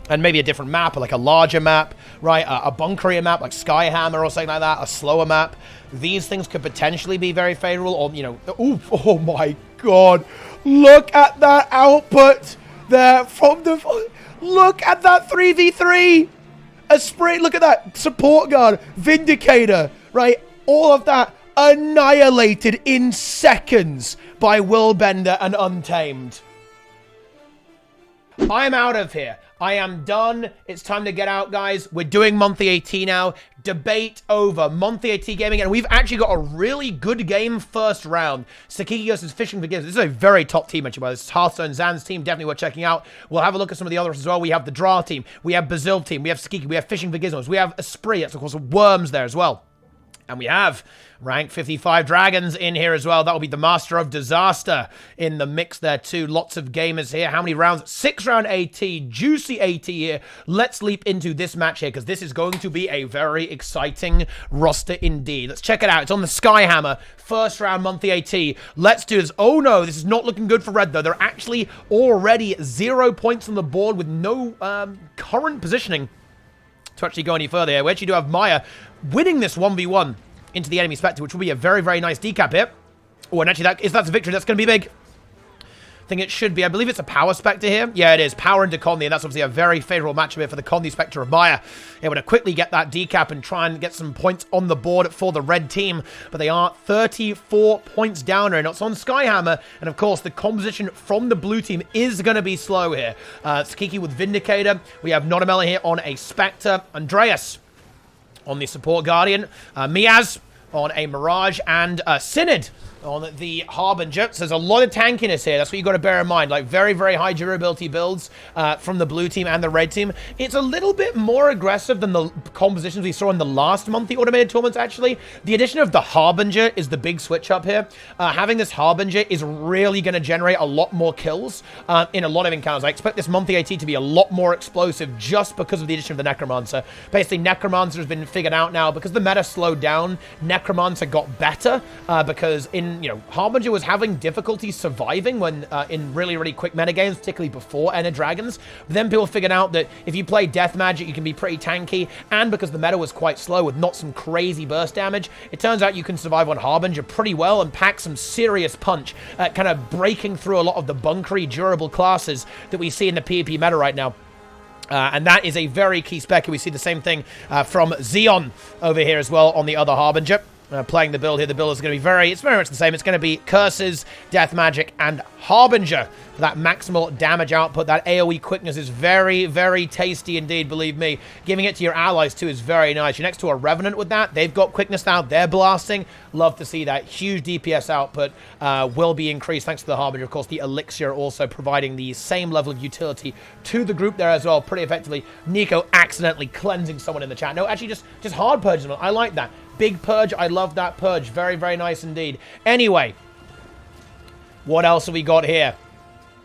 and maybe a different map, or like a larger map, right? A bunkerier map, like Skyhammer or something like that, a slower map. These things could potentially be very favorable, or, you know, ooh, oh my god. Look at that output there from the... Look at that 3v3! A spray, look at that. Support guard, Vindicator, right? All of that annihilated in seconds by Willbender and Untamed. I'm out of here. I am done. It's time to get out, guys. We're doing monthly AT now. Debate over. Monthly AT gaming. And we've actually got a really good game first round. Sakiki versus Fishing for Gibbs. This is a very top team, actually. This is Hearthstone Zan's team. Definitely worth checking out. We'll have a look at some of the others as well. We have the Draw team. We have Brazil team. We have Sakiki. We have Fishing for Gizmos. We have Esprit. That's, of course, Worms there as well. And we have rank 55 Dragons in here as well. That will be the Master of Disaster in the mix there too. Lots of gamers here. How many rounds? 6-round AT. Juicy AT here. Let's leap into this match here, because this is going to be a very exciting roster indeed. Let's check it out. It's on the Skyhammer. First round monthly AT. Let's do this. Oh no, this is not looking good for Red though. They're actually already 0 points on the board with no current positioning to actually go any further here. We actually do have Maya winning this 1v1 into the enemy Spectre, which will be a very, very nice decap here. Oh, and actually, if that's a victory, that's going to be big. I think it should be. I believe it's a Power Spectre here. Yeah, it is. Power into Conde, and that's obviously a very favorable matchup here for the Conde Spectre of Maya. Able to quickly get that decap and try and get some points on the board for the red team, but they are 34 points down here, and it's on Skyhammer, and of course, the composition from the blue team is going to be slow here. Sakiki with Vindicator. We have Notamela here on a Spectre. Andreas on the Support Guardian. Miaz on a Mirage, and Synod on the Harbinger. So there's a lot of tankiness here. That's what you got to bear in mind. Like, very, very high durability builds from the blue team and the red team. It's a little bit more aggressive than the compositions we saw in the last monthly automated tournaments, actually. The addition of the Harbinger is the big switch up here. Having this Harbinger is really going to generate a lot more kills in a lot of encounters. I expect this monthly AT to be a lot more explosive just because of the addition of the Necromancer. Basically, Necromancer has been figured out now because the meta slowed down. Necromancer got better because Harbinger was having difficulty surviving when in really, really quick metagames, particularly before Ender Dragons. But then people figured out that if you play Death Magic, you can be pretty tanky, and because the meta was quite slow with not some crazy burst damage, it turns out you can survive on Harbinger pretty well and pack some serious punch, kind of breaking through a lot of the bunkery, durable classes that we see in the PvP meta right now. And that is a very key spec. We see the same thing from Xeon over here as well on the other Harbinger. Playing the build here. The build is going to be it's very much the same. It's going to be Curses, Death Magic, and Harbinger for that maximal damage output. That AoE quickness is very, very tasty indeed, believe me. Giving it to your allies too is very nice. You're next to a Revenant with that. They've got quickness now. They're blasting. Love to see that. Huge DPS output will be increased thanks to the Harbinger. Of course, the Elixir also providing the same level of utility to the group there as well, pretty effectively. Nico accidentally cleansing someone in the chat. No, actually just hard purging them. I like that. Big purge. I love that purge. Very, very nice indeed. Anyway, what else have we got here?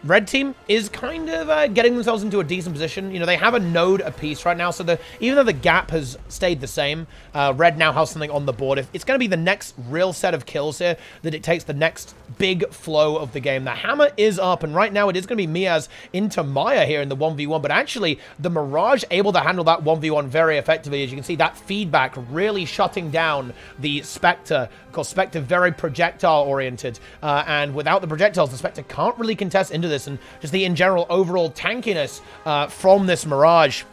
Red team is kind of getting themselves into a decent position. You know, they have a node apiece right now, so even though the gap has stayed the same, Red now has something on the board. It's going to be the next real set of kills here that dictates the next big flow of the game. The hammer is up, and right now it is going to be Miaz into Maya here in the 1v1, but actually the Mirage able to handle that 1v1 very effectively. As you can see, that feedback really shutting down the Spectre. Of course, Spectre very projectile-oriented, and without the projectiles, the Spectre can't really contest into this, and just the in general overall tankiness from this Mirage.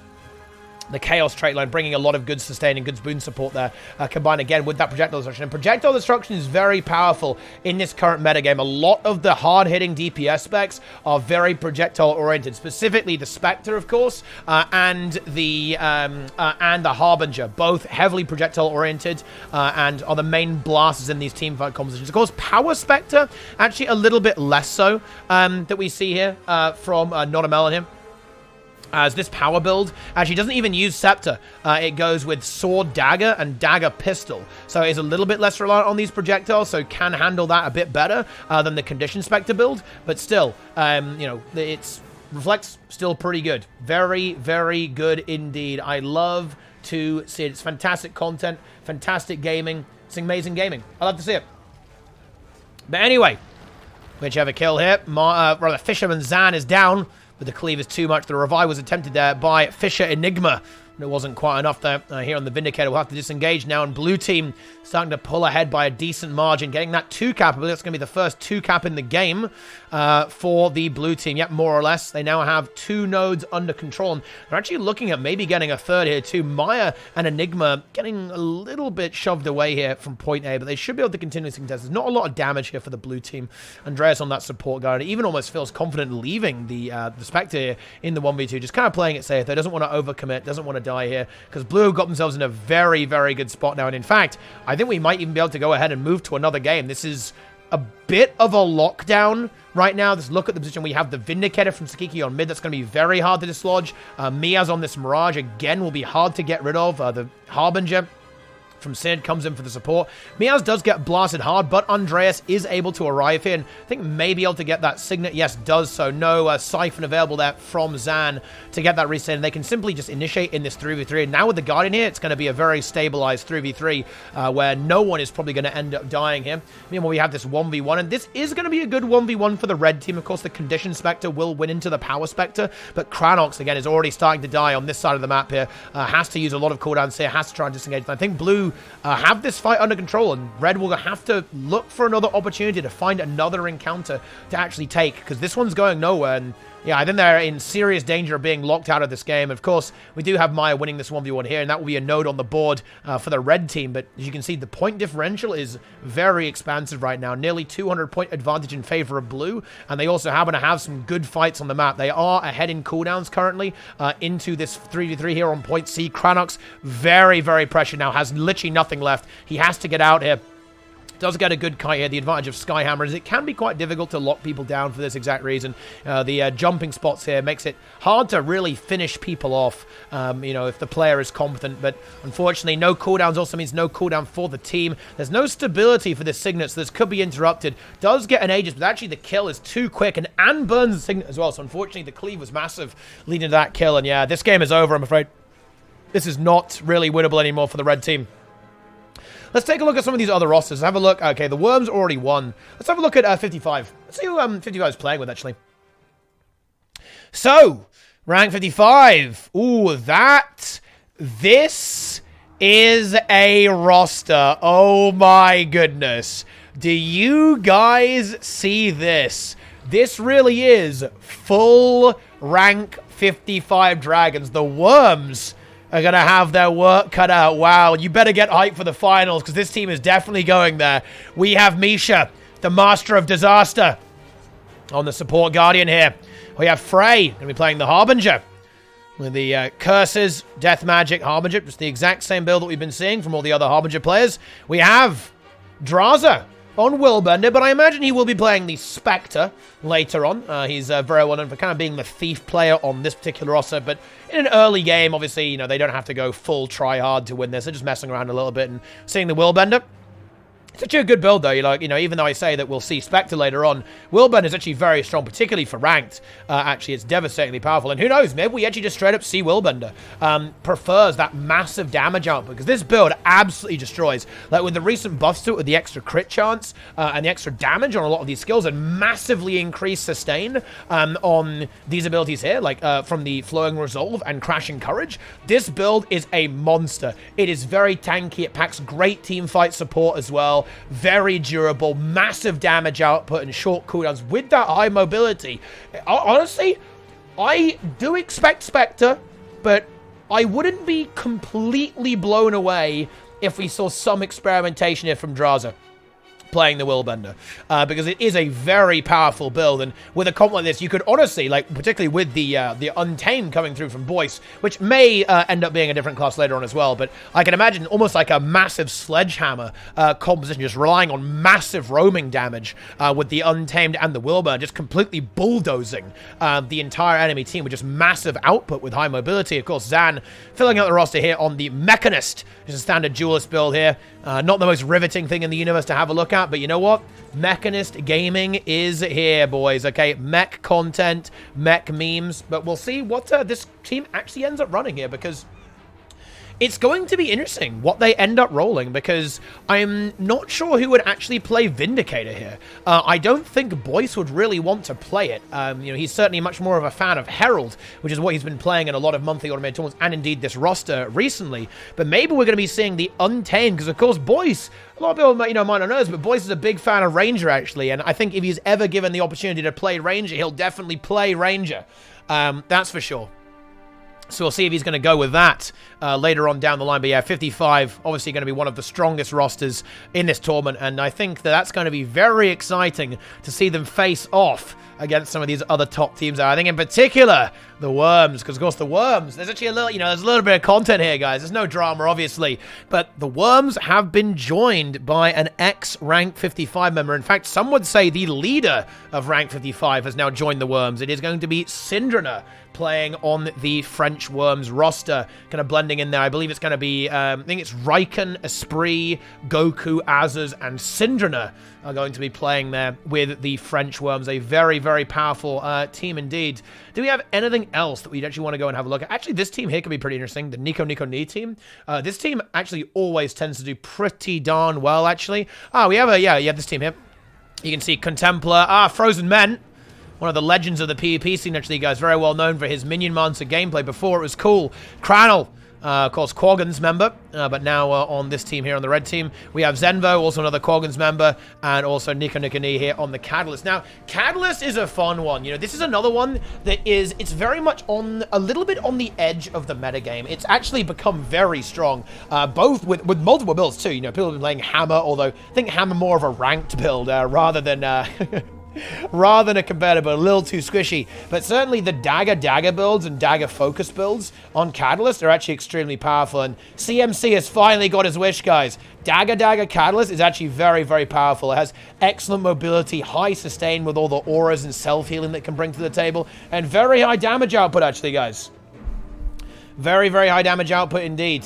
The Chaos trait line bringing a lot of good sustain and good boon support there, combined again with that projectile destruction. And projectile destruction is very powerful in this current metagame. A lot of the hard-hitting DPS specs are very projectile-oriented, specifically the Spectre, of course, and the Harbinger, both heavily projectile-oriented and are the main blasters in these team fight compositions. Of course, Power Spectre, actually a little bit less so that we see here from Notamela here. As this power build actually doesn't even use Scepter. It goes with Sword Dagger and Dagger Pistol. So it's a little bit less reliant on these projectiles, so can handle that a bit better than the Condition Spectre build. But still, it's reflects still pretty good. Very, very good indeed. I love to see it. It's fantastic content, fantastic gaming. It's amazing gaming. I love to see it. But anyway, whichever kill here. Fisherman Zan is down. but the cleave is too much. The revive was attempted there by Fisher Enigma. It wasn't quite enough there. Here on the Vindicator, we'll have to disengage now. And blue team starting to pull ahead by a decent margin. Getting that 2-cap. I believe that's going to be the first 2-cap in the game for the blue team. Yep, more or less. They now have 2 nodes under control. And they're actually looking at maybe getting a third here too. Maya and Enigma getting a little bit shoved away here from point A. But they should be able to continue this contest. There's not a lot of damage here for the blue team. Andreas on that support guard. He even almost feels confident leaving the Spectre here in the 1v2. Just kind of playing it safe. They doesn't want to overcommit. Doesn't want to die here, because blue got themselves in a very, very good spot now. And in fact, I think we might even be able to go ahead and move to another game. This is a bit of a lockdown right now. Just look at the position. We have the Vindicator from Sakiki on mid. That's going to be very hard to dislodge. Mia's on this Mirage. Again, will be hard to get rid of. The Harbinger from Sid comes in for the support. Miaz does get blasted hard, but Andreas is able to arrive here, and I think maybe able to get that Signet. Yes, does so. No Siphon available there from Zan to get that reset, and they can simply just initiate in this 3v3. And now with the Guardian here, it's going to be a very stabilized 3v3 where no one is probably going to end up dying here. Meanwhile, we have this 1v1, and this is going to be a good 1v1 for the red team. Of course, the Condition Spectre will win into the Power Spectre, but Kranox, again, is already starting to die on this side of the map here. Has to use a lot of cooldowns here, has to try and disengage. And I think blue have this fight under control, and red will have to look for another opportunity to find another encounter to actually take, because this one's going nowhere. And yeah, I think they're in serious danger of being locked out of this game. Of course, we do have Maya winning this 1v1 here, and that will be a node on the board for the red team. But as you can see, the point differential is very expansive right now. Nearly 200-point advantage in favor of blue, and they also happen to have some good fights on the map. They are ahead in cooldowns currently into this 3v3 here on point C. Kranox, very, very pressured now, has literally nothing left. He has to get out here. Does get a good kite here. The advantage of Skyhammer is it can be quite difficult to lock people down for this exact reason. The jumping spots here makes it hard to really finish people off, you know, if the player is competent. But unfortunately, no cooldowns also means no cooldown for the team. There's no stability for this Signet, so this could be interrupted. Does get an Aegis, but actually the kill is too quick, and Anne burns the Signet as well. So unfortunately, the cleave was massive leading to that kill. And yeah, this game is over, I'm afraid. This is not really winnable anymore for the red team. Let's take a look at some of these other rosters. Have a look. Okay, the Worms already won. Let's have a look at 55. Let's see who 55 is playing with, actually. So, rank 55. Ooh, this is a roster. Oh my goodness. Do you guys see this? This really is full rank 55 Dragons. The Worms are going to have their work cut out. Wow, you better get hyped for the finals, because this team is definitely going there. We have Misha, the Master of Disaster, on the support Guardian here. We have Frey, going to be playing the Harbinger, with the Curses, Death Magic, Harbinger. Just the exact same build that we've been seeing from all the other Harbinger players. We have Draza on Willbender, but I imagine he will be playing the Spectre later on. He's very well known for kind of being the thief player on this particular roster, but in an early game, obviously, you know, they don't have to go full try hard to win this. They're just messing around a little bit and seeing the Willbender. Such a good build, though. You know, even though I say that we'll see Spectre later on, Willbender is actually very strong, particularly for ranked. Actually, it's devastatingly powerful. And who knows, maybe we actually just straight up see Willbender prefers that massive damage output, because this build absolutely destroys. Like, with the recent buffs to it, with the extra crit chance and the extra damage on a lot of these skills, and massively increased sustain on these abilities here, like from the Flowing Resolve and Crashing Courage, this build is a monster. It is very tanky. It packs great team fight support as well. Very durable, massive damage output, and short cooldowns with that high mobility. Honestly, I do expect Spectre, but I wouldn't be completely blown away if we saw some experimentation here from Draza playing the Willbender, because it is a very powerful build, and with a comp like this, you could honestly, like, particularly with the Untamed coming through from Boyce, which may end up being a different class later on as well, but I can imagine almost like a massive Sledgehammer composition, just relying on massive roaming damage with the Untamed and the Willbender, just completely bulldozing the entire enemy team with just massive output with high mobility. Of course, Zan filling out the roster here on the Mechanist, which is a standard duelist build here. Not the most riveting thing in the universe to have a look at, but you know what? Mechanist gaming is here, boys, okay? Mech content, mech memes, but we'll see what this team actually ends up running here, because it's going to be interesting what they end up rolling, because I'm not sure who would actually play Vindicator here. I don't think Boyce would really want to play it. You know, he's certainly much more of a fan of Herald, which is what he's been playing in a lot of monthly automated tournaments, and indeed this roster recently. But maybe we're going to be seeing the Untamed, because of course Boyce, a lot of people might not know this, but Boyce is a big fan of Ranger, actually, and I think if he's ever given the opportunity to play Ranger, he'll definitely play Ranger. That's for sure. So we'll see if he's going to go with that later on down the line. But yeah, 55, obviously going to be one of the strongest rosters in this tournament. And I think that that's going to be very exciting to see them face off against some of these other top teams. I think in particular, the Worms. Because, of course, the Worms, there's actually a little, there's a little bit of content here, guys. There's no drama, obviously. But the Worms have been joined by an ex-Rank 55 member. In fact, some would say the leader of Rank 55 has now joined the Worms. It is going to be Syndrina, playing on the French Worms roster, kind of blending in there. I believe it's going to be, I think it's Raikon, Esprit, Goku, Azaz, and Syndrina are going to be playing there with the French Worms. A very, very powerful team indeed. Do we have anything else that we'd actually want to go and have a look at? Actually, this team here could be pretty interesting. The Nico Ni team. This team actually always tends to do pretty darn well, actually. We have this team here. You can see Contemplar, Frozen Men. One of the legends of the PvP scene, actually, guys. Very well known for his Minion Monster gameplay. Before, it was cool. Kranel, of course, Quaggan's member. But now on this team here, on the red team, we have Zenvo, also another Quaggan's member. And also Nico Ni here on the Catalyst. Now, Catalyst is a fun one. This is another one that is, it's very much on, a little bit on the edge of the metagame. It's actually become very strong, both with multiple builds, too. People have been playing Hammer, although I think Hammer more of a ranked build rather than... rather than a competitor, a little too squishy. But certainly the Dagger builds and Dagger focus builds on Catalyst are actually extremely powerful. And CMC has finally got his wish, guys. Dagger Catalyst is actually very, very powerful. It has excellent mobility, high sustain with all the auras and self-healing that it can bring to the table, and very high damage output, actually, guys. Very, very high damage output indeed.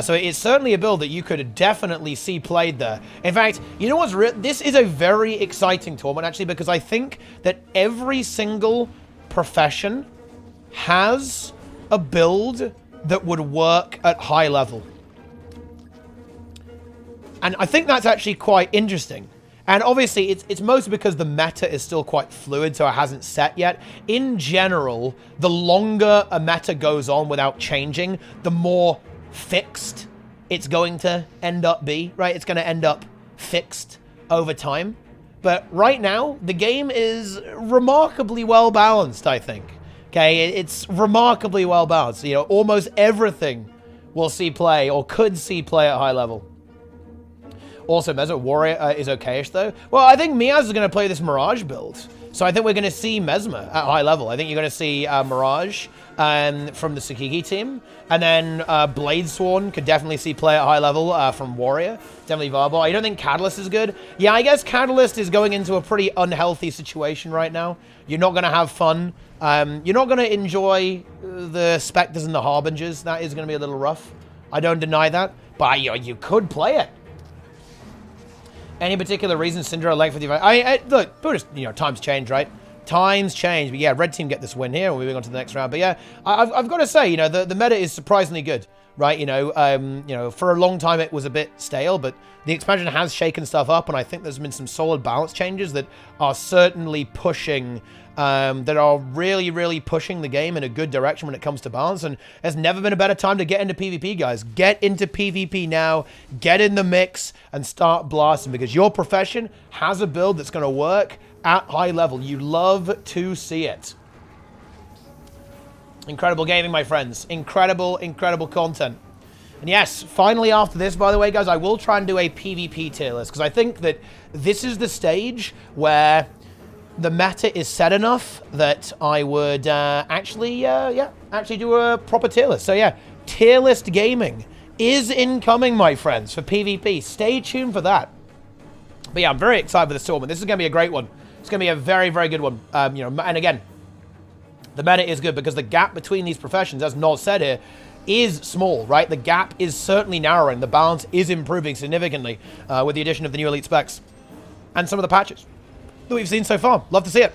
So it's certainly a build that you could definitely see played there. In fact, you know what's real? This is a very exciting tournament, actually, because I think that every single profession has a build that would work at high level. And I think that's actually quite interesting. And obviously, it's mostly because the meta is still quite fluid, so it hasn't set yet. In general, the longer a meta goes on without changing, the more fixed it's going to end up be, right? It's going to end up fixed over time. But right now, the game is remarkably well balanced, I think. Okay, it's remarkably well balanced. Almost everything will see play or could see play at high level. Also, Mesmer Warrior is okay-ish, though. Well, I think Miaz is going to play this Mirage build. So I think we're going to see Mesmer at high level. I think you're going to see Mirage from the Tsukiki team. And then Bladesworn could definitely see play at high level from Warrior. Definitely viable. I don't think Catalyst is good. Yeah, I guess Catalyst is going into a pretty unhealthy situation right now. You're not going to have fun. You're not going to enjoy the Spectres and the Harbingers. That is going to be a little rough. I don't deny that. But you could play it. Any particular reason Syndra like 55? Look, times change, right? Times change. But yeah, red team get this win here. We're moving on to the next round. But yeah, I've got to say, the meta is surprisingly good, right? For a long time it was a bit stale, but the expansion has shaken stuff up, and I think there's been some solid balance changes that are certainly pushing, that are really, really pushing the game in a good direction when it comes to balance. And there's never been a better time to get into PvP, guys. Get into PvP now, get in the mix, and start blasting, because your profession has a build that's going to work at high level. You love to see it. Incredible gaming, my friends. Incredible, incredible content. And yes, finally after this, by the way, guys, I will try and do a PvP tier list, because I think that this is the stage where the meta is set enough that I would actually do a proper tier list. So yeah, tier list gaming is incoming, my friends, for PvP. Stay tuned for that. But yeah, I'm very excited for this tournament. This is going to be a great one. It's going to be a very, very good one. And again, the meta is good because the gap between these professions, as Noz said here, is small, right? The gap is certainly narrowing. The balance is improving significantly with the addition of the new elite specs and some of the patches that we've seen so far. Love to see it.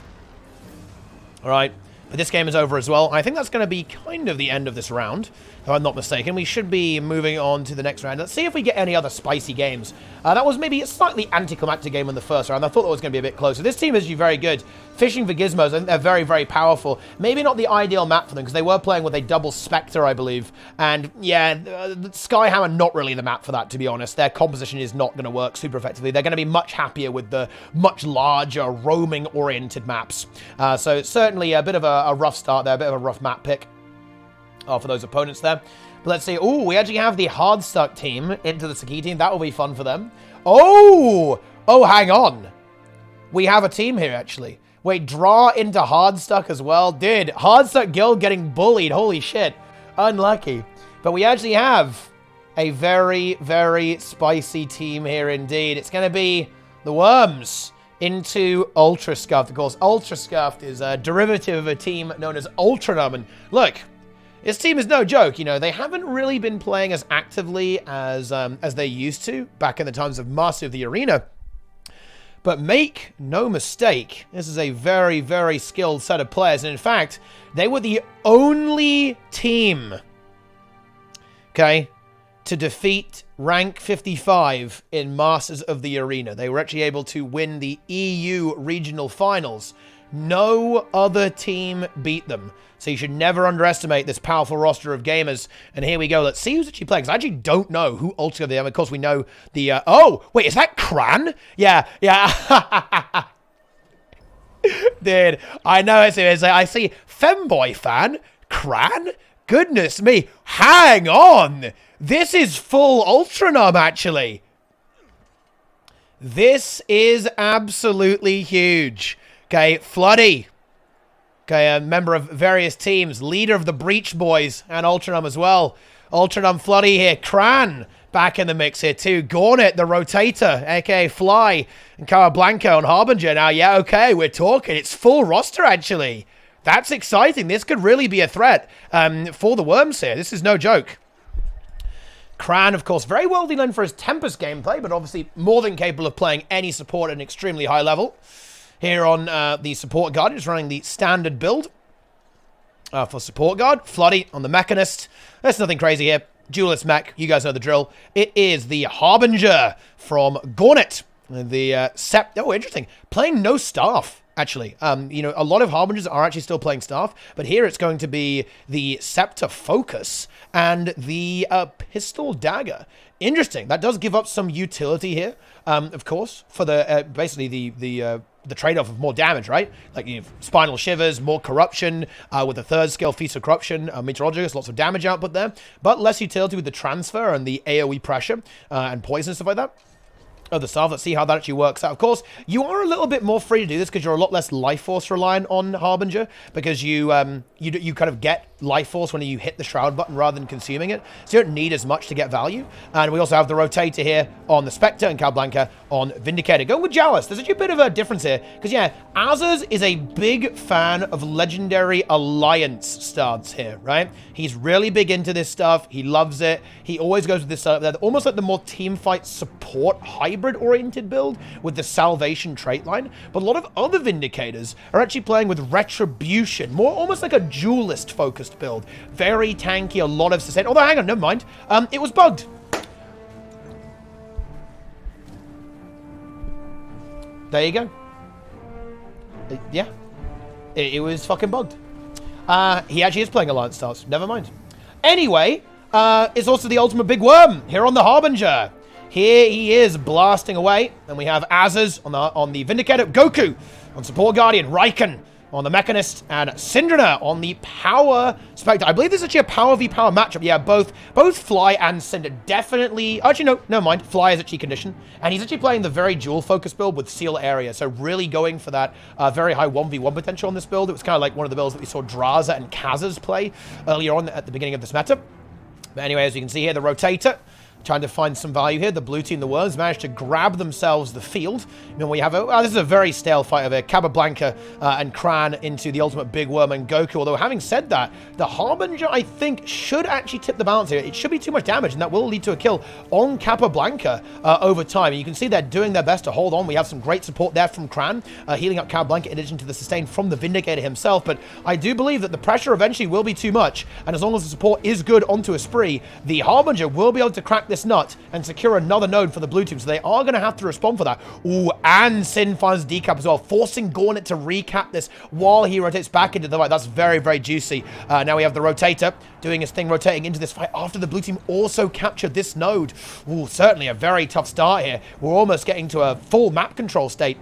All right. But this game is over as well. I think that's going to be kind of the end of this round, if I'm not mistaken. We should be moving on to the next round. Let's see if we get any other spicy games. That was maybe a slightly anticlimactic game in the first round. I thought that was going to be a bit closer. This team is actually very good. Fishing for gizmos, I think they're very, very powerful. Maybe not the ideal map for them, because they were playing with a double Spectre, I believe. And, yeah, Skyhammer, not really the map for that, to be honest. Their composition is not going to work super effectively. They're going to be much happier with the much larger, roaming-oriented maps. So, certainly a bit of a rough start there, a bit of a rough map pick for those opponents there. But let's see. Oh, we actually have the Hardstuck team into the Saki team. That will be fun for them. Oh, hang on. We have a team here, actually. Wait, draw into Hardstuck as well? Dude, Hardstuck Guild getting bullied. Holy shit. Unlucky. But we actually have a very, very spicy team here indeed. It's going to be the Worms into Ultra Scuffed. Of course, Ultra Scuffed is a derivative of a team known as Ultranum. And look, this team is no joke. You know, they haven't really been playing as actively as they used to back in the times of Master of the Arena. But make no mistake, this is a very, very skilled set of players. And in fact, they were the only team, okay, to defeat rank 55 in Masters of the Arena. They were actually able to win the EU regional finals. No other team beat them. So you should never underestimate this powerful roster of gamers. And here we go. Let's see who's actually playing. Because I actually don't know who Ultra they are. Of course, we know the... oh, wait, is that Cran? Yeah. Dude, I know it's... I see Femboy fan. Cran? Goodness me. Hang on. This is full Ultranum, actually. This is absolutely huge. Okay, Floody. Okay, a member of various teams. Leader of the Breach Boys and Ultranum as well. Ultranum Floody here. Cran back in the mix here too. Gornet, the Rotator, aka Fly. And Carablanca on Harbinger. Now, yeah, okay, we're talking. It's full roster, actually. That's exciting. This could really be a threat for the Worms here. This is no joke. Cran, of course, very well known for his Tempest gameplay, but obviously more than capable of playing any support at an extremely high level. Here on the Support Guard, just running the standard build for Support Guard. Floody on the Mechanist. There's nothing crazy here. Duelist Mech, you guys know the drill. It is the Harbinger from Gornet. The Sept... Oh, interesting. Playing no staff, actually. You know, a lot of Harbingers are actually still playing staff, but here it's going to be the Scepter Focus and the Pistol Dagger. Interesting. That does give up some utility here, of course, for the basically the trade-off of more damage, right? Like, you know, Spinal Shivers, more corruption, with a third skill, Feast of Corruption, Meteorologist, lots of damage output there, but less utility with the transfer and the AoE pressure, and poison and stuff like that. Other stuff. Let's see how that actually works out. Of course, you are a little bit more free to do this because you're a lot less life force reliant on Harbinger, because you you kind of get life force when you hit the Shroud button rather than consuming it, so you don't need as much to get value. And we also have the Rotator here on the Spectre and Calblanca on Vindicator. Going with Jealous. There's actually a bit of a difference here because, yeah, Azaz is a big fan of Legendary Alliance starts here, right? He's really big into this stuff. He loves it. He always goes with this stuff, almost like the more teamfight support hybrid-oriented build with the Salvation trait line. But a lot of other Vindicators are actually playing with Retribution, more almost like a duelist-focused build. Very tanky, a lot of sustain. Although, hang on, never mind. It was bugged. There you go. Yeah. It was fucking bugged. He actually is playing Alliance Stars. Never mind. Anyway, it's also the ultimate big worm here on the Harbinger. Here he is blasting away. And we have Azaz on the Vindicator. Goku on Support Guardian. Raikon on the Mechanist. And Syndrina on the Power Spectre. I believe this is actually a Power v Power matchup. Yeah, both Fly and Cinder definitely... Actually, no, never mind. Fly is actually conditioned. And he's actually playing the very dual focus build with Seal Area. So really going for that very high 1v1 potential on this build. It was kind of like one of the builds that we saw Draza and Kazas play earlier on at the beginning of this meta. But anyway, as you can see here, the Rotator trying to find some value here. The blue team, the Worms, managed to grab themselves the field. You know, we have this is a very stale fight over here. Capablanca and Cran into the ultimate Big Worm and Goku. Although, having said that, the Harbinger, I think, should actually tip the balance here. It should be too much damage, and that will lead to a kill on Capablanca over time. And you can see they're doing their best to hold on. We have some great support there from Cran, healing up Capablanca in addition to the sustain from the Vindicator himself. But I do believe that the pressure eventually will be too much, and as long as the support is good onto a spree, the Harbinger will be able to crack this nut and secure another node for the blue team. So they are going to have to respond for that. Ooh, and Sin finds decap as well, forcing Gornet to recap this while he rotates back into the fight. That's very, very juicy. Now we have the Rotator doing his thing, rotating into this fight after the blue team also captured this node. Ooh, certainly a very tough start here. We're almost getting to a full map control state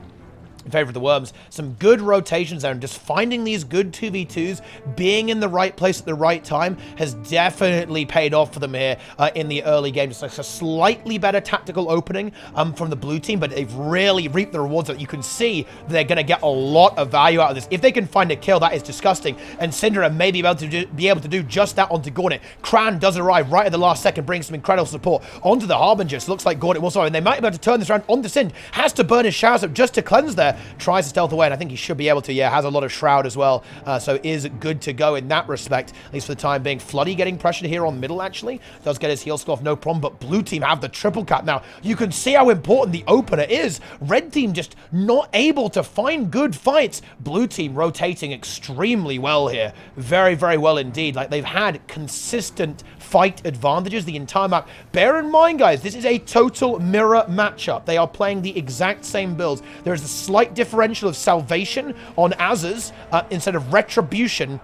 in favor of the Worms. Some good rotations there, and just finding these good 2v2s, being in the right place at the right time, has definitely paid off for them here in the early game. Just like a slightly better tactical opening from the blue team, but they've really reaped the rewards that you can see they're going to get a lot of value out of this. If they can find a kill, that is disgusting, and Syndra may be able to do just that onto Gornet. Cran does arrive right at the last second, bringing some incredible support onto the Harbinger. So looks like Gornet will survive, and they might be able to turn this around onto Sind. Has to burn his showers up just to cleanse there. Tries to stealth away, and I think he should be able to. Yeah, has a lot of shroud as well, so is good to go in that respect, at least for the time being. Floody getting pressured here on middle, actually. Does get his heal skill off, no problem, but blue team have the triple cap now. You can see how important the opener is. Red team just not able to find good fights. Blue team rotating extremely well here. Very, very well indeed. Like, they've had consistent fight advantages the entire map. Bear in mind, guys, this is a total mirror matchup. They are playing the exact same builds. There is a slight differential of salvation on Azaz instead of retribution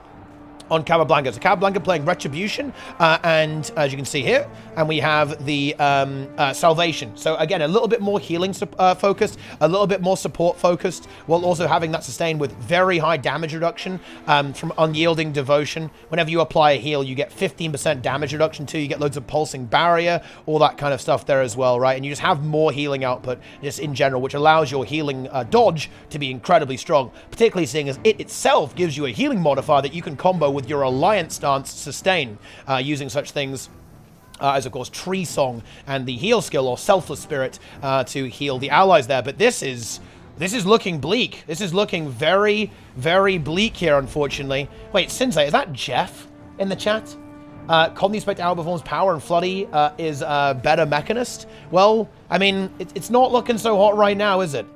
on Capablanca. So Capablanca playing Retribution, and as you can see here, and we have the Salvation. So again, a little bit more healing focused, a little bit more support focused, while also having that sustain with very high damage reduction from Unyielding Devotion. Whenever you apply a heal, you get 15% damage reduction too. You get loads of Pulsing Barrier, all that kind of stuff there as well, right? And you just have more healing output just in general, which allows your healing dodge to be incredibly strong, particularly seeing as it itself gives you a healing modifier that you can combo with your Alliance stance sustain, using such things as, of course, Tree Song and the heal skill or Selfless Spirit to heal the allies there. But this is looking bleak. This is looking very, very bleak here, unfortunately. Wait, Sensei, is that Jeff in the chat? Colony Spectre outperforms Power and Floody is a better Mechanist. Well, I mean, it's not looking so hot right now, is it?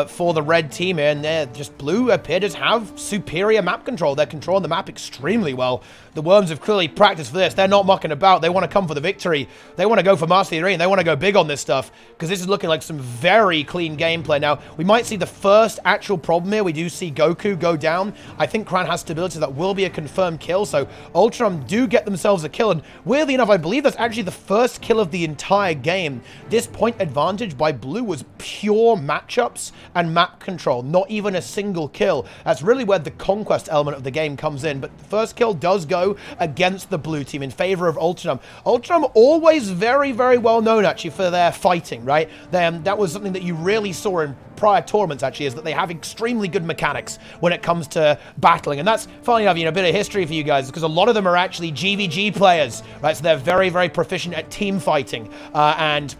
For the red team here, and they're just blue appear to have superior map control. They're controlling the map extremely well. The Worms have clearly practiced for this. They're not mucking about. They want to come for the victory. They want to go for Master of the Arena. They want to go big on this stuff, because this is looking like some very clean gameplay. Now, we might see the first actual problem here. We do see Goku go down. I think Cran has stability. That will be a confirmed kill, so Ultron do get themselves a kill, and weirdly enough, I believe that's actually the first kill of the entire game. This point advantage by blue was pure matchups and map control, not even a single kill. That's really where the conquest element of the game comes in, but the first kill does go against the blue team in favor of Ultron. Ultron always very, very well known, actually, for their fighting, right? That was something that you really saw in prior tournaments, actually, is that they have extremely good mechanics when it comes to battling. And that's, funny enough, you know, a bit of history for you guys, because a lot of them are actually GVG players, right? So they're very, very proficient at team fighting, and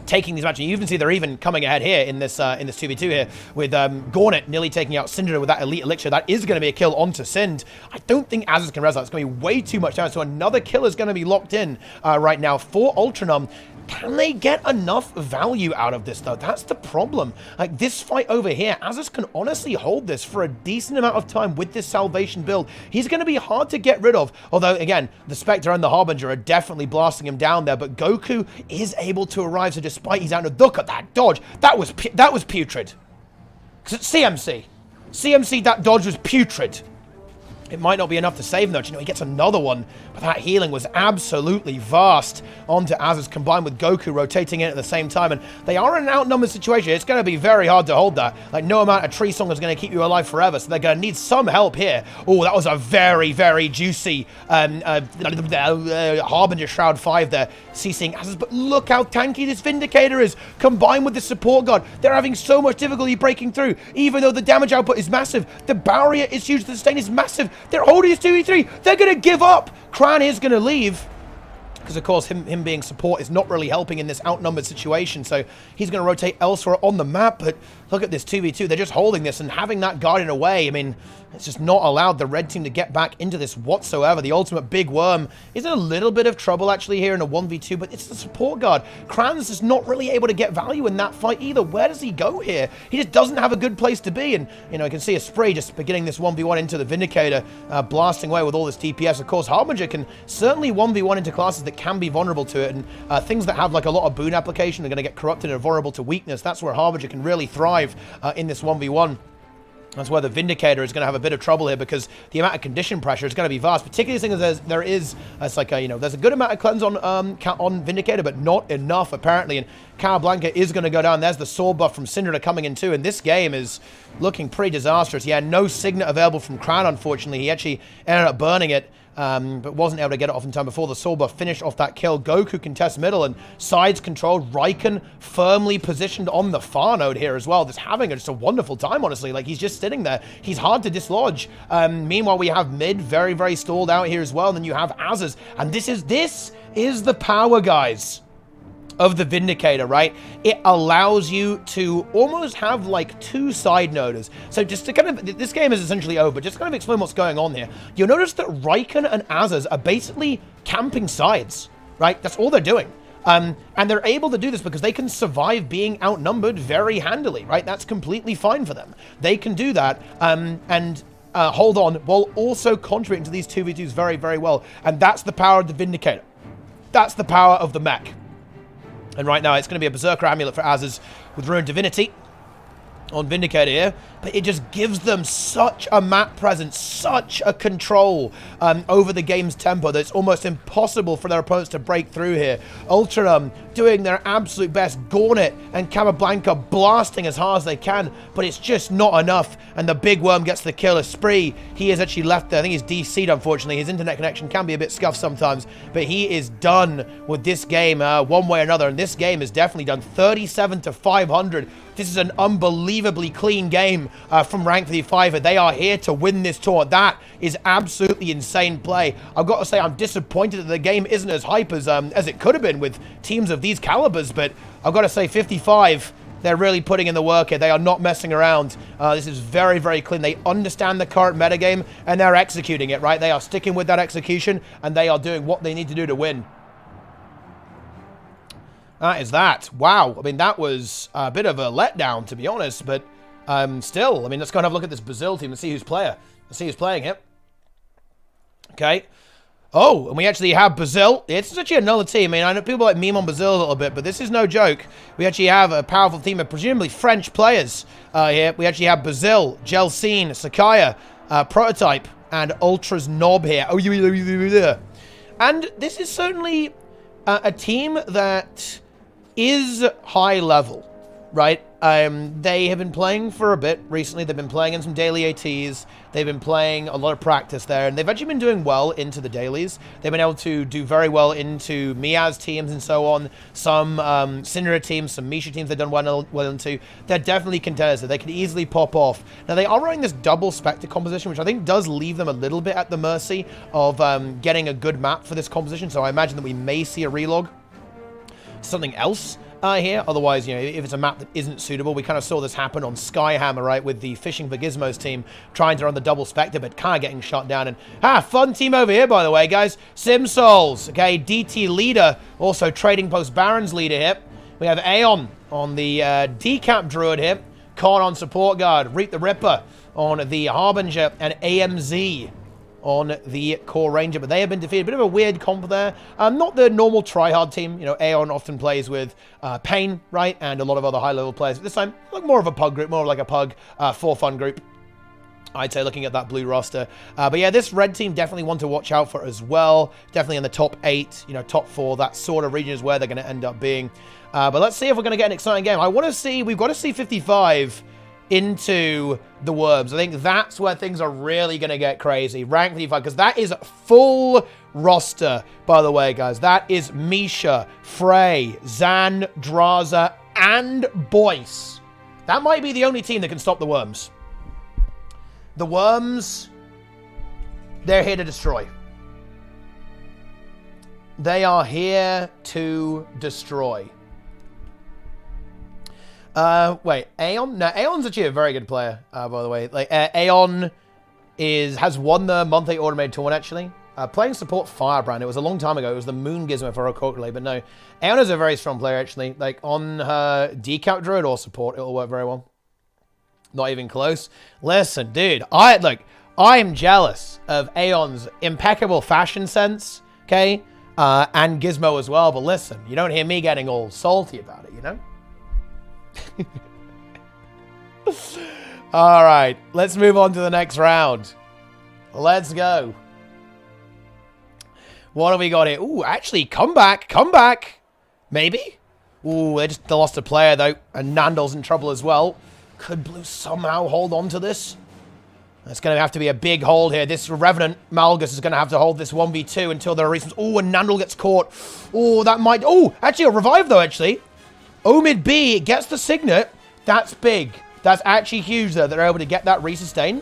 taking these matches. You even see they're even coming ahead here in this 2v2 here with Gornet nearly taking out Syndra with that elite elixir. That is going to be a kill onto Sind. I don't think Azaz can res that. It's going to be way too much damage. So another kill is going to be locked in right now for Ultranum. Can they get enough value out of this, though? That's the problem. Like, this fight over here, Azaz can honestly hold this for a decent amount of time with this Salvation build. He's going to be hard to get rid of. Although, again, the Spectre and the Harbinger are definitely blasting him down there. But Goku is able to arrive, so despite he's out of... Look at that dodge. That was putrid. CMC. CMC, that dodge was putrid. It might not be enough to save him, though. You know, he gets another one, but that healing was absolutely vast onto Azaz, combined with Goku rotating in at the same time, and they are in an outnumbered situation. It's going to be very hard to hold that. Like, no amount of Tree Song is going to keep you alive forever, so they're going to need some help here. Oh, that was a very, very juicy Harbinger Shroud 5 there, CCing Azaz, but look how tanky this Vindicator is, combined with the support guard. They're having so much difficulty breaking through, even though the damage output is massive. The barrier is huge, the sustain is massive. They're holding this 2v3. They're going to give up. Cran is going to leave. because, of course, him being support is not really helping in this outnumbered situation. So he's going to rotate elsewhere on the map. But look at this 2v2. They're just holding this and having that guarded away. I mean, it's just not allowed the red team to get back into this whatsoever. The ultimate big worm is in a little bit of trouble, actually, here in a 1v2, but it's the support guard. Kranz is not really able to get value in that fight either. Where does he go here? He just doesn't have a good place to be. And, you know, I can see a spray just beginning this 1v1 into the Vindicator, blasting away with all this DPS. Of course, Harbinger can certainly 1v1 into classes that can be vulnerable to it, and things that have like a lot of boon application are going to get corrupted and are vulnerable to weakness. That's where Harbinger can really thrive in this 1v1. That's where the Vindicator is going to have a bit of trouble here, because the amount of condition pressure is going to be vast, particularly seeing as there is, it's like, you know, there's a good amount of cleanse on Vindicator, but not enough, apparently, and Casablanca is going to go down. There's the sword buff from Syndra coming in too, and this game is looking pretty disastrous. Yeah, no Signet available from Crown, unfortunately. He actually ended up burning it, but wasn't able to get it off in time before the sword buff finished off that kill. Goku contests middle, and sides controlled. Raikön firmly positioned on the far node here as well, just having just a wonderful time, honestly. Like, he's just sitting there. He's hard to dislodge. Meanwhile, we have mid very, very stalled out here as well. And then you have Azaz, and this is the power, guys, of the Vindicator, right? It allows you to almost have like two side noders. So just to kind of, this game is essentially over, just to kind of explain what's going on here. You'll notice that Raikön and Azaz are basically camping sides, right? That's all they're doing. And they're able to do this because they can survive being outnumbered very handily, right? That's completely fine for them. They can do that and hold on while also contributing to these 2v2s very, very well. And that's the power of the Vindicator. That's the power of the mech. And right now, it's going to be a Berserker Amulet for Azaz with Ruined Divinity on Vindicator here. But it just gives them such a map presence, such a control over the game's tempo that it's almost impossible for their opponents to break through here. Ultra doing their absolute best. Gornet and Casablanca blasting as hard as they can, but it's just not enough. And the big worm gets the kill. Spree, he is actually left there. I think he's DC'd, unfortunately. His internet connection can be a bit scuffed sometimes, but he is done with this game one way or another. And this game is definitely done 37 to 500. This is an unbelievably clean game from Rank 35. They are here to win this tour. That is absolutely insane play. I've got to say, I'm disappointed that the game isn't as hype as it could have been with teams of these calibers, but I've got to say 55, they're really putting in the work here. They are not messing around. This is very, very clean. They understand the current metagame, and they're executing it, right? They are sticking with that execution, and they are doing what they need to do to win. That is that. Wow. I mean, that was a bit of a letdown, to be honest, but still, I mean, let's go and have a look at this Brazil team and see who's playing it. Okay. Oh, and we actually have Brazil. It's actually another team. I mean, I know people like meme on Brazil a little bit, but this is no joke. We actually have a powerful team of presumably French players here. We actually have Brazil, Gelsine, Sakaya, Prototype, and Ultra's Knob here. Oh, and this is certainly a team that is high level, right? They have been playing for a bit recently. They've been playing in some daily ATs. They've been playing a lot of practice there, and they've actually been doing well into the dailies. They've been able to do very well into Miaz teams and so on. Some Syndra teams, some Misha teams they've done well into. They're definitely contenders. They can easily pop off. Now, they are running this double Spectre composition, which I think does leave them a little bit at the mercy of getting a good map for this composition, so I imagine that we may see a relog. Something else here. Otherwise, you know, if it's a map that isn't suitable, we kind of saw this happen on Skyhammer, right, with the Fishing for Gizmos team trying to run the double Spectre, but kind of getting shot down. And fun team over here, by the way, guys. SimSouls, okay, DT leader, also Trading Post Barons leader here. We have Aeon on the Decap Druid here, Con on Support Guard, Reap the Ripper on the Harbinger, and AMZ on the Core Ranger, but they have been defeated. Bit of a weird comp there. Not the normal tryhard team. You know, Aeon often plays with Pain, right, and a lot of other high-level players. But this time, like more of a pug group, more like a pug for fun group, I'd say, looking at that blue roster. But yeah, this red team definitely one to watch out for as well. Definitely in the top 8, you know, top 4. That sort of region is where they're going to end up being. But let's see if we're going to get an exciting game. We've got to see 55 into the Worms. I think that's where things are really going to get crazy. Rank 55, because that is full roster, by the way, guys. That is Misha, Frey, Zan, Draza, and Boyce. That might be the only team that can stop the Worms. The Worms, they're here to destroy. They are here to destroy. Wait, Aeon? No, Aeon's actually a very good player, by the way. Like, Aeon has won the monthly automated tournament, actually. Playing support Firebrand. It was a long time ago. It was the Moon Gizmo for Quarterfinals, but no. Aeon is a very strong player, actually. Like, on her decap druid or support, it'll work very well. Not even close. Listen, dude, I am jealous of Aeon's impeccable fashion sense, okay? And Gizmo as well, but listen, you don't hear me getting all salty about it, you know? All right, let's move on to the next round. Let's go. What have we got here? Ooh, actually, comeback. Maybe? Ooh, they lost a player, though, and Nandal's in trouble as well. Could Blue somehow hold on to this? It's going to have to be a big hold here. This Revenant Malgus is going to have to hold this 1v2 until there are reasons. Oh, and Nandal gets caught. Oh, that might... Oh, actually, a revive, though, actually. Omid B gets the Signet. That's big. That's actually huge, though. They're able to get that resustain.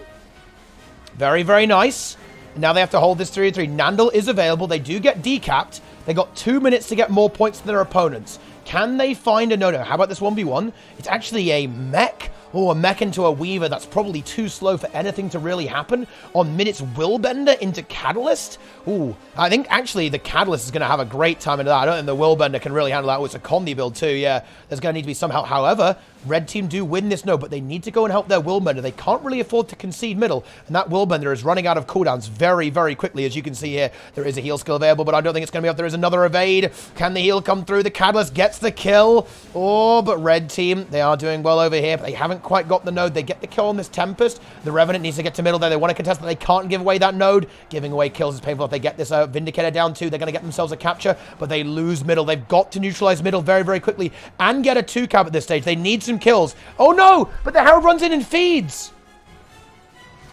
Very, very nice. Now they have to hold this 3-3. Nandal is available. They do get decapped. They got 2 minutes to get more points than their opponents. Can they find a no-no? How about this 1v1? It's actually a mech. Oh, a mech into a Weaver. That's probably too slow for anything to really happen. On minutes, Willbender into Catalyst. Ooh, I think actually the Catalyst is going to have a great time into that. I don't think the Willbender can really handle that. Oh, it's a Condi build too, yeah. There's going to need to be some help. However, Red Team do win this, no, but they need to go and help their Willbender. They can't really afford to concede middle, and that Willbender is running out of cooldowns very, very quickly. As you can see here, there is a heal skill available, but I don't think it's going to be up. There is another evade. Can the heal come through? The Catalyst gets the kill. Oh, but Red Team, they are doing well over here, but they haven't quite got the node. They get the kill on this Tempest. The Revenant needs to get to middle there. They want to contest, but they can't give away that node. Giving away kills is painful. If they get this Vindicator down too, they're going to get themselves a capture, but they lose middle. They've got to neutralize middle very, very quickly and get a 2-cap at this stage. They need some kills. Oh no, but the Herald runs in and feeds.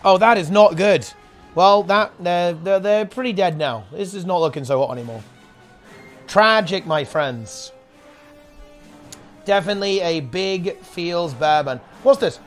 Oh, that is not good. Well, they're pretty dead now. This is not looking so hot anymore. Tragic, my friends. Definitely a big feels bad, man. What's this?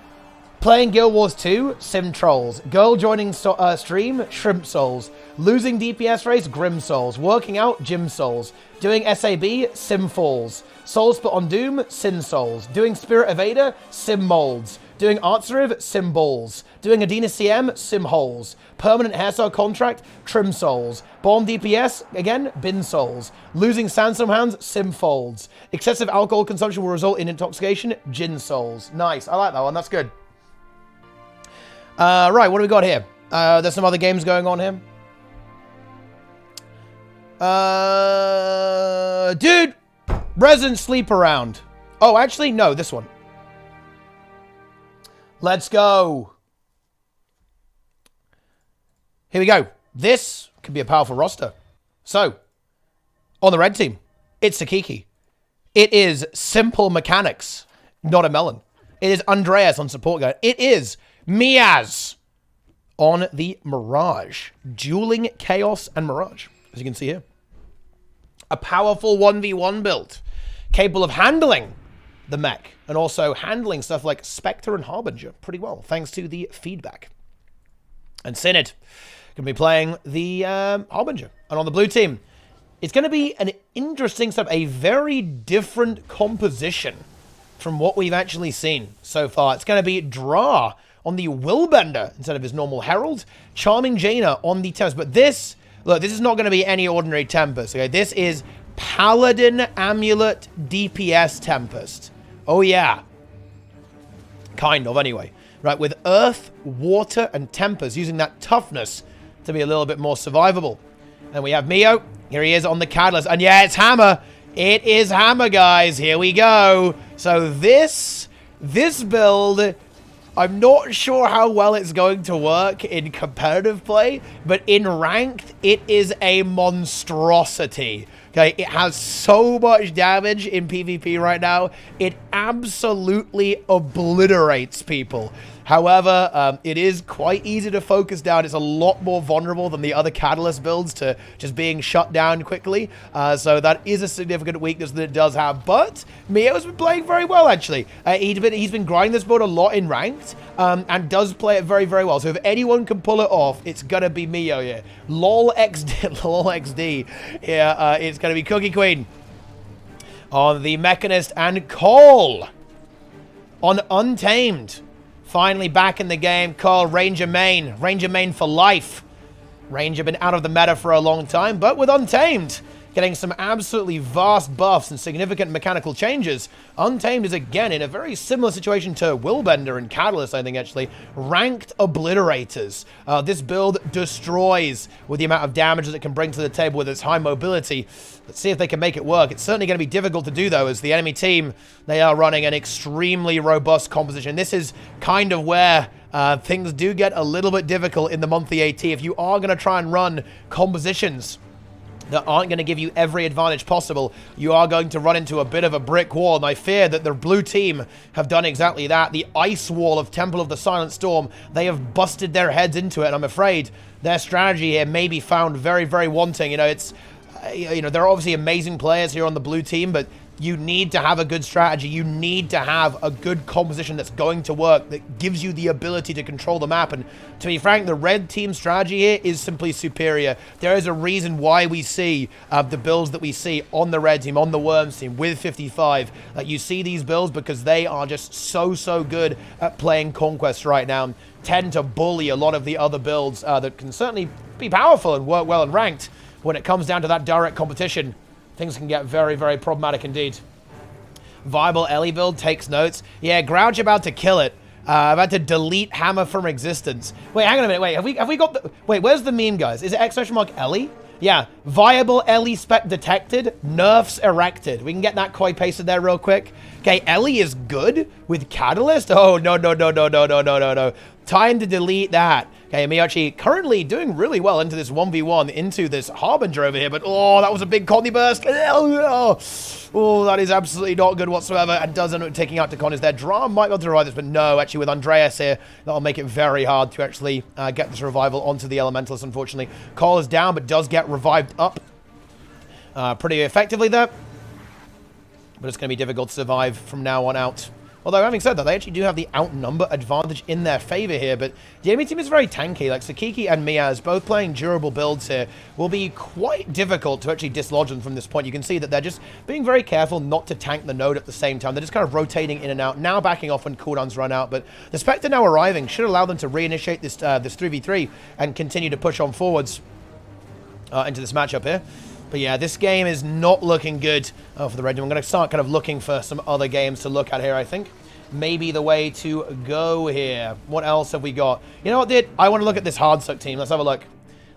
Playing Guild Wars 2, Sim Trolls. Girl joining stream, Shrimp Souls. Losing DPS race, Grim Souls. Working out, Gym Souls. Doing SAB, Sim Falls. Soul Split on Doom, Sin Souls. Doing Spirit Evader, Sim Molds. Doing Artsriv, Sim Balls. Doing Adina CM, Sim Holes. Permanent Hairstyle Contract, Trim Souls. Bomb DPS, again, Bin Souls. Losing Sandstorm Hands, Sim Folds. Excessive alcohol consumption will result in intoxication, Gin Souls. Nice, I like that one, that's good. Right, what do we got here? There's some other games going on here. Dude! Resident Sleep Around. Oh, actually, no, this one. Let's go. Here we go. This could be a powerful roster. So, on the red team, it's Sakiki. It is Simple Mechanics, not a melon. It is Andreas on support guard. It is Miaz on the Mirage. Dueling Chaos and Mirage, as you can see here. A powerful 1v1 build, capable of handling the mech, and also handling stuff like Spectre and Harbinger pretty well, thanks to the feedback. And Synod going to be playing the Harbinger. And on the blue team, it's going to be an interesting stuff, a very different composition from what we've actually seen so far. It's going to be Dra on the Willbender instead of his normal Herald, Charming Jaina on the Tempest. But this, look, this is not going to be any ordinary Tempest, okay? This is Paladin Amulet DPS Tempest. Oh, yeah. Kind of, anyway. Right, with Earth, Water, and Tempest, using that toughness to be a little bit more survivable. And we have Mio. Here he is on the Catalyst. And yeah, it's Hammer. It is Hammer, guys. Here we go. So this build, I'm not sure how well it's going to work in competitive play, but in ranked, it is a monstrosity. Okay, it has so much damage in PvP right now. It absolutely obliterates people. However, it is quite easy to focus down. It's a lot more vulnerable than the other Catalyst builds to just being shut down quickly. So that is a significant weakness that it does have. But Mio's been playing very well, actually. He's been grinding this build a lot in ranked and does play it very, very well. So if anyone can pull it off, it's going to be Mio here. LOL XD. LOL XD. Yeah, it's going to be Cookie Queen on the Mechanist and Cole on Untamed. Finally back in the game. Cole, Ranger main. Ranger main for life. Ranger been out of the meta for a long time, but with Untamed getting some absolutely vast buffs and significant mechanical changes, Untamed is again in a very similar situation to Willbender and Catalyst, I think, actually. Ranked obliterators. This build destroys with the amount of damage that it can bring to the table with its high mobility. Let's see if they can make it work. It's certainly going to be difficult to do, though, as the enemy team, they are running an extremely robust composition. This is kind of where things do get a little bit difficult in the monthly AT. If you are going to try and run compositions that aren't going to give you every advantage possible, you are going to run into a bit of a brick wall, and I fear that the blue team have done exactly that. The ice wall of Temple of the Silent Storm, they have busted their heads into it, and I'm afraid their strategy here may be found very, very wanting. You know, it's, you know, there are obviously amazing players here on the blue team, but you need to have a good strategy. You need to have a good composition that's going to work, that gives you the ability to control the map. And to be frank, the red team strategy here is simply superior. There is a reason why we see the builds that we see on the red team, on the Worms team, with 55. You see these builds because they are just so good at playing Conquest right now, and tend to bully a lot of the other builds that can certainly be powerful and work well in ranked. When it comes down to that direct competition, things can get very, very problematic indeed. Viable Ellie build takes notes. Yeah, Grouch about to kill it. About to delete Hammer from existence. Wait, hang on a minute. Wait, have we got the... Wait, where's the meme, guys? Is it ! Ellie? Yeah. Viable Ellie spec detected. Nerfs erected. We can get that koi pasted there real quick. Okay, Ellie is good with Catalyst. Oh, no. Time to delete that. Okay, Miyachi currently doing really well into this 1v1, into this Harbinger over here, but oh, that was a big Connie burst. Oh, that is absolutely not good whatsoever, and does end up taking out Connie's there. Drum might be able to revive this, but no, actually with Andreas here, that'll make it very hard to actually get this revival onto the Elementalist, unfortunately. Cole is down, but does get revived up pretty effectively there. But it's going to be difficult to survive from now on out. Although, having said that, they actually do have the outnumber advantage in their favor here, but the enemy team is very tanky. Like, Sakiki and Miaz, both playing durable builds here, will be quite difficult to actually dislodge them from this point. You can see that they're just being very careful not to tank the node at the same time. They're just kind of rotating in and out, now backing off when cooldowns run out, but the Spectre now arriving should allow them to reinitiate this, this 3v3 and continue to push on forwards into this matchup here. But yeah, this game is not looking good for the red team. I'm going to start kind of looking for some other games to look at here, I think. Maybe the way to go here. What else have we got? You know what, dude? I want to look at this Hardstuck team. Let's have a look.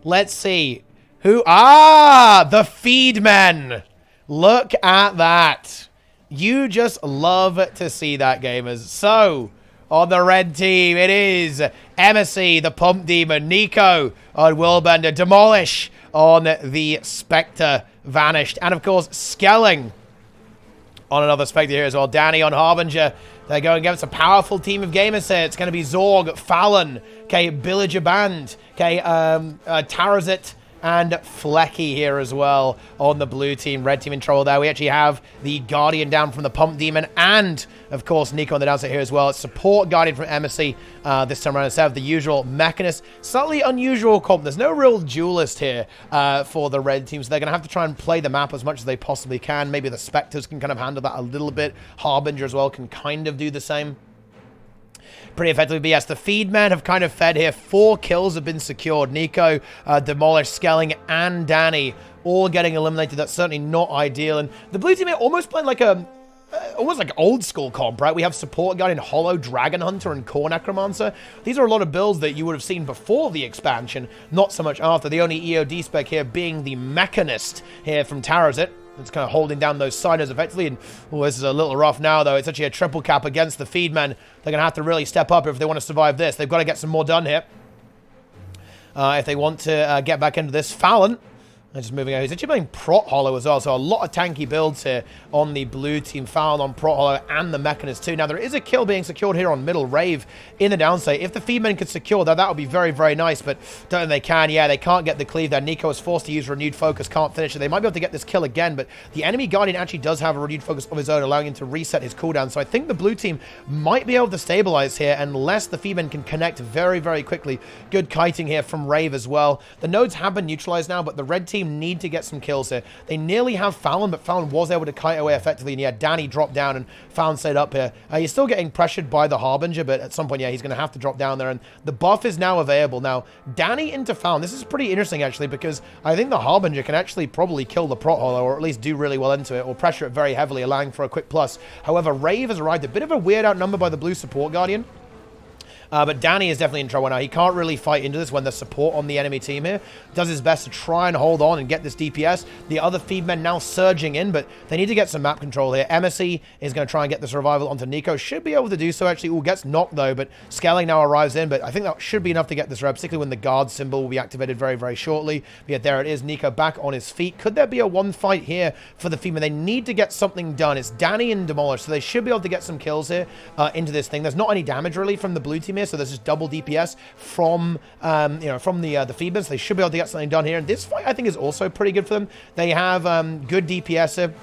Let's see. Who? Ah! The Feedmen! Look at that. You just love to see that, gamers. So, on the red team, it is Emissy, the Pump Demon, Nico on Willbender, Demolish on the Spectre, Vanished, and of course Skelling on another Spectre here as well. Danny on Harbinger. They're going against a powerful team of gamers here. It's going to be Zorg, Fallon, okay, Villager Band, okay, Tarazit, and Flecky here as well on the blue team. Red team in trouble there. We actually have the Guardian down from the Pump Demon, and of course Nico on the downside here as well. Support Guardian from Emissy this time around instead of the usual Mechanist. Slightly unusual comp. There's no real duelist here for the red team, so they're going to have to try and play the map as much as they possibly can. Maybe the Spectres can kind of handle that a little bit. Harbinger as well can kind of do the same pretty effectively. But yes, the Feedmen have kind of fed here. 4 kills have been secured. Nico, Demolished, Skelling, and Danny all getting eliminated. That's certainly not ideal. And the blue team are almost playing like a almost like old school comp, right? We have Support Guardian, Hollow, Dragon Hunter, and Core Necromancer. These are a lot of builds that you would have seen before the expansion, not so much after. The only EOD spec here being the Mechanist here from Tarazit. It's kind of holding down those siders effectively. And, oh, this is a little rough now, though. It's actually a triple cap against the Feedmen. They're going to have to really step up if they want to survive this. They've got to get some more done here if they want to get back into this. Fallon, Just moving over. He's actually playing Prot Hollow as well, so a lot of tanky builds here on the blue team. Foul on Prot Hollow and the Mechanist too. Now, there is a kill being secured here on middle. Rave in the downstate. If the Feedmen could secure that would be very, very nice, but don't think they can. Yeah, they can't get the cleave there. Nico is forced to use Renewed Focus, can't finish it. They might be able to get this kill again, but the enemy Guardian actually does have a Renewed Focus of his own, allowing him to reset his cooldown, so I think the blue team might be able to stabilize here unless the Feedmen can connect very, very quickly. Good kiting here from Rave as well. The nodes have been neutralized now, but the red team need to get some kills here. They nearly have Fallon, but Fallon was able to kite away effectively, and yeah, Danny dropped down and Fallon stayed up here. He's still getting pressured by the Harbinger, but at some point, yeah, he's going to have to drop down there, and the buff is now available. Now, Danny into Fallon. This is pretty interesting, actually, because I think the Harbinger can actually probably kill the Prot Hollow, or at least do really well into it, or pressure it very heavily, allowing for a quick plus. However, Rave has arrived, a bit of a weird outnumber by the blue support Guardian. But Danny is definitely in trouble now. He can't really fight into this when there's support on the enemy team here. Does his best to try and hold on and get this DPS. The other Feedmen now surging in, but they need to get some map control here. MSC is going to try and get this revival onto Nico. Should be able to do so, actually. Ooh, gets knocked, though, but Scaling now arrives in, but I think that should be enough to get this rep, particularly when the guard symbol will be activated very, very shortly. But yeah, there it is. Nico back on his feet. Could there be a one fight here for the Feedmen? They need to get something done. It's Danny and Demolish, so they should be able to get some kills here into this thing. There's not any damage, really, from the blue team here, so there's just double DPS from from the Feedmen, so they should be able to get something done here. And this fight, I think, is also pretty good for them. They have good DPS here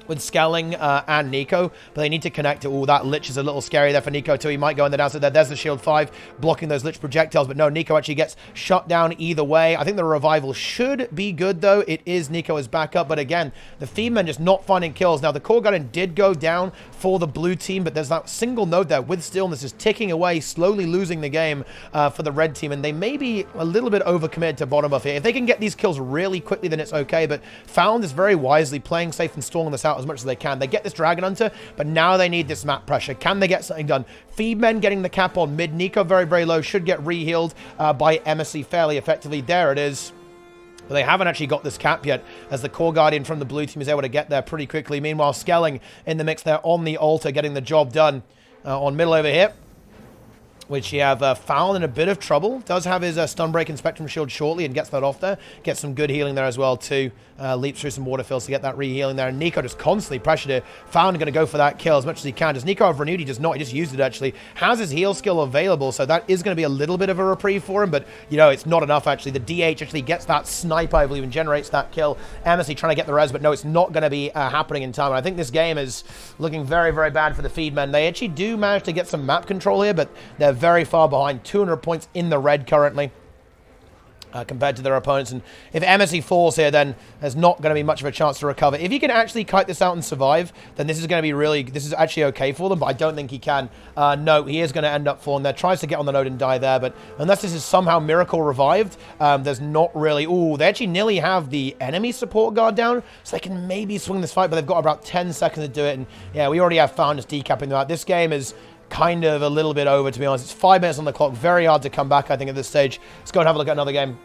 with Scaling and Nico, but they need to connect it. Oh, that Lich is a little scary there for Nico too. He might go in the downside there. There's the Shield 5 blocking those Lich projectiles, but no, Nico actually gets shut down either way. I think the revival should be good, though. It is Nico as backup, but again, the Feedmen just not finding kills. Now, the Core Guardian did go down for the blue team, but there's that single node there with Stillness is ticking away, slowly losing the game for the red team, and they may be a little bit overcommitted to bottom buff here. If they can get these kills really quickly, then it's okay, but Found is very wisely playing safe and stalling this out as much as they can. They get this Dragon Hunter, but now they need this map pressure. Can they get something done? Feedmen getting the cap on mid. Nico very, very low. Should get re-healed by MSC fairly effectively. There it is. But they haven't actually got this cap yet, as the Core Guardian from the blue team is able to get there pretty quickly. Meanwhile, Skelling in the mix there on the altar, getting the job done on middle over here. Which you have Foul in a bit of trouble. Does have his Stun Break and Spectrum Shield shortly and gets that off there. Gets some good healing there as well too. Leaps through some water fills to get that re-healing there. And Nico just constantly pressured it. Foul going to go for that kill as much as he can. Does Nico have renewed? He does not. He just used it actually. Has his heal skill available, so that is going to be a little bit of a reprieve for him. But, you know, it's not enough actually. The DH actually gets that snipe, I believe, and generates that kill. MSC trying to get the res, but no, it's not going to be happening in time. And I think this game is looking very, very bad for the Feedmen. They actually do manage to get some map control here, but they're very far behind. 200 points in the red currently compared to their opponents, and if MSC falls here, then there's not going to be much of a chance to recover. If he can actually kite this out and survive, then this is going to be really, this is actually okay for them, but I don't think he can. No, he is going to end up falling there. Tries to get on the node and die there, but unless this is somehow miracle revived, there's not really. Ooh, they actually nearly have the enemy support guard down, so they can maybe swing this fight, but they've got about 10 seconds to do it, and yeah, we already have Found just decapping them out. This game is kind of a little bit over, to be honest. It's 5 minutes on the clock. Very hard to come back, I think, at this stage. Let's go and have a look at another game.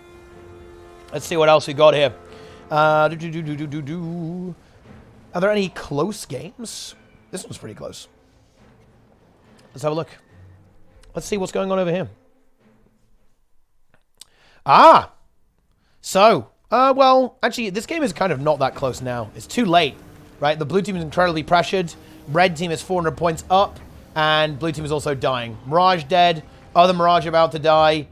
Let's see what else we got here. Are there any close games? This one's pretty close. Let's have a look. Let's see what's going on over here. Ah! So, well, actually, this game is kind of not that close now. It's too late, right? The blue team is incredibly pressured. Red team is 400 points up. And blue team is also dying. Mirage dead. Other Mirage about to die.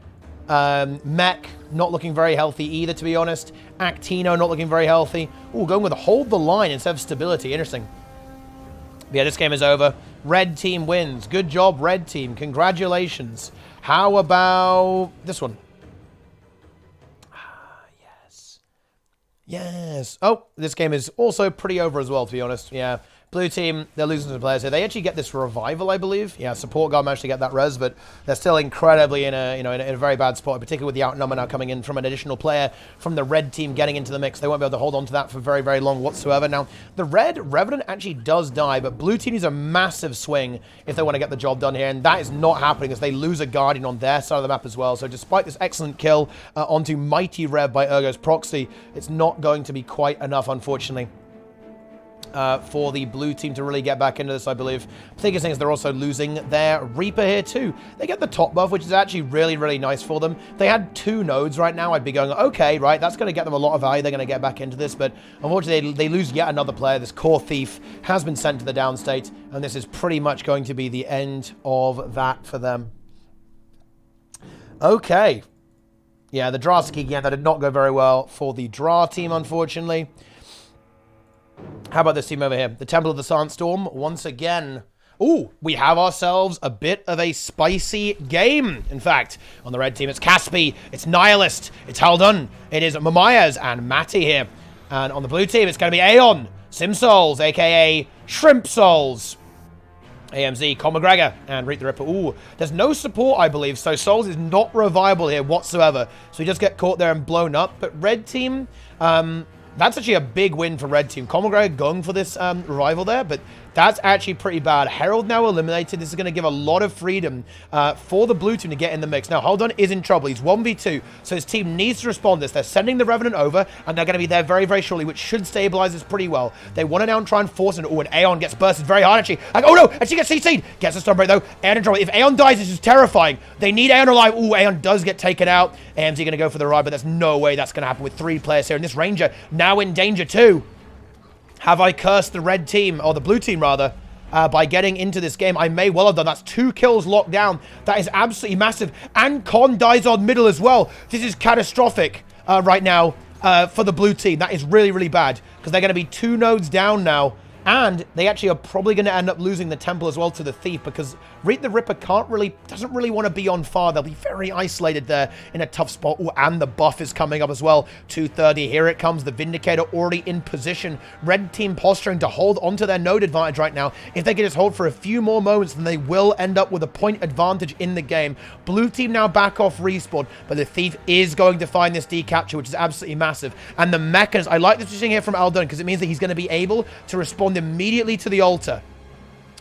Mech not looking very healthy either, to be honest. Actino not looking very healthy. Ooh, going with a hold the line instead of stability. Interesting. But yeah, this game is over. Red team wins. Good job, red team. Congratulations. How about this one? Ah, yes. Yes. Oh, this game is also pretty over as well, to be honest. Yeah. Blue team, they're losing some players here. They actually get this revival, I believe. Yeah, support guard managed to get that res, but they're still incredibly in a, in a very bad spot, particularly with the outnumber now coming in from an additional player from the red team getting into the mix. They won't be able to hold on to that for very, very long whatsoever. Now, the red Revenant actually does die, but blue team needs a massive swing if they want to get the job done here, and that is not happening as they lose a Guardian on their side of the map as well. So despite this excellent kill onto Mighty Rev by Urgo's Proxy, it's not going to be quite enough, unfortunately. for the blue team to really get back into this, I believe. The biggest thing is they're also losing their Reaper here too. They get the top buff, which is actually really, really nice for them. If they had 2 nodes right now, I'd be going, okay, right, that's going to get them a lot of value. They're going to get back into this, but unfortunately, they lose yet another player. This core thief has been sent to the downstate, and this is pretty much going to be the end of that for them. Okay. Yeah, the Draw Sakiki, that did not go very well for the Draw team, unfortunately. How about this team over here? The Temple of the Sandstorm, once again. Ooh, we have ourselves a bit of a spicy game. In fact, on the red team, it's Caspi, it's Nihilist, it's Haldun, it is Mamayas and Matty here. And on the blue team, it's going to be Aeon, Sim Souls, a.k.a. Shrimp Souls, AMZ, Con McGregor, and Reap the Ripper. Ooh, there's no support, I believe, so Souls is not revival here whatsoever. So we just get caught there and blown up. But red team, that's actually a big win for red team. Con McGregor going for this revival there, but that's actually pretty bad. Herald now eliminated. This is going to give a lot of freedom for the blue team to get in the mix. Now, Haldun is in trouble. He's 1v2, so his team needs to respond to this. They're sending the Revenant over, and they're going to be there very, very shortly, which should stabilize this pretty well. They want to now try and force it. Oh, and Aeon gets bursted very hard, actually. Like, oh, no, and she gets CC'd. Gets a stun break, though. Aeon in trouble. If Aeon dies, this is terrifying. They need Aeon alive. Ooh, Aeon does get taken out. AMZ going to go for the ride, but there's no way that's going to happen with 3 players here. And this Ranger now in danger, too. Have I cursed the red team, or the blue team, rather, by getting into this game? I may well have done. That's 2 kills locked down. That is absolutely massive. And Con dies on middle as well. This is catastrophic right now for the blue team. That is really, really bad, because they're going to be 2 nodes down now. And they actually are probably going to end up losing the temple as well to the thief, because Reap the Ripper doesn't really want to be on far. They'll be very isolated there in a tough spot. Ooh, and the buff is coming up as well. 230. Here it comes. The Vindicator already in position. Red team posturing to hold onto their node advantage right now. If they can just hold for a few more moments, then they will end up with a point advantage in the game. Blue team now back off respawn, but the thief is going to find this decapture, which is absolutely massive. And the mechanism, I like this positioning here from Haldun, because it means that he's going to be able to respond immediately to the altar.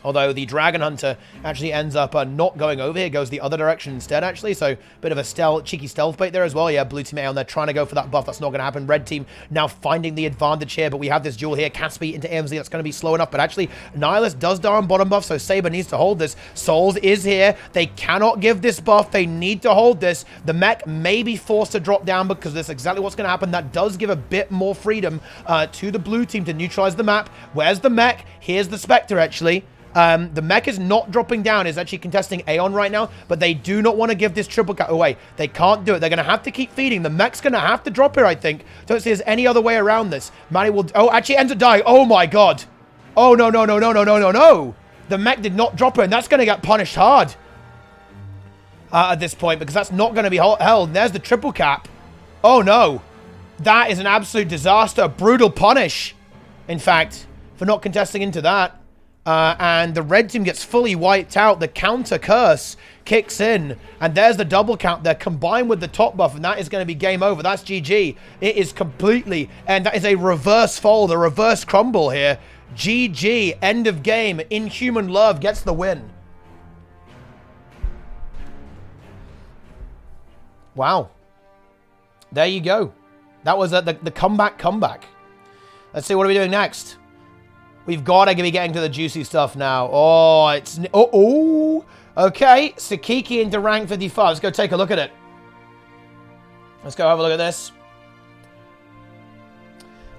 Although the Dragon Hunter actually ends up not going over here, goes the other direction instead, actually. So, bit of a cheeky stealth bait there as well. Yeah, blue team on there trying to go for that buff. That's not going to happen. Red team now finding the advantage here, but we have this duel here. Caspi into AMZ. That's going to be slow enough, but actually, Nihilist does die on bottom buff, so Saber needs to hold this. Souls is here. They cannot give this buff. They need to hold this. The mech may be forced to drop down, because that's exactly what's going to happen. That does give a bit more freedom to the blue team to neutralize the map. Where's the mech? Here's the Spectre, actually. The mech is not dropping down. It's actually contesting Aeon right now, but they do not want to give this triple cut away. They can't do it. They're going to have to keep feeding. The mech's going to have to drop here, I think. Don't see there's any other way around this. Matty will... Oh, actually ends up dying. Oh, my God. Oh, no, no, no, no, no, no, no, no. The mech did not drop her, and that's going to get punished hard at this point, because that's not going to be held. And there's the triple cap. Oh, no. That is an absolute disaster. A brutal punish, in fact, for not contesting into that. And the red team gets fully wiped out. The counter curse kicks in. And there's the double count there combined with the top buff. And that is going to be game over. That's GG. It is completely... And that is a reverse fold, a reverse crumble here. GG. End of game. Inhuman Love gets the win. Wow. There you go. That was the comeback. Let's see, what are we doing next? We've got to be getting to the juicy stuff now. Oh, it's... Oh, okay. Sakiki into rank 55. Let's go take a look at it. Let's go have a look at this.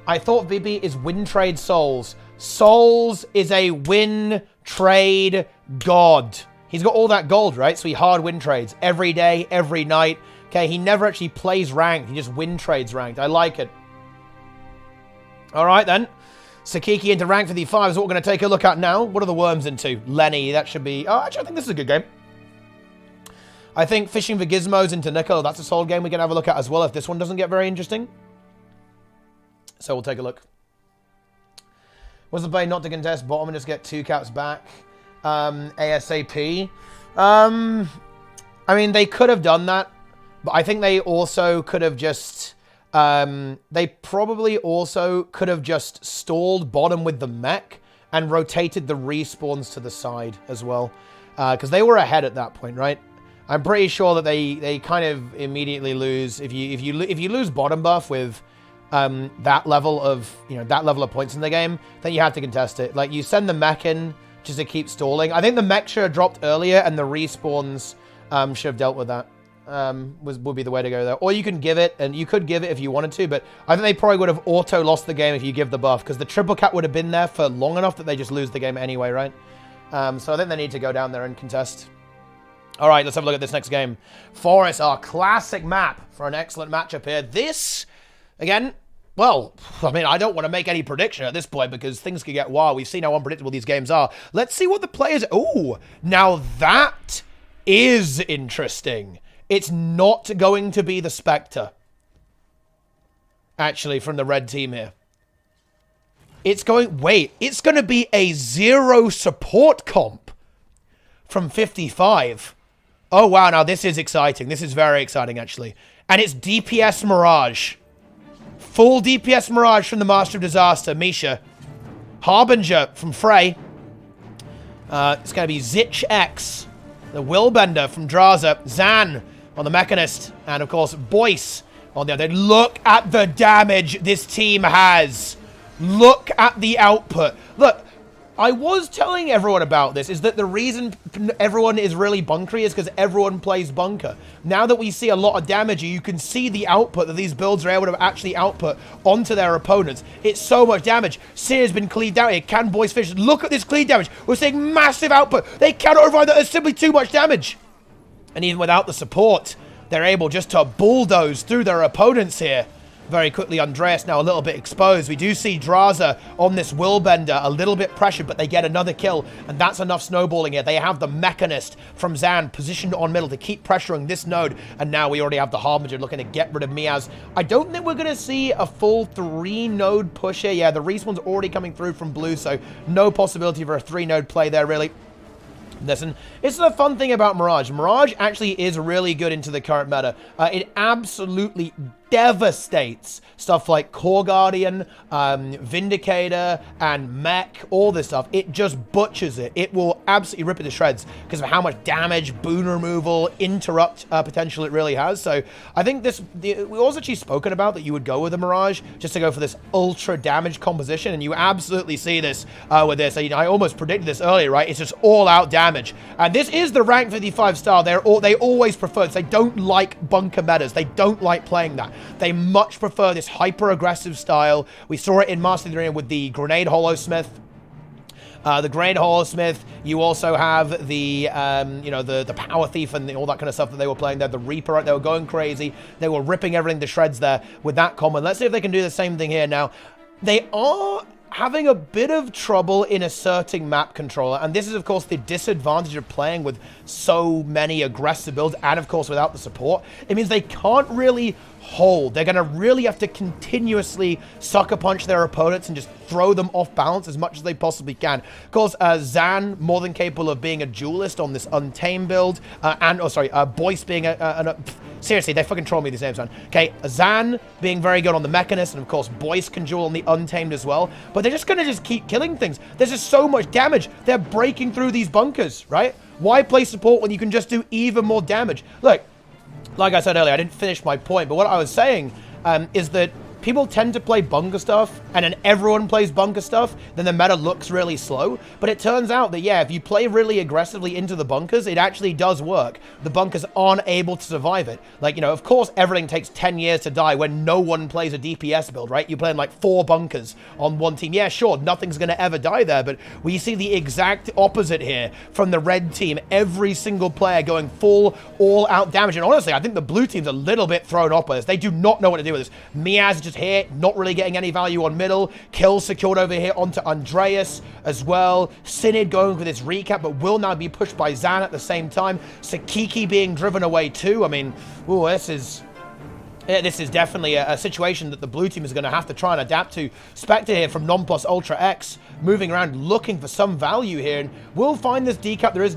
I thought Vibi is win trade Souls. Souls is a win trade god. He's got all that gold, right? So he hard win trades every day, every night. Okay, he never actually plays ranked. He just win trades ranked. I like it. All right, then. Sakiki into rank 55 is what we're going to take a look at now. What are the worms into? Lenny, that should be... Oh, actually, I think this is a good game. I think fishing for gizmos into Nickel, that's a solid game we can have a look at as well if this one doesn't get very interesting. So we'll take a look. Was the play not to contest bottom and just get 2 caps back? ASAP. I mean, they could have done that, but I think they also could have just... they probably also could have just stalled bottom with the mech and rotated the respawns to the side as well. Because they were ahead at that point, right? I'm pretty sure that they kind of immediately lose. If you lose bottom buff with that level of, points in the game, then you have to contest it. Like, you send the mech in just to keep stalling. I think the mech should have dropped earlier, and the respawns should have dealt with that. Would be the way to go there. Or you can give it, and you could give it if you wanted to, but I think they probably would have auto lost the game if you give the buff, because the triple cap would have been there for long enough that they just lose the game anyway, right? So I think they need to go down there and contest. All right, let's have a look at this next game. Forest, our classic map for an excellent matchup here. This, again, well, I mean, I don't want to make any prediction at this point because things could get wild. We've seen how unpredictable these games are. Let's see what the players... Ooh, now that is interesting. It's not going to be the Spectre, actually, from the red team here. It's going... Wait, it's going to be a 0 support comp from 55. Oh, wow, now this is exciting. This is very exciting, actually. And it's DPS Mirage. Full DPS Mirage from the Master of Disaster, Misha. Harbinger from Frey. It's going to be Zich X, the Willbender from Draza. Zan on the Mechanist. And, of course, Boyce on the other. Look at the damage this team has. Look at the output. Look, I was telling everyone about this, is that the reason everyone is really bunkery is because everyone plays bunker. Now that we see a lot of damage, you can see the output that these builds are able to actually output onto their opponents. It's so much damage. Seer has been cleaved out here. Can Boyce finish? Look at this cleave damage. We're seeing massive output. They cannot override that. There's simply too much damage. And even without the support, they're able just to bulldoze through their opponents here. Very quickly, Andreas now a little bit exposed. We do see Draza on this Willbender a little bit pressured, but they get another kill, and that's enough snowballing here. They have the Mechanist from Zan positioned on middle to keep pressuring this node, and now we already have the Harbinger looking to get rid of Miaz. I don't think we're going to see a full 3-node push here. Yeah, the respawn's already coming through from blue, so no possibility for a 3-node play there, really. Listen, it's the fun thing about Mirage. Mirage actually is really good into the current meta. It absolutely devastates stuff like Core Guardian, Vindicator, and Mech, all this stuff. It just butchers it. It will absolutely rip it to shreds because of how much damage, boon removal, interrupt potential it really has. So I think this, we also actually spoken about that you would go with a Mirage just to go for this ultra damage composition, and you absolutely see this with this. So, I almost predicted this earlier, right? It's just all out damage. And this is the rank 55 style. They always prefer this. They don't like bunker metas. They don't like playing that. They much prefer this hyper-aggressive style. We saw it in Master of the Arena with the Grenade Holosmith. The Grenade Holosmith. You also have the, the Power Thief and all that kind of stuff that they were playing there. The Reaper, right? They were going crazy. They were ripping everything to shreds there with that common. Let's see if they can do the same thing here now. They are having a bit of trouble in asserting map controller, and this is of course the disadvantage of playing with so many aggressive builds, and of course without the support. It means they can't really hold. They're going to really have to continuously sucker punch their opponents and just throw them off balance as much as they possibly can. Of course, Zan, more than capable of being a duelist on this Untamed build, Boyce being seriously, they fucking troll me these names, man. Okay, Zan being very good on the Mechanist, and of course Boyce can duel on the Untamed as well, but they're just going to just keep killing things. There's just so much damage. They're breaking through these bunkers, right? Why play support when you can just do even more damage? Look, like I said earlier, I didn't finish my point, but what I was saying is that people tend to play bunker stuff, and then everyone plays bunker stuff, then the meta looks really slow. But it turns out that, yeah, if you play really aggressively into the bunkers, it actually does work. The bunkers aren't able to survive it. Like, of course, everything takes 10 years to die when no one plays a DPS build, right? You're playing like 4 bunkers on one team. Yeah, sure, nothing's going to ever die there, but we see the exact opposite here from the red team. Every single player going full, all-out damage. And honestly, I think the blue team's a little bit thrown off by this. They do not know what to do with this. Miaz just here, not really getting any value on middle. Kill secured over here onto Andreas as well. Synod going for this recap, but will now be pushed by Zan at the same time. Sakiki being driven away too. I mean, ooh, this is definitely a situation that the blue team is going to have to try and adapt to. Spectre here from Nonplus Ultra X, moving around looking for some value here, and we'll find this decap. There's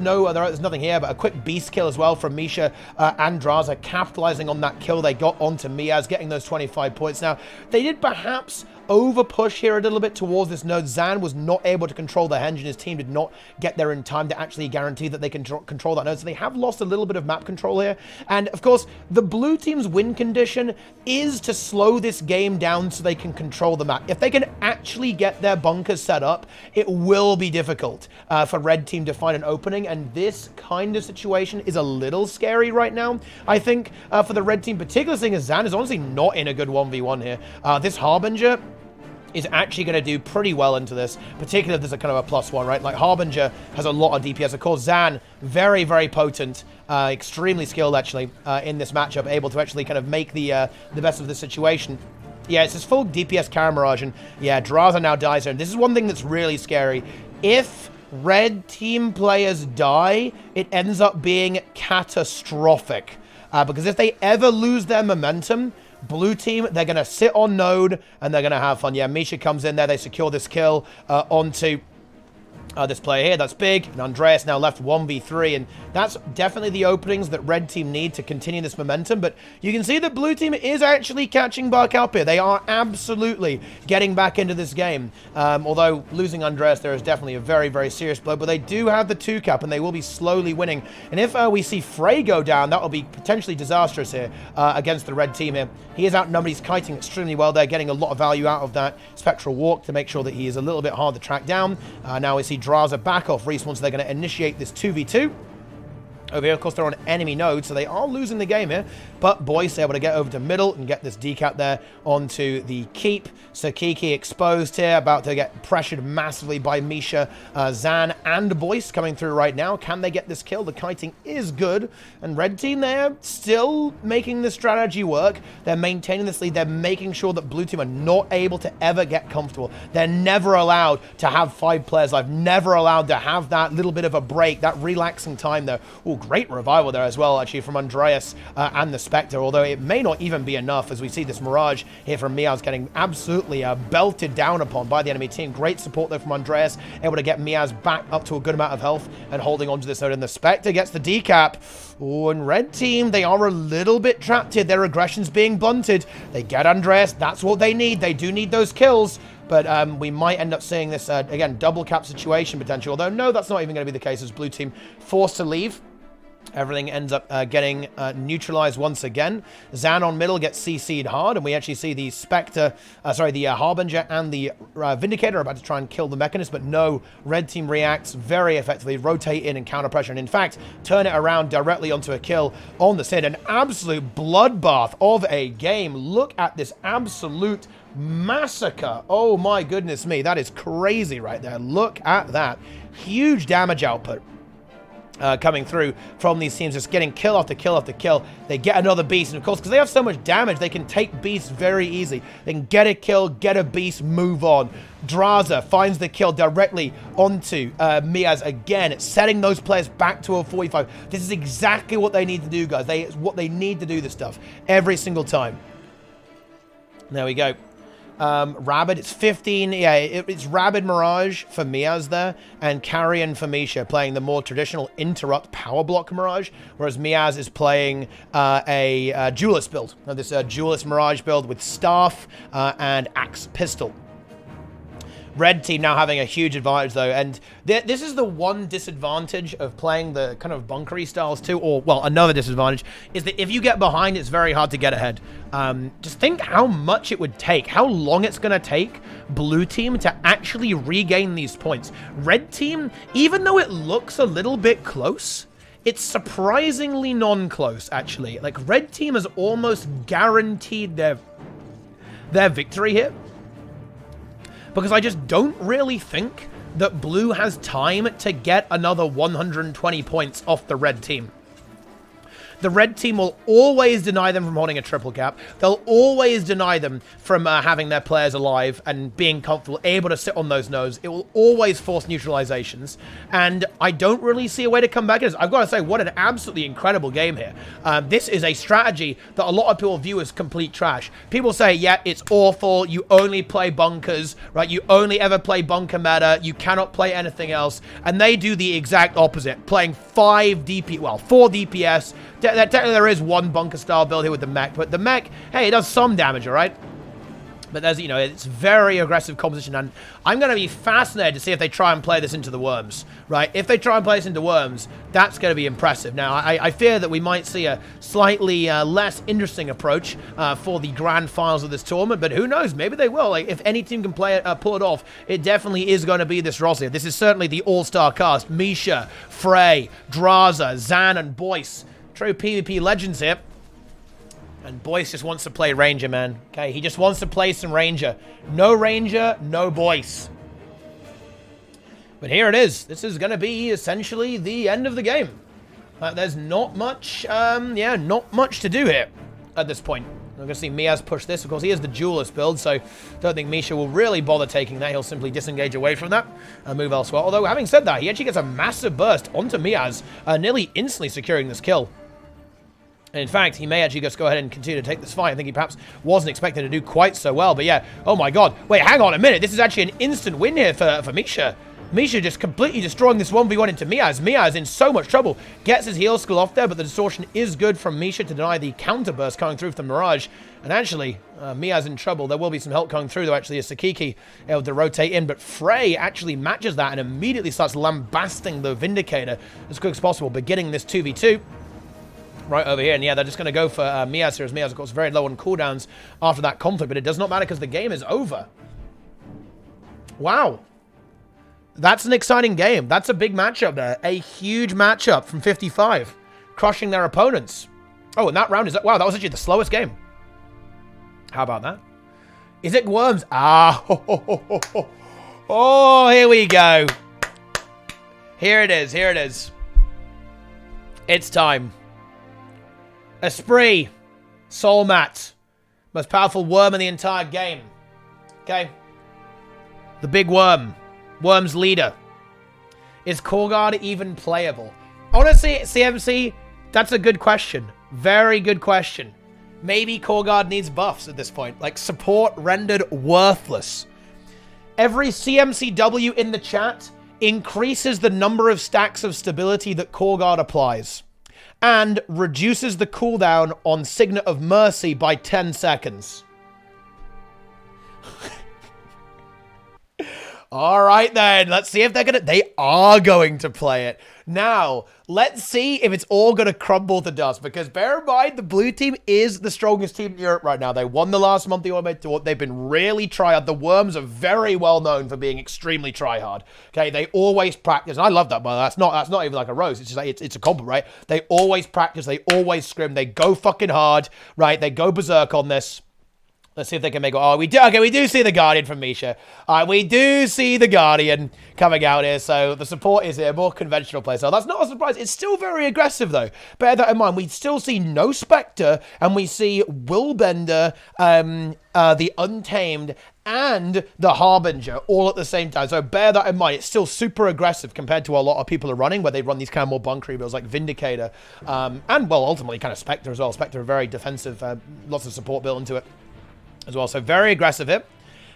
nothing here, but a quick beast kill as well from Misha and Draza, capitalizing on that kill they got onto Miaz, getting those 25 points. Now, they did perhaps over push here a little bit towards this node. Zan was not able to control the henge, and his team did not get there in time to actually guarantee that they can control that node. So they have lost a little bit of map control here. And of course, the blue team's win condition is to slow this game down so they can control the map. If they can actually get their bunkers set up, it will be difficult for red team to find an opening. And this kind of situation is a little scary right now, I think, for the red team, particularly seeing as Zan is honestly not in a good 1v1 here. This Harbinger is actually going to do pretty well into this, particularly if there's a kind of a +1, right? Like, Harbinger has a lot of DPS. Of course, Zan, very, very potent, extremely skilled, actually, in this matchup, able to actually kind of make the best of the situation. Yeah, it's this full DPS Kara Mirage, and yeah, Draza now dies here. And this is one thing that's really scary. If red team players die, it ends up being catastrophic. Because if they ever lose their momentum, blue team, they're going to sit on node, and they're going to have fun. Yeah, Misha comes in there. They secure this kill onto this player here. That's big. And Andreas now left 1v3, and that's definitely the openings that red team need to continue this momentum. But you can see that blue team is actually catching back up here. They are absolutely getting back into this game. Although losing Andreas there is definitely a very, very serious blow, but they do have the 2-cap, and they will be slowly winning. And if we see Frey go down, that will be potentially disastrous here against the red team here. He is outnumbered. He's kiting extremely well. They're getting a lot of value out of that Spectral Walk to make sure that he is a little bit hard to track down. Now we see Draza back off respawn, so they're going to initiate this 2v2. Over here, of course, they're on enemy node, so they are losing the game here. But Boyce able to get over to middle and get this decap there onto the keep. So Kiki exposed here, about to get pressured massively by Misha, Zan, and Boyce coming through right now. Can they get this kill? The kiting is good. And red team, they're still making the strategy work. They're maintaining this lead. They're making sure that blue team are not able to ever get comfortable. They're never allowed to have 5 players live. Never allowed to have that little bit of a break, that relaxing time there. Ooh, great revival there as well, actually, from Andreas and the Spectre, although it may not even be enough as we see this Mirage here from Miaz getting absolutely belted down upon by the enemy team. Great support though from Andreas, able to get Miaz back up to a good amount of health and holding on to this node, and the Spectre gets the decap. Oh, and red team, they are a little bit trapped here. Their aggression's being blunted. They get Andreas. That's what they need. They do need those kills. But we might end up seeing this, again, double cap situation potential. Although, no, that's not even going to be the case as blue team forced to leave. Everything ends up getting neutralized once again. Zan on middle gets CC'd hard, and we actually see the Spectre, the Harbinger and the Vindicator are about to try and kill the Mechanist, but no, red team reacts very effectively, rotate in and counter pressure, and in fact, turn it around directly onto a kill on the Sid. An absolute bloodbath of a game. Look at this absolute massacre. Oh my goodness me, that is crazy right there. Look at that. Huge damage output coming through from these teams, just getting kill after kill after kill. They get another beast, and of course, because they have so much damage, they can take beasts very easily. They can get a kill, get a beast, move on. Draza finds the kill directly onto Miaz again, setting those players back to a 45. This is exactly what they need to do, guys. It's what they need to do this stuff every single time. There we go. Rabid, it's 15. Yeah, it's Rabid Mirage for Miaz there, and Carrion for Misha playing the more traditional interrupt power block Mirage, whereas Miaz is playing a Duelist build. Now, this Duelist Mirage build with Staff and Axe Pistol. Red team now having a huge advantage, though, and this is the one disadvantage of playing the kind of bunkery styles too, or, well, another disadvantage is that if you get behind, it's very hard to get ahead. Just think how much it would take, how long it's going to take blue team to actually regain these points. Red team, even though it looks a little bit close, it's surprisingly non-close, actually. Like, red team has almost guaranteed their victory here, because I just don't really think that blue has time to get another 120 points off the red team. The red team will always deny them from holding a triple cap. They'll always deny them from having their players alive and being comfortable, able to sit on those nodes. It will always force neutralizations, and I don't really see a way to come back. I've got to say, what an absolutely incredible game here. This is a strategy that a lot of people view as complete trash. People say, yeah, it's awful. You only play bunkers, right? You only ever play bunker meta. You cannot play anything else. And they do the exact opposite, playing 4 DPS. Technically, there is one bunker style build here with the mech, but the mech, hey, it does some damage, all right? But there's, you know, it's very aggressive composition, and I'm going to be fascinated to see if they try and play this into the worms, right? If they try and play this into worms, that's going to be impressive. Now, I fear that we might see a slightly less interesting approach for the grand finals of this tournament, but who knows? Maybe they will. Like, if any team can play it, pull it off, it definitely is going to be this roster. This is certainly the all-star cast. Misha, Frey, Draza, Zan, and Boyce. True PvP legends here. And Boyce just wants to play Ranger, man. Okay, he just wants to play some Ranger. No Ranger, no Boyce. But here it is. This is going to be essentially the end of the game. There's not much, yeah, not much to do here at this point. I'm going to see Miaz push this. Of course, he has the duelist build, so don't think Misha will really bother taking that. He'll simply disengage away from that and move elsewhere. Although, having said that, he actually gets a massive burst onto Miaz, nearly instantly securing this kill. In fact, he may actually just go ahead and continue to take this fight. I think he perhaps wasn't expecting to do quite so well. But yeah, oh my god. Wait, hang on a minute. This is actually an instant win here for Misha. Misha just completely destroying this 1v1 into Miaz. Miaz in so much trouble. Gets his heal skill off there, but the distortion is good from Misha to deny the counter burst coming through from Mirage. And actually, Miaz in trouble. There will be some help coming through, though, actually, as Sakiki able to rotate in. But Frey actually matches that and immediately starts lambasting the Vindicator as quick as possible, beginning this 2v2. Right over here, and yeah, they're just going to go for Miaz here, as Miaz, of course, very low on cooldowns after that conflict, but it does not matter because the game is over. Wow. That's an exciting game. That's a big matchup there. A huge matchup from 55, crushing their opponents. Oh, and that round is... Wow, that was actually the slowest game. How about that? Is it Worms? Ah, oh, here we go. Here it is, here it is. It's time. Esprit, Soulmat, most powerful worm in the entire game. Okay. The big worm. Worm's leader. Is Korgard even playable? Honestly, CMC, that's a good question. Very good question. Maybe Korgard needs buffs at this point. Like, support rendered worthless. Every CMCW in the chat increases the number of stacks of stability that Korgard applies. And reduces the cooldown on Signet of Mercy by 10 seconds. All right, then. Let's see if they're going to... They are going to play it. Now, let's see if it's all going to crumble to dust. Because bear in mind, the blue team is the strongest team in Europe right now. They won the last month of the Ultimate Tour. They've been really tryhard. The Worms are very well known for being extremely tryhard. Okay, they always practice. And I love that, but that's not even like a rose. It's just like, it's a compliment, right? They always practice. They always scrim. They go fucking hard, right? They go berserk on this. Let's see if they can make it. Oh, we do see the Guardian from Misha. We do see the Guardian coming out here. So the support is here. More conventional play. So that's not a surprise. It's still very aggressive, though. Bear that in mind. We still see no Spectre. And we see Willbender, the Untamed, and the Harbinger all at the same time. So bear that in mind. It's still super aggressive compared to a lot of people are running, where they run these kind of more bunkery builds like Vindicator. And, well, ultimately kind of Spectre as well. Spectre are very defensive. Lots of support built into it as well. So very aggressive here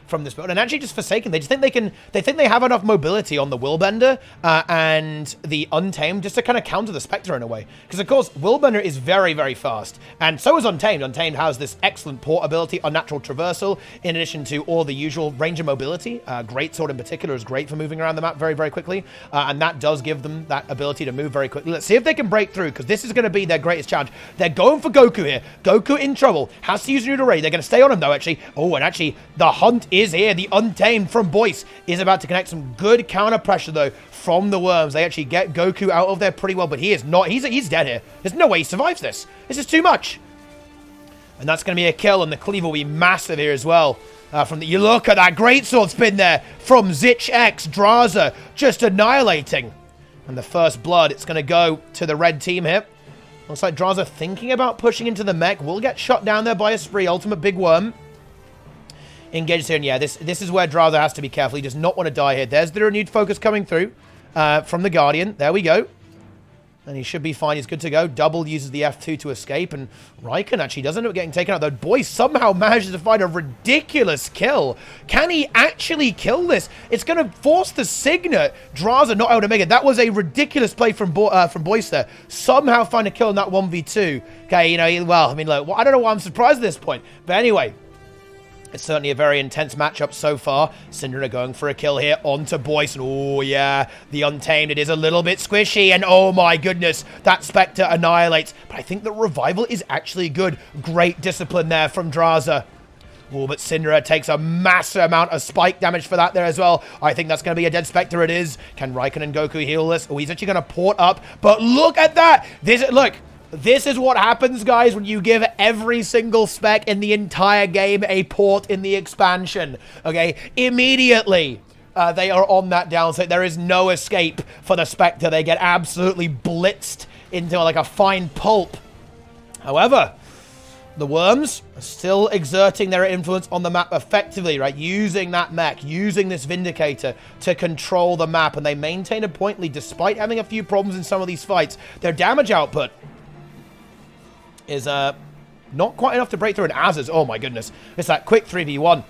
from this build. And actually just Forsaken, they just think they think they have enough mobility on the Willbender and the Untamed just to kind of counter the Spectre in a way. Because of course, Willbender is very, very fast. And so is Untamed. Untamed has this excellent port ability, unnatural traversal, in addition to all the usual range of mobility. Greatsword in particular is great for moving around the map very, very quickly. And that does give them that ability to move very quickly. Let's see if they can break through, because this is going to be their greatest challenge. They're going for Goku here. Goku in trouble. Has to use Noodle Ray. They're going to stay on him though, actually. Oh, and actually, the hunt is here. The Untamed from Boyce is about to connect some good counter pressure though from the Worms. They actually get Goku out of there pretty well, but he is not. He's dead here. There's no way he survives this. This is too much. And that's going to be a kill, and the cleave will be massive here as well. You look at that greatsword spin there from Zich X. Draza just annihilating. And the first blood, it's going to go to the red team here. Looks like Draza thinking about pushing into the mech. Will get shot down there by a spree. Ultimate Big Worm engages here, and yeah, this is where Draza has to be careful. He does not want to die here. There's the renewed focus coming through from the Guardian. There we go. And he should be fine. He's good to go. Double uses the F2 to escape, and Raikkonen actually doesn't end up getting taken out, though. Boyce somehow manages to find a ridiculous kill. Can he actually kill this? It's going to force the Signet. Draza not able to make it. That was a ridiculous play from Boyce there. Somehow find a kill in that 1v2. Okay, you know, well, I mean, look, I don't know why I'm surprised at this point. But anyway, It's certainly a very intense matchup so far. Syndra going for a kill here onto Boyce. And oh, yeah, the Untamed. It is a little bit squishy. And oh, my goodness, that Spectre annihilates. But I think the revival is actually good. Great discipline there from Draza. Oh, but Syndra takes a massive amount of spike damage for that there as well. I think that's going to be a dead Spectre. It is. Can Raikkonen and Goku heal this? Oh, he's actually going to port up. But look at that. This is what happens, guys, when you give every single spec in the entire game a port in the expansion. Okay, immediately they are on that downside. There is no escape for the Spectre. They get absolutely blitzed into like a fine pulp. However, the Worms are still exerting their influence on the map effectively, right? Using that mech, using this Vindicator to control the map, and they maintain a point lead despite having a few problems in some of these fights. Their damage output is not quite enough to break through an Az's. Oh my goodness. It's that quick 3v1.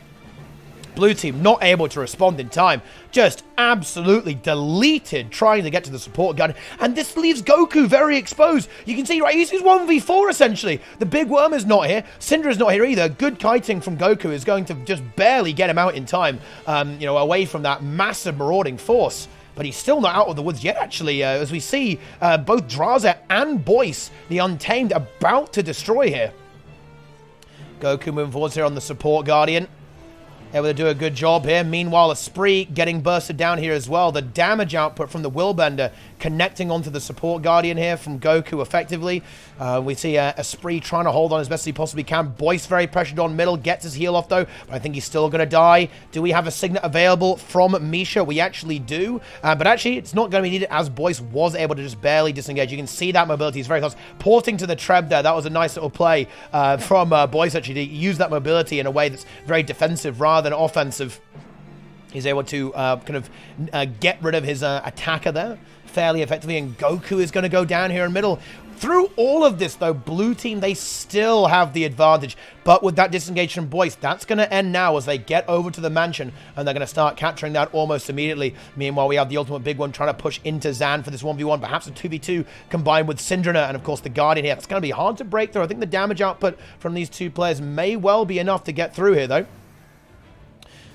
Blue team not able to respond in time. Just absolutely deleted trying to get to the support gun. And this leaves Goku very exposed. You can see, right, he's 1v4 essentially. The big worm is not here. Syndra's not here either. Good kiting from Goku is going to just barely get him out in time, you know, away from that massive marauding force. But he's still not out of the woods yet, actually, as we see both Draza and Boyce, the Untamed, about to destroy here. Goku moving forwards here on the support Guardian. Able to do a good job here. Meanwhile, Esprit getting bursted down here as well. The damage output from the Willbender connecting onto the support Guardian here from Goku effectively. We see Esprit trying to hold on as best as he possibly can. Boyce very pressured on middle. Gets his heal off, though. But I think he's still going to die. Do we have a Signet available from Misha? We actually do. But actually, it's not going to be needed as Boyce was able to just barely disengage. You can see that mobility is very close. Porting to the Treb there. That was a nice little play from Boyce, actually, to use that mobility in a way that's very defensive rather than offensive. He's able to kind of get rid of his attacker there fairly effectively, and Goku is going to go down here in middle. Through all of this, though, blue team, they still have the advantage. But with that disengage from Boyce, that's going to end now as they get over to the mansion, and they're going to start capturing that almost immediately. Meanwhile, we have the ultimate big one trying to push into Zan for this 1v1, perhaps a 2v2 combined with Syndra and, of course, the Guardian here. It's going to be hard to break through. I think the damage output from these two players may well be enough to get through here, though.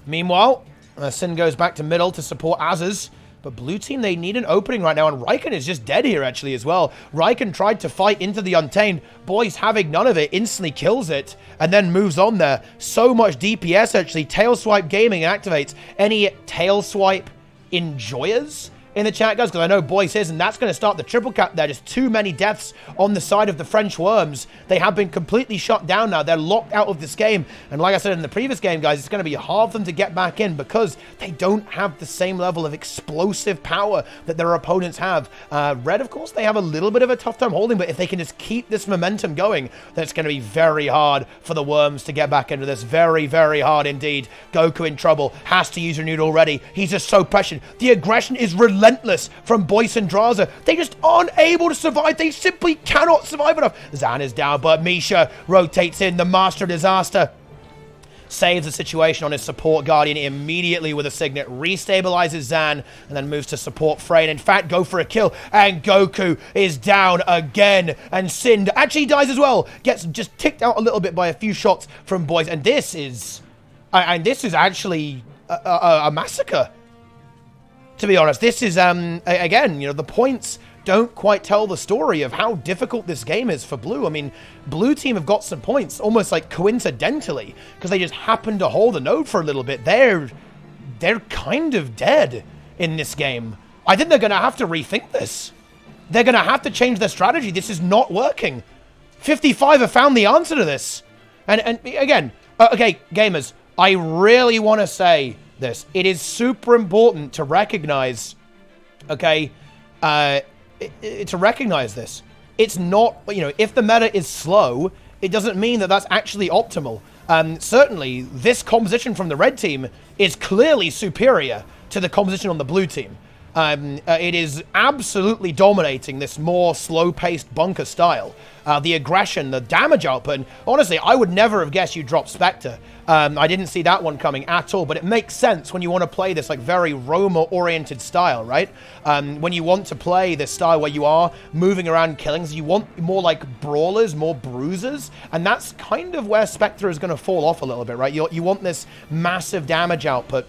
Meanwhile, Sin goes back to middle to support Azaz. But blue team, they need an opening right now, and Raikkonen is just dead here, actually, as well. Raikkonen tried to fight into the Untamed. Boyce, having none of it, instantly kills it, and then moves on there. So much DPS, actually. Tail Swipe Gaming activates. Any Tail Swipe enjoyers in the chat, guys? Because I know Boyce is, and that's going to start the triple cap there. Just too many deaths on the side of the French Worms. They have been completely shut down now. They're locked out of this game. And like I said in the previous game, guys, it's going to be hard for them to get back in because they don't have the same level of explosive power that their opponents have. Red, of course, they have a little bit of a tough time holding, but if they can just keep this momentum going, then it's going to be very hard for the Worms to get back into this. Very, very hard indeed. Goku in trouble. Has to use Renewed already. He's just so pressured. The aggression is relentless from Boyce and Draza. They just aren't able to survive. They simply cannot survive enough. Zan is down, but Misha rotates in. The Master of Disaster saves the situation on his support Guardian immediately with a Signet, restabilizes Zan, and then moves to support Frey. And in fact, go for a kill. And Goku is down again. And Sind actually dies as well. Gets just ticked out a little bit by a few shots from Boyce. And this is actually a massacre. To be honest, this is, again, you know, the points don't quite tell the story of how difficult this game is for Blue. I mean, Blue team have got some points almost like coincidentally because they just happened to hold the node for a little bit. They're kind of dead in this game. I think they're going to have to rethink this. They're going to have to change their strategy. This is not working. 55 have found the answer to this. And again, okay, gamers, I really want to say this. It is super important to recognize, okay, to recognize this. It's not, you know, if the meta is slow, it doesn't mean that that's actually optimal. Certainly, this composition from the red team is clearly superior to the composition on the blue team. It is absolutely dominating this more slow-paced bunker style. The aggression, the damage output, and honestly, I would never have guessed you'd drop Spectre. I didn't see that one coming at all, but it makes sense when you want to play this like very Roma-oriented style, right? When you want to play this style where you are moving around killing, so you want more like brawlers, more bruisers, and that's kind of where Spectre is going to fall off a little bit, right? You want this massive damage output.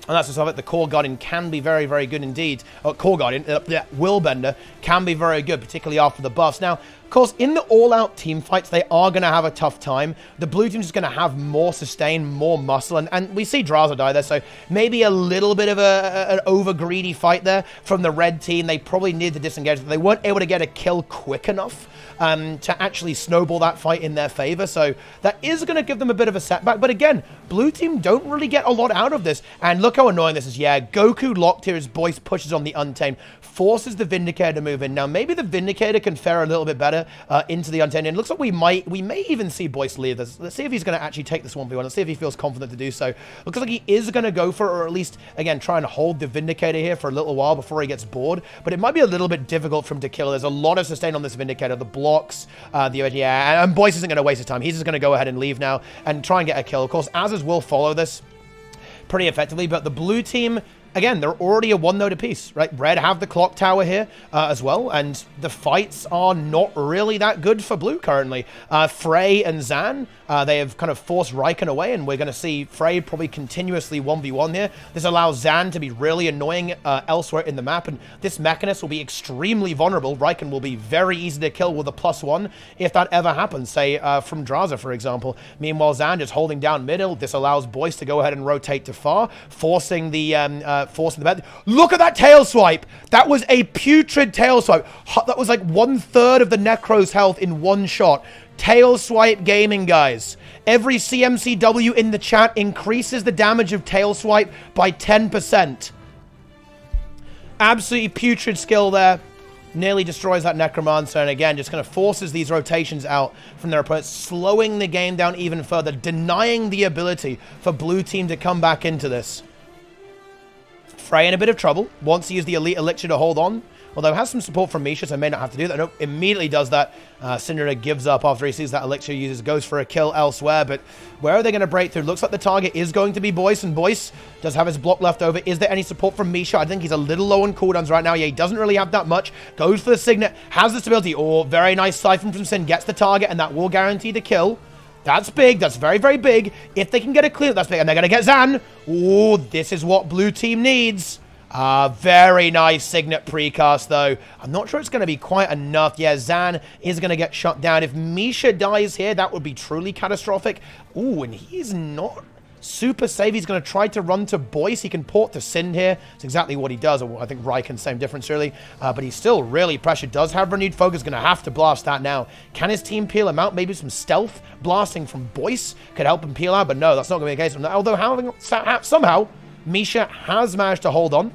And that's just of it. The Core Guardian can be very, very good indeed. Core Guardian, Willbender can be very good, particularly after the buffs. Now, of course, in the all-out team fights, they are going to have a tough time. The blue team's just going to have more sustain, more muscle, and we see Draza die there, so maybe a little bit of an over-greedy fight there from the red team. They probably need to disengage. They weren't able to get a kill quick enough to actually snowball that fight in their favor, so that is going to give them a bit of a setback. But again, blue team don't really get a lot out of this, and look how annoying this is. Yeah, Goku locked here, his voice pushes on the Untamed, forces the Vindicator to move in. Now, maybe the Vindicator can fare a little bit better into the Untamed, and it looks like we may even see Boyce leave this. Let's see if he's going to actually take this 1v1. Let's see if he feels confident to do so. Looks like he is going to go for it, or at least, again, try and hold the Vindicator here for a little while before he gets bored, but it might be a little bit difficult for him to kill. There's a lot of sustain on this Vindicator. The blocks, and Boyce isn't going to waste his time. He's just going to go ahead and leave now and try and get a kill. Of course, Azers will follow this pretty effectively, but the blue team, again, they're already a one node apiece, right? Red have the clock tower here as well, and the fights are not really that good for blue currently. Frey and Zan, they have kind of forced Riken away, and we're going to see Frey probably continuously 1v1 here. This allows Zan to be really annoying elsewhere in the map, and this Mechanist will be extremely vulnerable. Riken will be very easy to kill with a +1 if that ever happens, say from Draza, for example. Meanwhile, Zan just holding down middle. This allows Boyce to go ahead and rotate to far, forcing the bed. Look at that tail swipe. That was a putrid tail swipe. That was like 1/3 of the Necro's health in one shot. Tail swipe gaming, guys. Every CMCW in the chat increases the damage of tail swipe by 10%. Absolutely putrid skill there. Nearly destroys that Necromancer, and again, just kind of forces these rotations out from their opponents, slowing the game down even further, denying the ability for blue team to come back into this. Frey in a bit of trouble. Wants to use the Elite Elixir to hold on. Although has some support from Misha, so may not have to do that. Nope, immediately does that. Syndra gives up after he sees that Elixir, goes for a kill elsewhere. But where are they going to break through? Looks like the target is going to be Boyce, and Boyce does have his block left over. Is there any support from Misha? I think he's a little low on cooldowns right now. Yeah, he doesn't really have that much. Goes for the Signet, has the stability. Oh, very nice Siphon from Sin, gets the target, and that will guarantee the kill. That's big. That's very, very big. If they can get a clear, that's big. And they're going to get Zan. Oh, this is what blue team needs. Very nice Signet precast, though. I'm not sure it's going to be quite enough. Yeah, Zan is going to get shut down. If Misha dies here, that would be truly catastrophic. Ooh, and he's not super safe. He's going to try to run to Boyce. He can port to Sind here. It's exactly what he does. I think Riken, same difference, really. But he's still really pressured. Does have renewed focus. Going to have to blast that now. Can his team peel him out? Maybe some stealth blasting from Boyce could help him peel out. But no, that's not going to be the case. Although somehow Misha has managed to hold on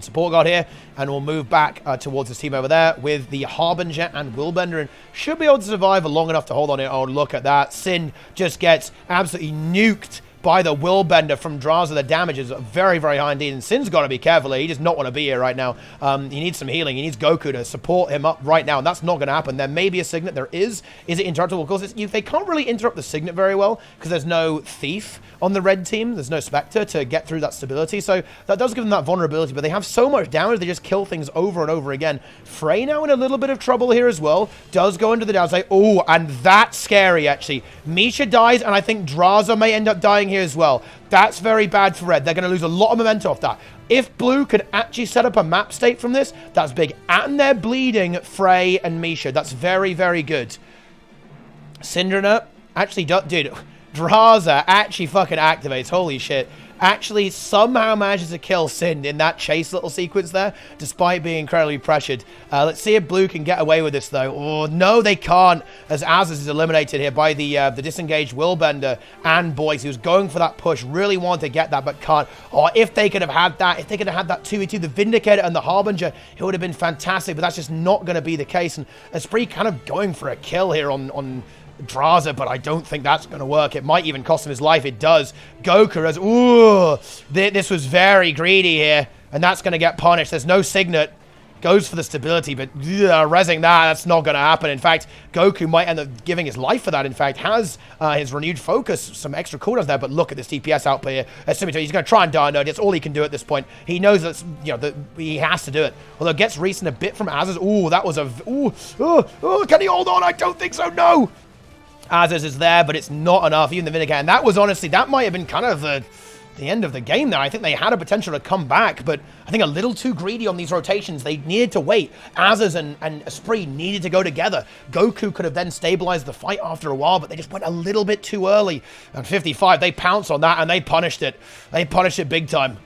support guard here, and we'll move back towards his team over there with the Harbinger and Willbender, and should be able to survive long enough to hold on it. Oh, look at that. Sin just gets absolutely nuked by the Willbender from Draza. The damage is very, very high indeed, and Sin's got to be careful here. He does not want to be here right now. He needs some healing. He needs Goku to support him up right now, and that's not going to happen. There may be a Signet. There is. Is it interruptible? Of course, they can't really interrupt the Signet very well because there's no Thief on the red team. There's no Spectre to get through that stability, so that does give them that vulnerability, but they have so much damage, they just kill things over and over again. Frey now in a little bit of trouble here as well. Does go into the downside. Oh, and that's scary, actually. Misha dies, and I think Draza may end up dying here as well. That's very bad for red. They're going to lose a lot of momentum off that. If blue could actually set up a map state from this, that's big. And they're bleeding Frey and Misha. That's very, very good. Syndra actually, dude, Draza actually fucking activates. Holy shit. Actually somehow manages to kill Sind in that chase little sequence there, despite being incredibly pressured. Let's see if blue can get away with this, though. Oh, no, they can't, as Azaz is eliminated here by the disengaged Willbender and Boyce, who's going for that push, really wanted to get that, but can't. Oh, if they could have had that, 2v2, the Vindicator and the Harbinger, it would have been fantastic, but that's just not going to be the case, and Esprit kind of going for a kill here on Draza, but I don't think that's going to work. It might even cost him his life. It does. Goku has... Ooh, this was very greedy here, and that's going to get punished. There's no Signet. Goes for the stability, but rezzing that's not going to happen. In fact, Goku might end up giving his life for that. In fact, has his renewed focus, some extra cooldowns there, but look at this DPS output here. He's going to try and die. No, that's all he can do at this point. He knows that, that he has to do it. Although gets recent a bit from Azaz. Ooh, that was a... can he hold on? I don't think so, no! Azaz is there, but it's not enough. Even the Vindicator. And that was honestly, that might have been kind of the end of the game there. I think they had a potential to come back, but I think a little too greedy on these rotations. They needed to wait. Azaz and Esprit needed to go together. Goku could have then stabilized the fight after a while, but they just went a little bit too early. And 55, they pounced on that and they punished it. They punished it big time.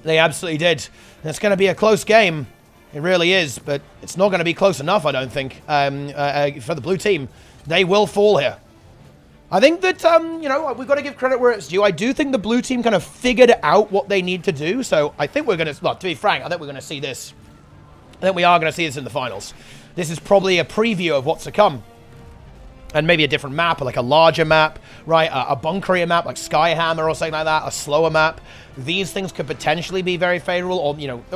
They absolutely did. And it's going to be a close game. It really is, but it's not going to be close enough, I don't think, for the blue team. They will fall here. I think that, we've got to give credit where it's due. I do think the blue team kind of figured out what they need to do. So I think we're going to, well, to be frank, I think we're going to see this. I think we are going to see this in the finals. This is probably a preview of what's to come. And maybe a different map, or like a larger map, right? A bunkerier map, like Skyhammer or something like that, a slower map. These things could potentially be very favorable. Or,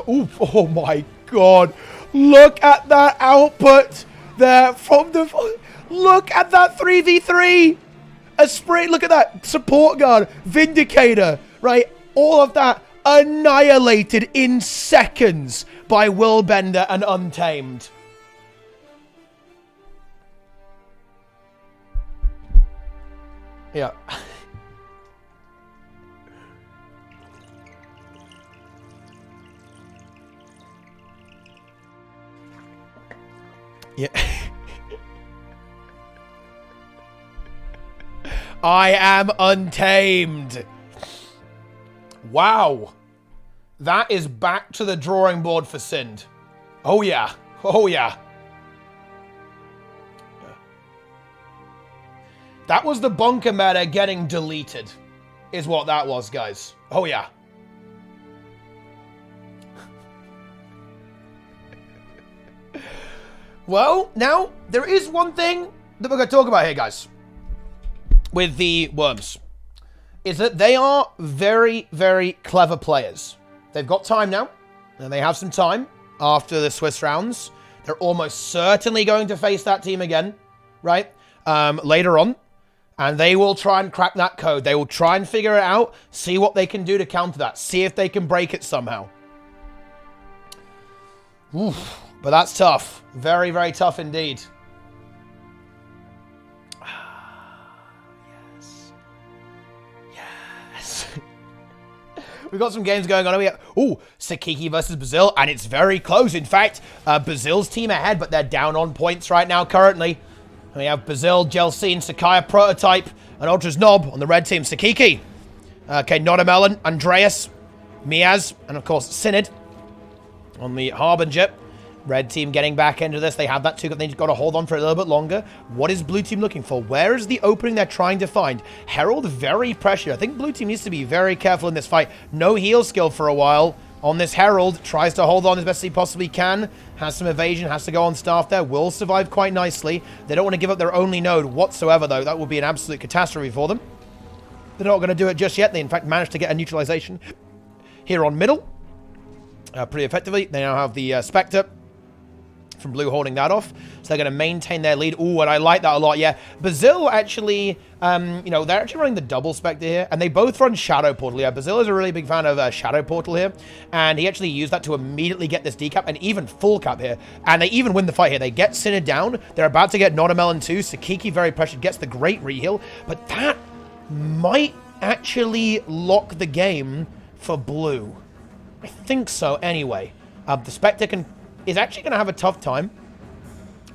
ooh, oh my God. Look at that output there from the... Look at that 3v3. Esprit, look at that. Support guard, Vindicator, right? All of that annihilated in seconds by Willbender and Untamed. Yeah. Yeah. I am Untamed. Wow. That is back to the drawing board for Sind. Oh, yeah. Oh, yeah. That was the bunker meta getting deleted, is what that was, guys. Oh, yeah. Well, now, there is one thing that we're going to talk about here, guys. With the Worms, is that they are very, very clever players. They've got time now, and they have some time after the Swiss rounds. They're almost certainly going to face that team again, right? Later on, and they will try and crack that code. They will try and figure it out, see what they can do to counter that, see if they can break it somehow. Oof, but that's tough. Very, very tough indeed. We've got some games going on. Ooh, Sakiki versus Brazil, and it's very close. In fact, Brazil's team ahead, but they're down on points right now currently. And we have Brazil, Jelcine, Sakaya, Prototype, and Ultra's Knob on the red team. Sakiki. Okay, Notamelon, Andreas, Miaz, and of course, Synod on the Harbinger. Red team getting back into this. They have that too. They've got to hold on for a little bit longer. What is blue team looking for? Where is the opening they're trying to find? Herald very pressured. I think blue team needs to be very careful in this fight. No heal skill for a while on this Herald. Tries to hold on as best he possibly can. Has some evasion. Has to go on staff there. Will survive quite nicely. They don't want to give up their only node whatsoever, though. That would be an absolute catastrophe for them. They're not going to do it just yet. They, in fact, managed to get a neutralization here on middle. Pretty effectively. They now have the Spectre from blue holding that off. So they're going to maintain their lead. Ooh, and I like that a lot. Yeah, Brazil actually, they're actually running the double Spectre here, and they both run Shadow Portal. Yeah, Brazil is a really big fan of Shadow Portal here, and he actually used that to immediately get this decap and even full cap here, and they even win the fight here. They get Synod down. They're about to get Notamelon too. Sakiki very pressured, gets the great reheal, but that might actually lock the game for blue. I think so anyway. The Spectre is actually going to have a tough time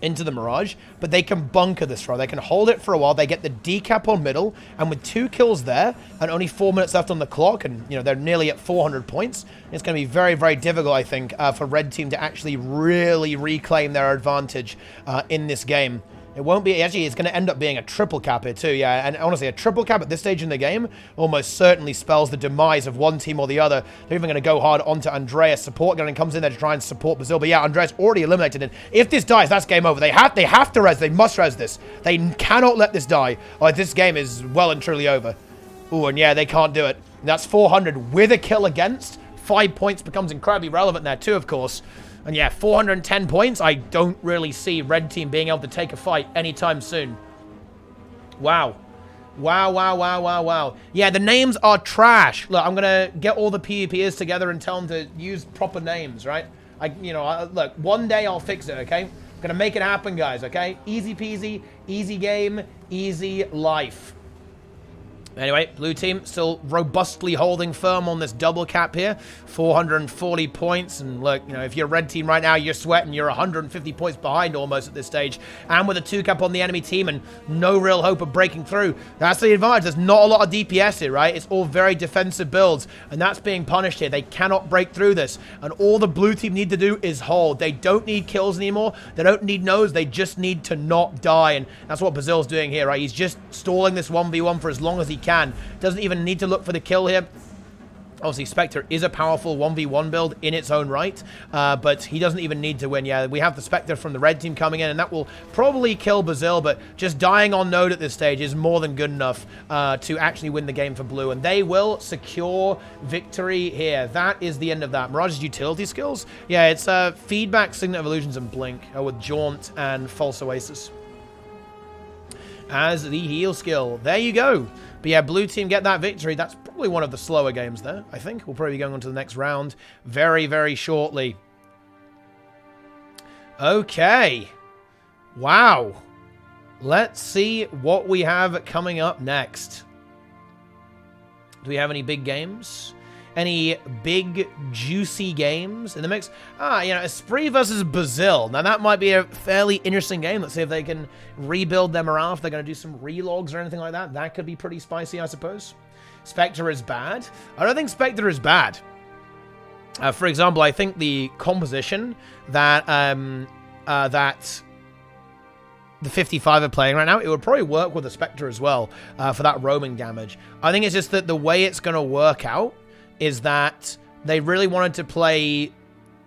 into the Mirage, but they can bunker this throw. They can hold it for a while. They get the decap on middle, and with 2 kills there and only 4 minutes left on the clock, and they're nearly at 400 points, it's going to be very, very difficult, I think, for red team to actually really reclaim their advantage in this game. It won't be, actually, it's going to end up being a triple cap here too, yeah. And honestly, a triple cap at this stage in the game almost certainly spells the demise of one team or the other. They're even going to go hard onto Andreas. Support gunning comes in there to try and support Brazil. But yeah, Andreas already eliminated it. If this dies, that's game over. They have to res. They must res this. They cannot let this die. Or this game is well and truly over. Ooh, and yeah, they can't do it. That's 400 with a kill against. 5 points becomes incredibly relevant there too, of course. And yeah, 410 points. I don't really see Red Team being able to take a fight anytime soon. Wow. Wow, wow, wow, wow, wow. Yeah, the names are trash. Look, I'm going to get all the PvPers together and tell them to use proper names, right? Look, one day I'll fix it, okay? I'm going to make it happen, guys, okay? Easy peasy, easy game, easy life. Anyway, blue team still robustly holding firm on this double cap here. 440 points. And look, you know, if you're red team right now, you're sweating. You're 150 points behind almost at this stage. And with a 2 cap on the enemy team and no real hope of breaking through. That's the advantage. There's not a lot of DPS here, right? It's all very defensive builds. And that's being punished here. They cannot break through this. And all the blue team need to do is hold. They don't need kills anymore. They don't need nos. They just need to not die. And that's what Brazil's doing here, right? He's just stalling this 1v1 for as long as he can. Doesn't even need to look for the kill here. Obviously, Spectre is a powerful 1v1 build in its own right, but he doesn't even need to win. Yeah, we have the Spectre from the red team coming in, and that will probably kill Brazil, but just dying on node at this stage is more than good enough to actually win the game for blue, and they will secure victory here. That is the end of that. Mirage's utility skills? Yeah, it's Feedback, Signet of Illusions, and Blink with Jaunt and False Oasis as the heal skill. There you go. But yeah, blue team get that victory. That's probably one of the slower games there, I think. We'll probably be going on to the next round very, very shortly. Okay. Wow. Let's see what we have coming up next. Do we have any big games? Any big, juicy games in the mix? You know, Esprit versus Brazil. Now, that might be a fairly interesting game. Let's see if they can rebuild their morale, if they're going to do some relogs or anything like that. That could be pretty spicy, I suppose. Spectre is bad. I don't think Spectre is bad. For example, I think the composition that that the 55 are playing right now, it would probably work with the Spectre as well for that roaming damage. I think it's just that the way it's going to work out is that they really wanted to play.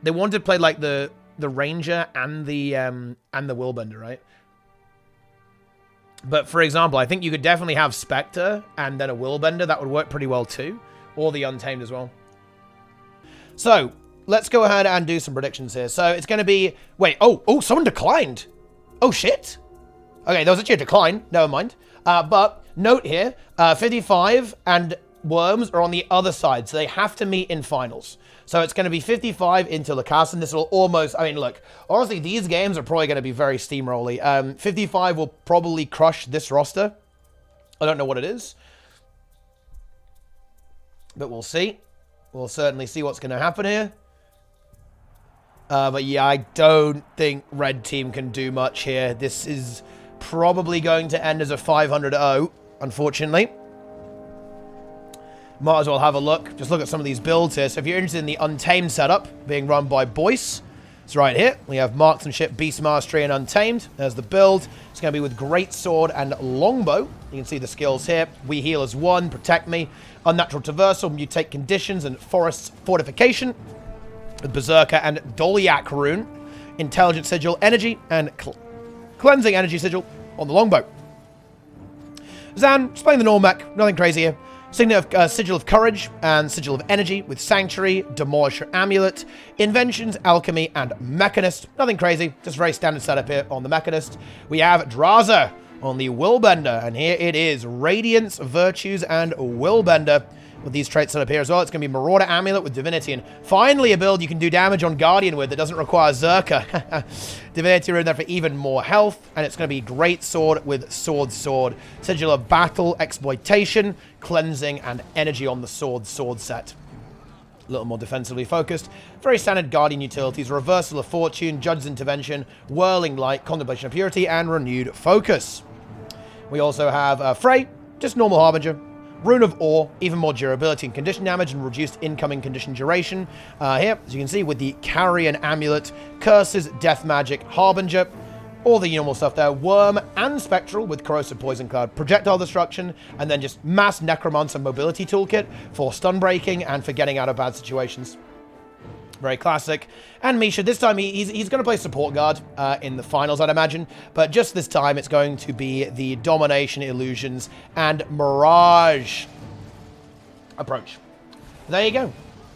They wanted to play like the Ranger and the Willbender, right? But for example, I think you could definitely have Spectre and then a Willbender. That would work pretty well too, or the Untamed as well. So let's go ahead and do some predictions here. So it's going to be oh, someone declined. Oh shit. Okay, there was actually a decline. Never mind. But note here, 55 and Worms are on the other side, so they have to meet in finals. So it's going to be 55 into Lacasse, and this will almost, I mean, look, honestly, these games are probably going to be very steamrolly. 55 will probably crush this roster. I don't know what it is, but we'll see. We'll certainly see what's going to happen here. But yeah, I don't think Red Team can do much here. This is probably going to end as a 500-0, unfortunately. Might as well have a look. Just look at some of these builds here. So if you're interested in the Untamed setup being run by Boyce, it's right here. We have Marksmanship, Beast Mastery, and Untamed. There's the build. It's going to be with Great Sword and Longbow. You can see the skills here. We heal as 1, Protect Me, Unnatural Traversal, Mutate Conditions, and Forest Fortification. With Berserker and Doliak Rune. Intelligent Sigil, Energy, and Cleansing Energy Sigil on the Longbow. Zan, just playing the Normech. Nothing crazy here. Sigil of Courage and Sigil of Energy with Sanctuary, Demolisher Amulet, Inventions, Alchemy, and Mechanist. Nothing crazy, just very standard setup here on the Mechanist. We have Draza on the Willbender, and here it is, Radiance, Virtues, and Willbender. With these traits set up here as well, it's going to be Marauder Amulet with Divinity, and finally a build you can do damage on Guardian with that doesn't require Zerka. Divinity Rune there for even more health, and it's going to be Great Sword with Sword, Sigil of Battle, Exploitation, Cleansing, and Energy on the Sword set. A little more defensively focused. Very standard Guardian utilities, Reversal of Fortune, Judge's Intervention, Whirling Light, Contemplation of Purity, and Renewed Focus. We also have Frey, just normal Harbinger. Rune of Awe, even more durability and condition damage and reduced incoming condition duration. Here, as you can see, with the Carrion Amulet, Curses, Death Magic, Harbinger. all the normal stuff there. Worm and Spectral with Corrosive Poison Cloud, Projectile Destruction, and then just Mass Necromancer Mobility Toolkit for stun breaking and for getting out of bad situations. Very classic. And Misha, this time he's going to play support guard in the finals, I'd imagine. But just this time, it's going to be the Domination, Illusions, and Mirage approach. There you go.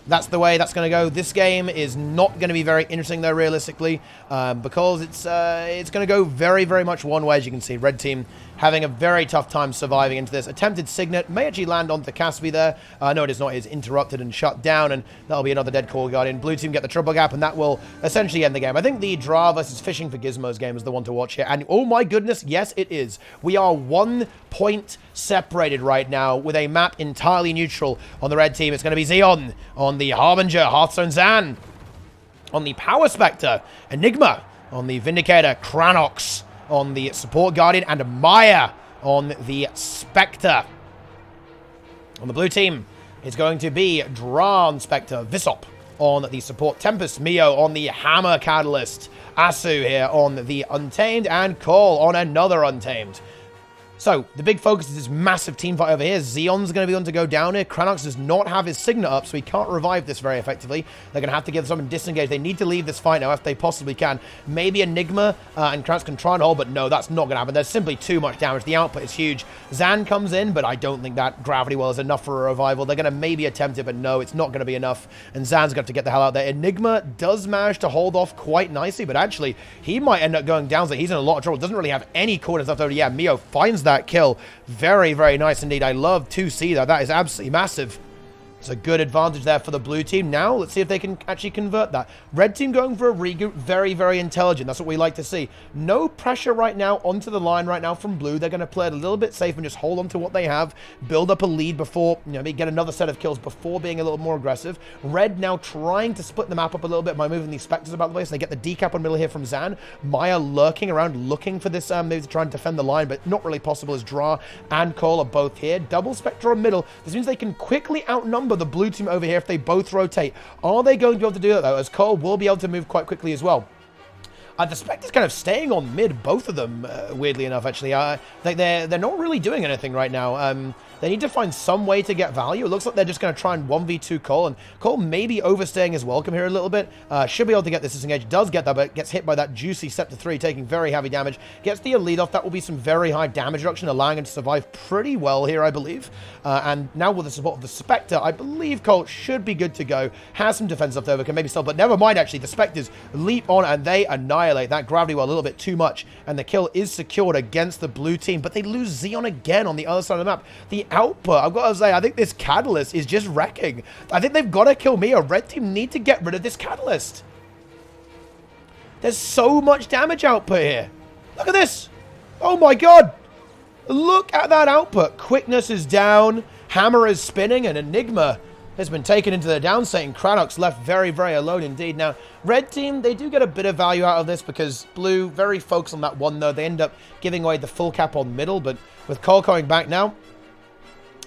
That's the way that's going to go. This game is not going to be very interesting, though, realistically, because it's going to go very, very much one way, as you can see. Red team having a very tough time surviving into this. Attempted Signet may actually land onto Caspi there. No, it is not. It is interrupted and shut down, and that'll be another dead Core Guardian. Blue team get the triple gap, and that will essentially end the game. I think the Dra versus Fishing for Gizmos game is the one to watch here, and oh my goodness, yes, it is. We are 1 point separated right now with a map entirely neutral on the red team. It's going to be Xeon on the Harbinger, Hearthstone Zan on the Power Spectre, Enigma on the Vindicator, Cranox on the Support Guardian, and Maya on the Spectre. On the blue team, it's going to be Dran Spectre, Visop on the Support, Tempest, Mio on the Hammer Catalyst, Asu here on the Untamed, and Cole on another Untamed. So, the big focus is this massive team fight over here. Xeon's going to be one to go down here. Cranox does not have his Signet up, so he can't revive this very effectively. They're going to have to give someone disengage. They need to leave this fight now if they possibly can. Maybe Enigma and Cranox can try and hold, but no, that's not going to happen. There's simply too much damage. The output is huge. Zan comes in, but I don't think that Gravity Well is enough for a revival. They're going to maybe attempt it, but no, it's not going to be enough. And Zan's got to get the hell out there. Enigma does manage to hold off quite nicely, but actually, he might end up going down, so he's in a lot of trouble. Doesn't really have any corners left over. Yeah, Mio finds that kill. Very, very nice indeed. I love to see that. That is absolutely massive. It's a good advantage there for the blue team. Now, let's see if they can actually convert that. Red team going for a regroup. Very, very intelligent. That's what we like to see. No pressure right now onto the line right now from blue. They're going to play it a little bit safe and just hold on to what they have. Build up a lead before, you know, maybe get another set of kills before being a little more aggressive. Red now trying to split the map up a little bit by moving these Spectres about the place. They get the decap on middle here from Zan. Maya lurking around, looking for this, maybe to try and defend the line, but not really possible as Dra and Cole are both here. Double Spectre on middle. This means they can quickly outnumber the blue team over here if they both rotate. Are they going to be able to do that, though, as Cole will be able to move quite quickly as well? The Spectre's kind of staying on mid, both of them, weirdly enough, actually. They're not really doing anything right now. They need to find some way to get value. It looks like they're just going to try and 1v2 Cole, and Cole may be overstaying his welcome here a little bit. Should be able to get this disengaged. Does get that, but gets hit by that juicy Scepter 3, taking very heavy damage. Gets the Elite off. That will be some very high damage reduction, allowing him to survive pretty well here, I believe. And now with the support of the Spectre, I believe Cole should be good to go. Has some defense left over, can maybe still, but never mind, actually. The Spectres leap on, and they annihilate that Gravity Well a little bit too much, and the kill is secured against the blue team, but they lose Xeon again on the other side of the map. The output, I've got to say, I think this Catalyst is just wrecking. I think they've got to kill Mia. Red team need to get rid of this Catalyst. There's so much damage output here. Look at this. Oh my god. Look at that output. Quickness is down. Hammer is spinning, and Enigma has been taken into the down state, and Cranox left very, very alone indeed. Now, red team, they do get a bit of value out of this because blue, very focused on that one, though. They end up giving away the full cap on middle, but with Cole coming back now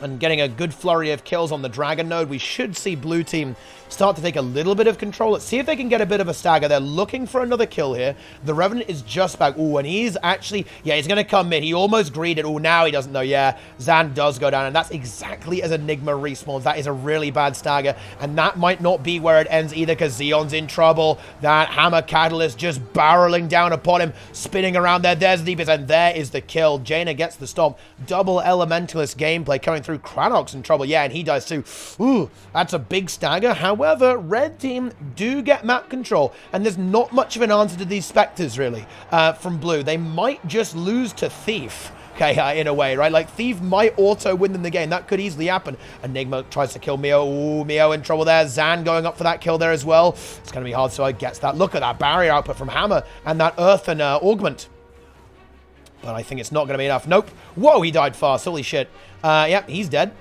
and getting a good flurry of kills on the Dragon node, we should see blue team start to take a little bit of control. Let's see if they can get a bit of a stagger. They're looking for another kill here. The Revenant is just back. Ooh, and he's actually, yeah, he's going to come in. He almost greeted. Ooh, now he doesn't know. Yeah, Zan does go down, and that's exactly as Enigma respawns. That is a really bad stagger, and that might not be where it ends either, because Xeon's in trouble. That Hammer Catalyst just barreling down upon him, spinning around there. There's the deepest, and there is the kill. Jaina gets the stomp. Double Elementalist gameplay coming through. Cranox in trouble. Yeah, and he dies too. Ooh, that's a big stagger. However, red team do get map control, and there's not much of an answer to these Spectres, really, from blue. They might just lose to Thief, okay, in a way, right? Like, Thief might auto-win them the game. That could easily happen. Enigma tries to kill Mio. Ooh, Mio in trouble there. Zan going up for that kill there as well. It's going to be hard, so I gets that. Look at that barrier output from Hammer and that Earthen Augment. But I think it's not going to be enough. Nope. Whoa, he died fast. Holy shit. Yep, he's dead.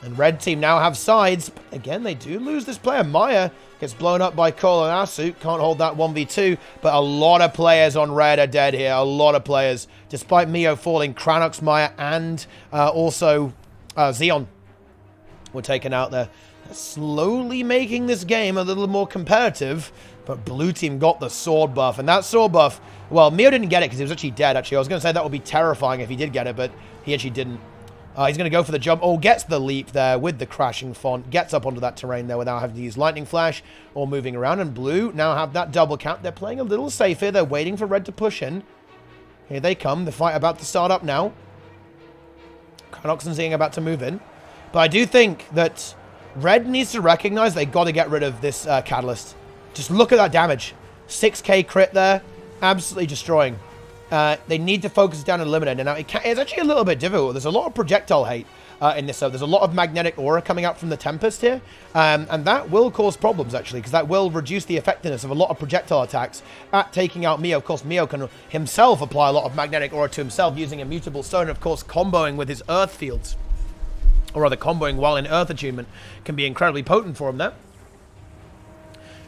And red team now have sides. But again, they do lose this player. Maya gets blown up by Cole and Asu. Can't hold that 1v2. But a lot of players on red are dead here. A lot of players. Despite Mio falling, Cranox, Maya, and also Xeon were taken out there. Slowly making this game a little more competitive, but blue team got the sword buff, and that sword buff, well, Mio didn't get it because he was actually dead, actually. I was going to say that would be terrifying if he did get it, but he actually didn't. He's going to go for the jump. Oh, gets the leap there with the crashing font. Gets up onto that terrain there without having to use lightning flash or moving around. And blue now have that double cap. They're playing a little safe here. They're waiting for red to push in. Here they come. The fight about to start up now. Cronox and Zing about to move in. But I do think that red needs to recognize they got to get rid of this catalyst. Just look at that damage. 6k crit there. Absolutely destroying. They need to focus down and eliminate. And now it's actually a little bit difficult. There's a lot of projectile hate in this. So there's a lot of magnetic aura coming out from the Tempest here. And that will cause problems, actually, because that will reduce the effectiveness of a lot of projectile attacks at taking out Mio. Of course, Mio can himself apply a lot of magnetic aura to himself using a mutable stone. Of course, comboing with his earth fields. Or rather, comboing while in earth attunement can be incredibly potent for him there.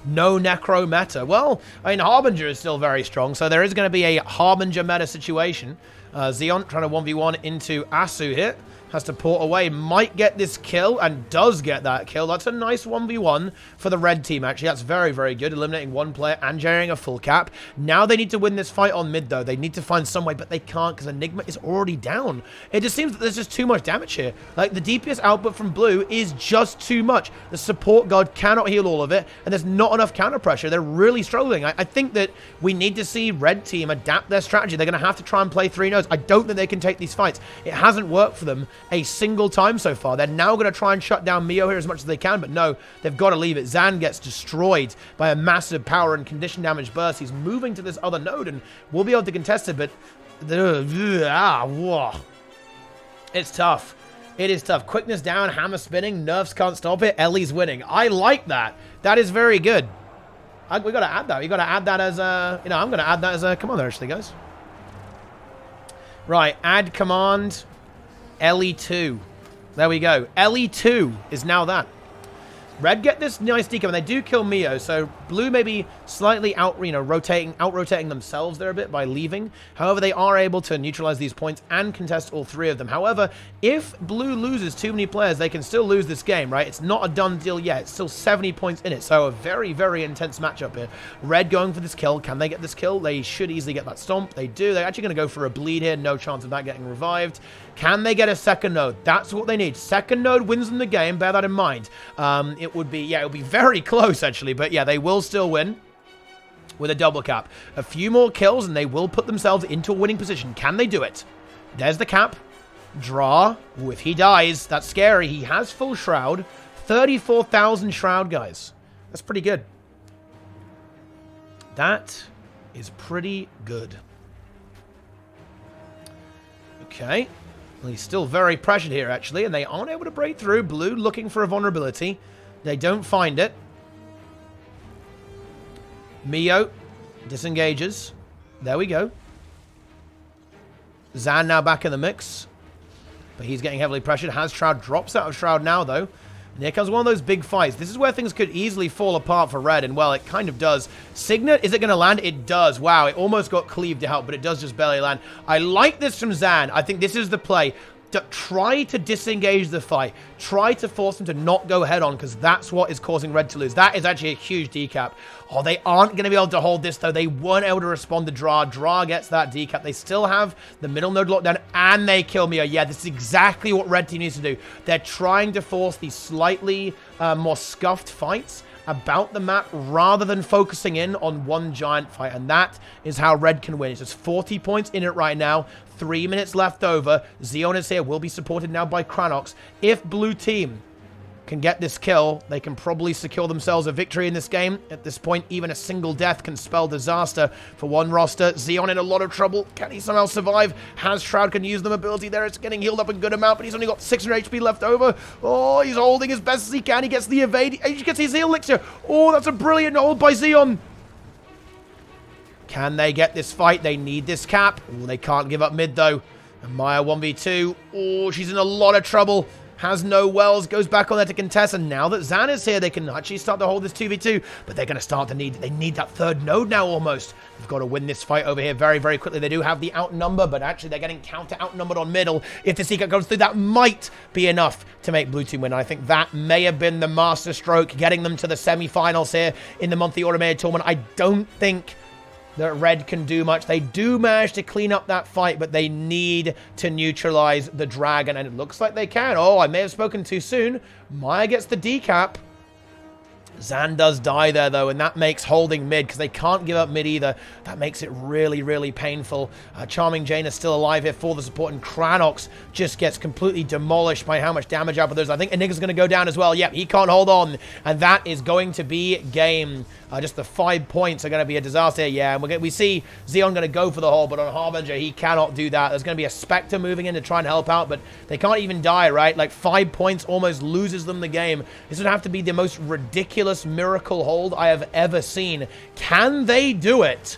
No Necro meta. Well, I mean, Harbinger is still very strong, so there is going to be a Harbinger meta situation. Zeon trying to 1v1 into Asu here. Has to port away. Might get this kill, and does get that kill. That's a nice 1v1 for the red team, actually. That's very, very good. Eliminating one player and generating a full cap. Now they need to win this fight on mid, though. They need to find some way, but they can't because Enigma is already down. It just seems that there's just too much damage here. Like, the DPS output from blue is just too much. The support god cannot heal all of it, and there's not enough counter pressure. They're really struggling. I think that we need to see red team adapt their strategy. They're going to have to try and play 3 nodes. I don't think they can take these fights. It hasn't worked for them a single time so far. They're now going to try and shut down Mio here as much as they can, but no, they've got to leave it. Zan gets destroyed by a massive power and condition damage burst. He's moving to this other node, and we'll be able to contest it, but it's tough. It is tough. Quickness down, hammer spinning, nerfs can't stop it. Ellie's winning. I like that. That is very good. We got to add that. We got to add that as a, I'm going to add that as a command there, actually, guys. Right, add command LE2. There we go. LE2 is now that. Red get this nice decap, and they do kill Mio, so blue may be slightly out-rotating themselves there a bit by leaving. However, they are able to neutralize these points and contest all 3 of them. However, if blue loses too many players, they can still lose this game, right? It's not a done deal yet. It's still 70 points in it, so a very, very intense matchup here. Red going for this kill. Can they get this kill? They should easily get that stomp. They do. They're actually going to go for a bleed here. No chance of that getting revived. Can they get a second node? That's what they need. Second node wins them the game. Bear that in mind. It would be very close, actually. But yeah, they will still win with a double cap. A few more kills, and they will put themselves into a winning position. Can they do it? There's the cap. Draw. Ooh, if he dies, that's scary. He has full shroud. 34,000 shroud, guys. That's pretty good. That is pretty good. Okay. Well, he's still very pressured here, actually, and they aren't able to break through. Blue looking for a vulnerability. They don't find it. Mio disengages. There we go. Zan now back in the mix. But he's getting heavily pressured. Has Shroud, drops out of Shroud now, though. And here comes one of those big fights. This is where things could easily fall apart for red, and well, it kind of does. Signet, is it going to land? It does. Wow, it almost got cleaved out, but it does just barely land. I like this from Zan. I think this is the play. Try to disengage the fight. Try to force them to not go head on, because that's what is causing red to lose. That is actually a huge decap. Oh, they aren't going to be able to hold this, though. They weren't able to respond to Dra. Dra gets that decap. They still have the middle node lockdown, and they kill Mio. Yeah, this is exactly what red team needs to do. They're trying to force these slightly more scuffed fights about the map rather than focusing in on one giant fight, and that is how red can win. It's just 40 points in it right now. 3 minutes left over. Zeon is here, will be supported now by Cronox. If blue team can get this kill, they can probably secure themselves a victory in this game. At this point, even a single death can spell disaster for one roster. Zeon in a lot of trouble. Can he somehow survive? Has Shroud can use the mobility there. It's getting healed up a good amount, but he's only got 600 HP left over. Oh, he's holding as best as he can. He gets the evade. He gets his heal elixir. Oh, that's a brilliant hold by Zeon. Can they get this fight? They need this cap. Oh, they can't give up mid, though. And Maya 1v2. Oh, she's in a lot of trouble. has no wells, goes back on there to contest, and now that Zan is here, they can actually start to hold this 2v2, but they're going to start to need that third node now almost. They've got to win this fight over here very, very quickly. They do have the outnumber, but actually they're getting outnumbered on middle. If the secret goes through, that might be enough to make blue team win. I think that may have been the master stroke, getting them to the semi-finals here in the monthly automated tournament. I don't think that red can do much. They do manage to clean up that fight, but they need to neutralize the dragon, and it looks like they can. Oh, I may have spoken too soon. Maya gets the decap. Zan does die there, though, and that makes holding mid, because they can't give up mid either. That makes it really, really painful. Charming Jane is still alive here for the support, and Kranox just gets completely demolished by how much damage output there's. I think Enigma's going to go down as well. Yep, he can't hold on, and that is going to be game. Just the 5 points are going to be a disaster. Yeah, and we see Xeon going to go for the hole, but on Harbinger, he cannot do that. There's going to be a Spectre moving in to try and help out, but they can't even die, right? Like, 5 points almost loses them the game. This would have to be the most ridiculous miracle hold I have ever seen. Can they do it?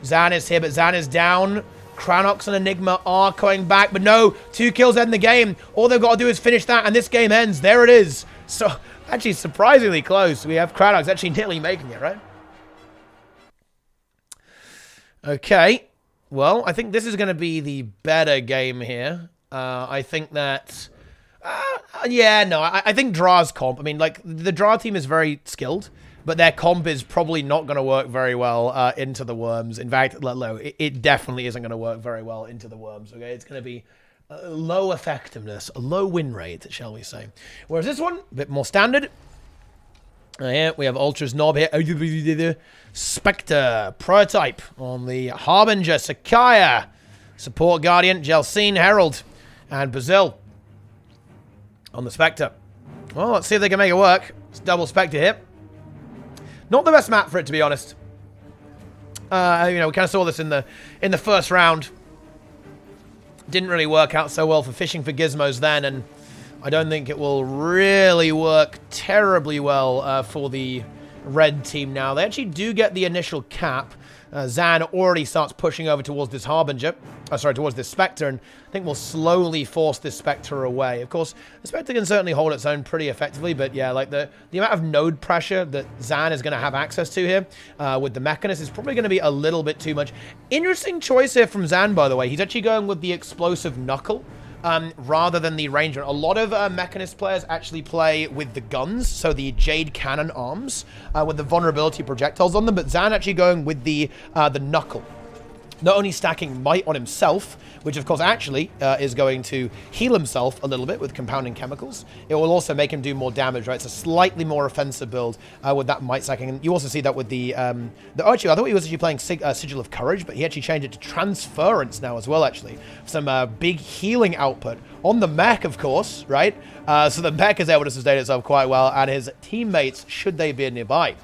Zan is here, but Zan is down. Kranox and Enigma are coming back, but no, 2 kills end the game. All they've got to do is finish that, and this game ends. There it is. So, actually surprisingly close. We have Kranox actually nearly making it, right? Okay. Well, I think this is going to be the better game here. I think that... yeah, no, I think Dra's comp. I mean, like, the Dra team is very skilled, but their comp is probably not going to work very well into the Worms. In fact, it definitely isn't going to work very well into the Worms, okay? It's going to be low effectiveness, a low win rate, shall we say. Whereas this one, a bit more standard. Yeah, we have Ultra's Knob here. Spectre, prototype on the Harbinger, Sakaya, Support Guardian, Jelsine, Herald, and Brazil on the Spectre. Well, let's see if they can make it work. It's double Spectre here. Not the best map for it, to be honest. You know, we kind of saw this in the first round. Didn't really work out so well for fishing for gizmos then, and I don't think it will really work terribly well for the red team now. They actually do get the initial cap. Zan already starts pushing over towards this Harbinger. Towards this Spectre, and I think we'll slowly force this Spectre away. Of course, the Spectre can certainly hold its own pretty effectively, but yeah, like the amount of node pressure that Zan is going to have access to here with the Mechanist is probably going to be a little bit too much. Interesting choice here from Zan, by the way. He's actually going with the Explosive Knuckle rather than the Ranger. A lot of Mechanist players actually play with the guns, so the Jade Cannon arms with the vulnerability projectiles on them, but Zan actually going with the Knuckle. Not only stacking might on himself, which of course actually is going to heal himself a little bit with compounding chemicals. It will also make him do more damage, right? It's a slightly more offensive build with that might stacking. And you also see that with the actually, I thought he was actually playing Sigil of Courage, but he actually changed it to Transference now as well, actually. Some big healing output on the mech, of course, right? So the mech is able to sustain itself quite well, and his teammates, should they be nearby.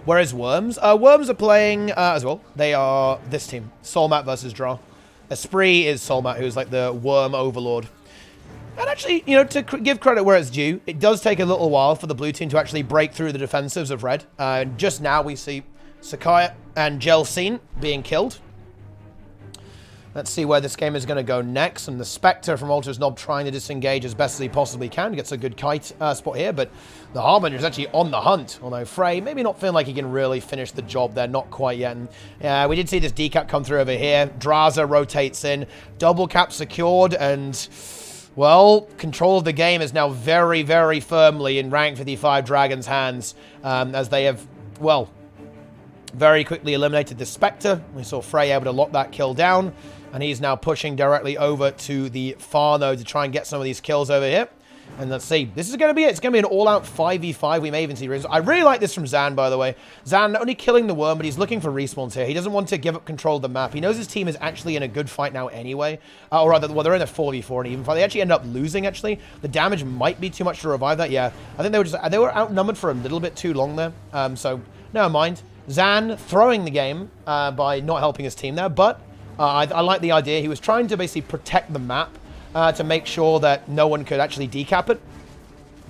Whereas Worms are playing as well. They are this team. Solmat versus Dra. Esprit is Solmat, who's like the Worm Overlord. And actually, you know, to give credit where it's due, it does take a little while for the blue team to actually break through the defensives of red. Just now we see Sakaya and Jelsine being killed. Let's see where this game is going to go next. And the Spectre from Ultra's Knob trying to disengage as best as he possibly can. Gets a good kite spot here, but the Harbinger is actually on the hunt. Although Frey maybe not feeling like he can really finish the job there. Not quite yet. And we did see this decap come through over here. Draza rotates in. Double cap secured, and well, control of the game is now very, very firmly in rank 55 Dragon's hands, as they have, well, very quickly eliminated the Spectre. We saw Frey able to lock that kill down, and he's now pushing directly over to the far node to try and get some of these kills over here. And let's see. This is going to be it. It's going to be an all-out 5v5. We may even see respawns. I really like this from Zan, by the way. Zan not only killing the worm, but he's looking for respawns here. He doesn't want to give up control of the map. He knows his team is actually in a good fight now anyway. Or rather, well, they're in a 4v4 and even fight. They actually end up losing, actually. The damage might be too much to revive that. Yeah, I think they were outnumbered for a little bit too long there. So, never mind. Zan throwing the game by not helping his team there, but I like the idea. He was trying to basically protect the map to make sure that no one could actually decap it.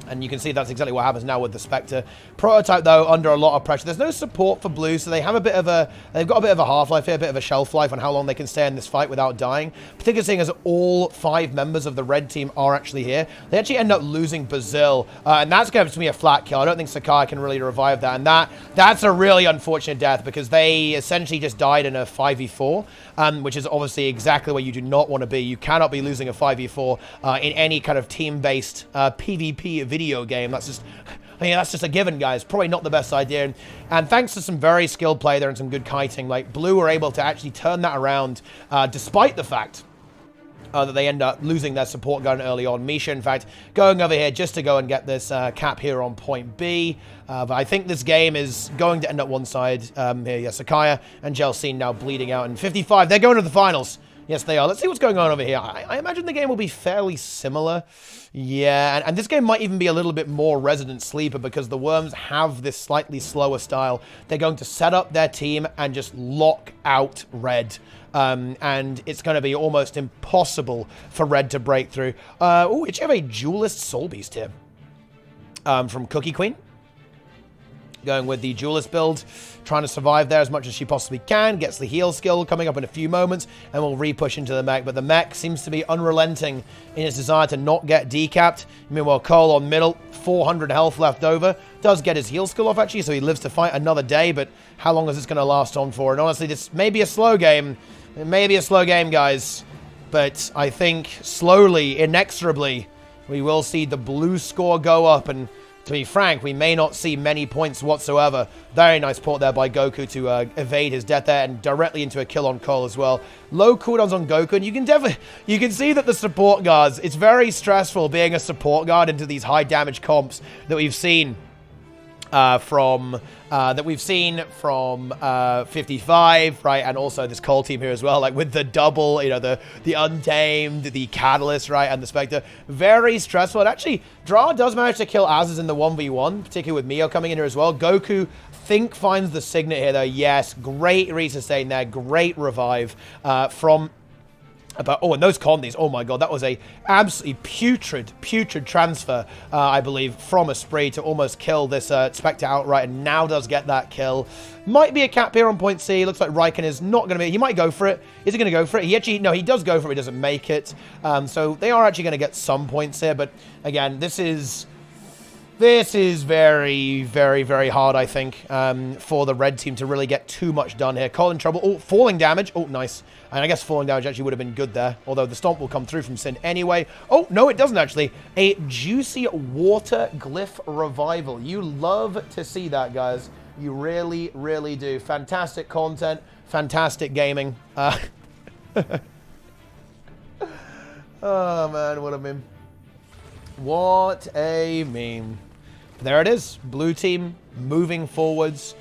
And you can see that's exactly what happens now with the Spectre. Prototype, though, under a lot of pressure. There's no support for blue, so they have they've got a bit of a half-life here, a bit of a shelf life on how long they can stay in this fight without dying. Particularly seeing as all 5 members of the red team are actually here. They actually end up losing Brazil, and that's going to be a flat kill. I don't think Sakai can really revive that, and that's a really unfortunate death because they essentially just died in a 5v4, which is obviously exactly where you do not want to be. You cannot be losing a 5v4 in any kind of team-based PvP video game. That's just a given, guys. Probably not the best idea. And thanks to some very skilled play there and some good kiting, like blue were able to actually turn that around, despite the fact that they end up losing their support gun early on. Misha, in fact, going over here just to go and get this cap here on point B. But I think this game is going to end up one side here. Yeah, Sakaya and Jelsine now bleeding out. And 55, they're going to the finals. Yes, they are. Let's see what's going on over here. I imagine the game will be fairly similar. Yeah, and this game might even be a little bit more Resident Sleeper because the Worms have this slightly slower style. They're going to set up their team and just lock out Red. And it's going to be almost impossible for Red to break through. Oh, we actually have a Duelist Soul Beast here from Cookie Queen. Going with the Duelist build, trying to survive there as much as she possibly can. Gets the heal skill coming up in a few moments, and will re-push into the mech. But the mech seems to be unrelenting in its desire to not get decapped. Meanwhile, Cole on middle, 400 health left over. Does get his heal skill off, actually, so he lives to fight another day. But how long is this going to last on for? And honestly, this may be a slow game. It may be a slow game, guys. But I think slowly, inexorably, we will see the blue score go up. And to be frank, we may not see many points whatsoever. Very nice port there by Goku to evade his death there and directly into a kill on Cole as well. Low cooldowns on Goku, and you can see that the support guards, it's very stressful being a support guard into these high damage comps that we've seen from 55, right, and also this Cole team here as well, like with the double, you know, the Untamed, the Catalyst, right, and the Spectre. Very stressful. And actually, Dra does manage to kill Azaz in the 1v1, particularly with Mio coming in here as well. Goku finds the Signet here, though. Yes, great resustain there, great revive from... and those Condis, oh my god, that was a absolutely putrid transfer, I believe, from a spree to almost kill this Spectre outright, and now does get that kill. Might be a cap here on point C. Looks like Riken is not going to be... He might go for it. Is he going to go for it? No, he does go for it, but he doesn't make it. So they are actually going to get some points here, but again, this is very, very, very hard, I think, for the red team to really get too much done here. Cole in trouble. Oh, falling damage. Oh, nice. And I guess falling damage actually would have been good there, although the stomp will come through from Sin anyway. Oh, no, it doesn't actually. A juicy water glyph revival. You love to see that, guys. You really, really do. Fantastic content. Fantastic gaming. Oh, man, what a meme. What a meme. There it is. Blue team moving forwards,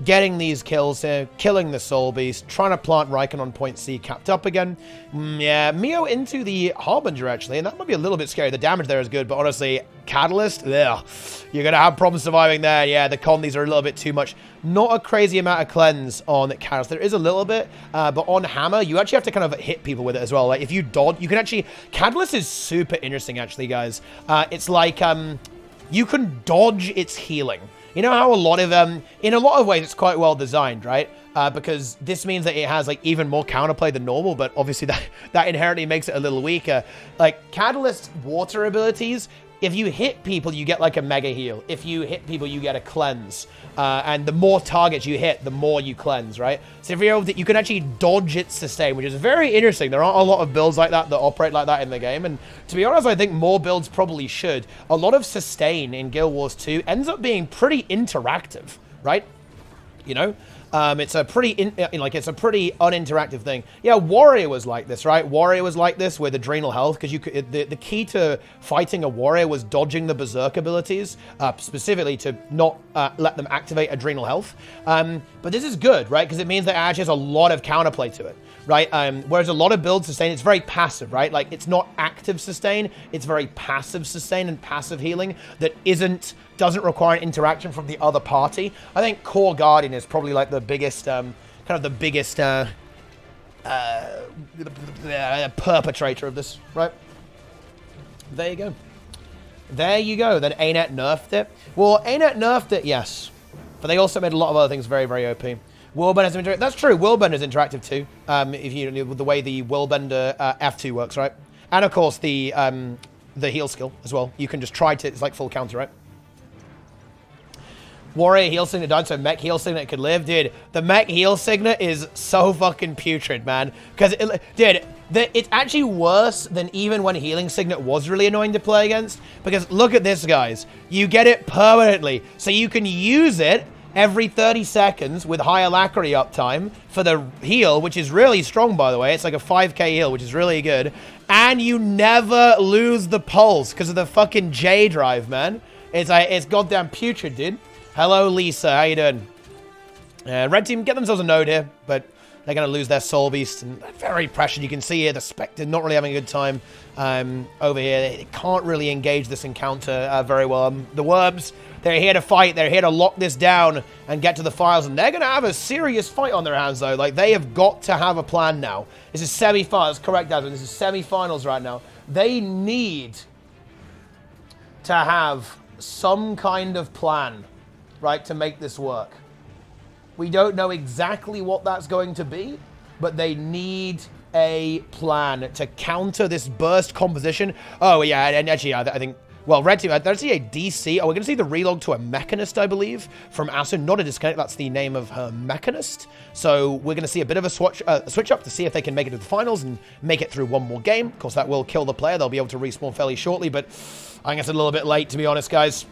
getting these kills here, killing the Soul Beast, trying to plant Riken on point C, capped up again. Yeah, Mio into the Harbinger, actually, and that might be a little bit scary. The damage there is good, but honestly, Catalyst, ugh, you're going to have problems surviving there. Yeah, the Condis are a little bit too much. Not a crazy amount of cleanse on Catalyst. There is a little bit, but on Hammer, you actually have to kind of hit people with it as well. Like, if you dodge, you can actually... Catalyst is super interesting, actually, guys. It's like... you can dodge its healing. You know how a lot of, in a lot of ways, it's quite well designed, right? Because this means that it has, like, even more counterplay than normal, but obviously that inherently makes it a little weaker. Like, Catalyst water abilities, if you hit people, you get, like, a mega heal. If you hit people, you get a cleanse. And the more targets you hit, the more you cleanse, right? So if you're able to, you can actually dodge its sustain, which is very interesting. There aren't a lot of builds like that operate like that in the game. And to be honest, I think more builds probably should. A lot of sustain in Guild Wars 2 ends up being pretty interactive, right? You know? It's a pretty, it's a pretty uninteractive thing. Yeah, Warrior was like this, right? Warrior was like this with Adrenal Health, because you could, the key to fighting a Warrior was dodging the Berserk abilities, specifically to not let them activate Adrenal Health. But this is good, right? Because it means that it actually has a lot of counterplay to it, right? Whereas a lot of builds sustain, it's very passive, right? Like, it's not active sustain, it's very passive sustain and passive healing that doesn't require an interaction from the other party. I think Core Guardian is probably like the biggest, perpetrator of this, right? There you go. There you go. Then ArenaNet nerfed it. Well, ArenaNet nerfed it, yes. But they also made a lot of other things very, very OP. Worldbender is interactive. That's true. Worldbender is interactive too. If you know the way the Worldbender F2 works, right? And of course the heal skill as well. You can just try to. It's like full counter, right? Warrior heal signet died, so mech heal signet could live, dude. The mech heal signet is so fucking putrid, man. Because it's actually worse than even when healing signet was really annoying to play against. Because look at this, guys. You get it permanently, so you can use it every 30 seconds with high alacrity uptime for the heal, which is really strong, by the way. It's like a 5k heal, which is really good. And you never lose the pulse because of the fucking J drive, man. It's goddamn putrid, dude. Hello, Lisa. How you doing? Red team get themselves a node here, but they're going to lose their Soul Beast. And very pressured. You can see here the Spectre not really having a good time over here. They can't really engage this encounter very well. The Worms, they're here to fight. They're here to lock this down and get to the finals. And they're going to have a serious fight on their hands, though. Like, they have got to have a plan now. This is semifinals. Correct, Desmond. This is semifinals right now. They need to have some kind of plan, right, to make this work. We don't know exactly what that's going to be, but they need a plan to counter this burst composition. Oh, yeah, and actually, I think, well, Red Team, I see a DC. Oh, we're going to see the relog to a Mechanist, I believe, from Asun. Not a disconnect, that's the name of her Mechanist. So we're going to see a bit of a switch up to see if they can make it to the finals and make it through one more game. Of course, that will kill the player. They'll be able to respawn fairly shortly, but I think it's a little bit late, to be honest, guys.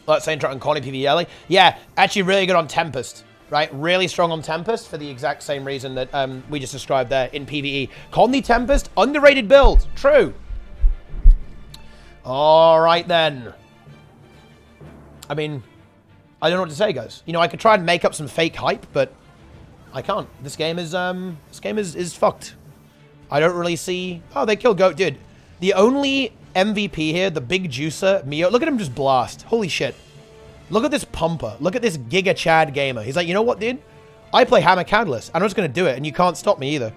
Let's say on Connie PvE. Yeah, actually really good on Tempest, right? Really strong on Tempest for the exact same reason that we just described there in PvE. Connie Tempest, underrated build. True. All right, then. I mean, I don't know what to say, guys. You know, I could try and make up some fake hype, but I can't. This game is fucked. I don't really see... Oh, they killed Goat. Dude, the only MVP here, the big juicer, Mio. Look at him just blast. Holy shit. Look at this pumper. Look at this Giga Chad gamer. He's like, you know what, dude? I play Hammer Catalyst. I'm just going to do it, and you can't stop me either.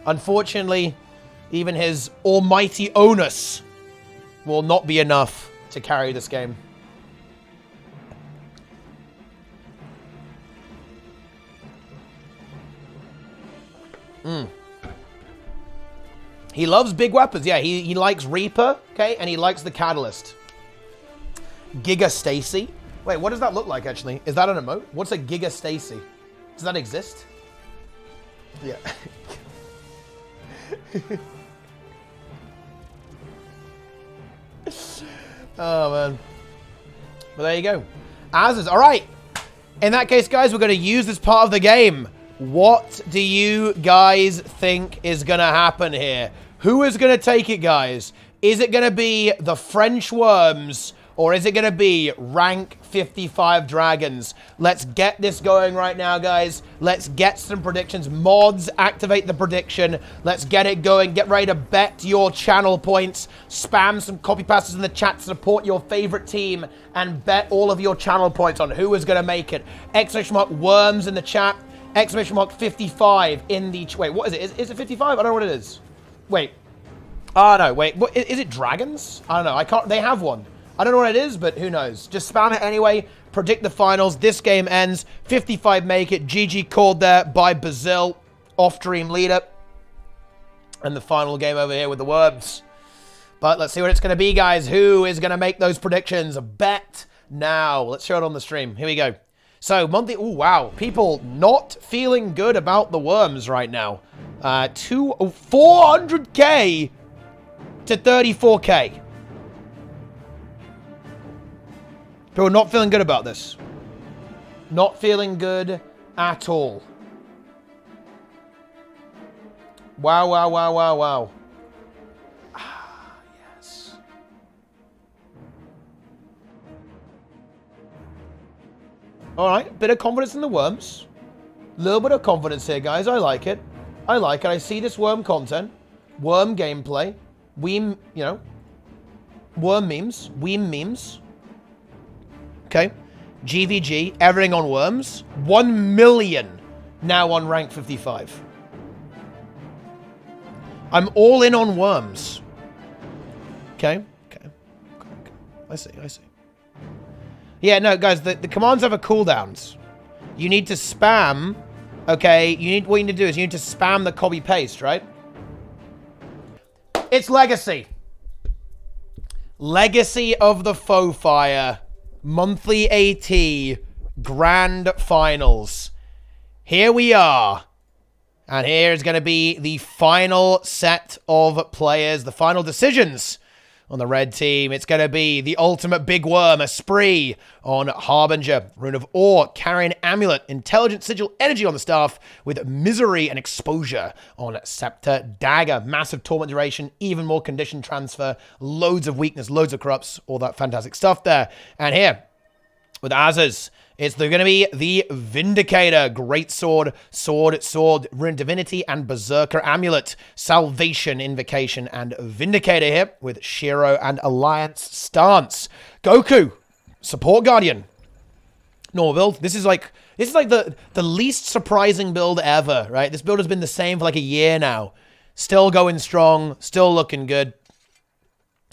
Unfortunately, even his almighty onus will not be enough to carry this game. He loves big weapons. Yeah, he likes Reaper, okay? And he likes the Catalyst. Giga Stacy. Wait, what does that look like, actually? Is that an emote? What's a Giga Stacy? Does that exist? Yeah. Oh, man. But there you go. As is. All right. In that case, guys, we're going to use this part of the game. What do you guys think is going to happen here? Who is going to take it, guys? Is it going to be the French Worms, or is it going to be rank 55 Dragons? Let's get this going right now, guys. Let's get some predictions. Mods, activate the prediction. Let's get it going. Get ready to bet your channel points. Spam some copy passes in the chat to support your favorite team and bet all of your channel points on who is going to make it. Exclamation mark Worms in the chat. Exclamation mark 55 in the... Wait, what is it? Is it 55? I don't know what it is. Wait. Oh, no, wait. What, is it Dragons? I don't know. I can't... They have one. I don't know what it is, but who knows. Just spam it anyway. Predict the finals. This game ends. 55 make it. GG called there by Bazil. Off-dream leader. And the final game over here with the Worms. But let's see what it's going to be, guys. Who is going to make those predictions? Bet now. Let's show it on the stream. Here we go. So, monthly... Oh, wow. People not feeling good about the Worms right now. 400k to 34k. People not feeling good about this. Not feeling good at all. Wow, wow, wow, wow, wow. Ah, yes. All right, bit of confidence in the Worms. Little bit of confidence here, guys. I like it. I like it. I see this Worm content. Worm gameplay. Worm memes. Weem memes. Okay. GVG. Everything on Worms. 1 million now on rank 55. I'm all in on worms. Okay. I see. Yeah, no, guys, the commands have a cooldowns. You need to spam, okay? What you need to do is you need to spam the copy-paste, right? It's Legacy. Legacy of the Foe Fire. Monthly AT. Grand Finals. Here we are. And here is going to be the final set of players. The final decisions on the red team. It's going to be the ultimate big worm, Esprit on Harbinger. Rune of Awe, carrying Amulet, Intelligent Sigil, Energy on the staff, with Misery and Exposure on Scepter. Dagger, massive Torment duration, even more condition transfer, loads of weakness, loads of corrupts, all that fantastic stuff there. And here, with Azaz, it's going to be the Vindicator, Great Sword, Rune Divinity, and Berserker Amulet, Salvation, Invocation, and Vindicator here with Shiro and Alliance stance. Goku, Support Guardian, normal build. This is like the least surprising build ever, right? This build has been the same for like a year now. Still going strong, still looking good.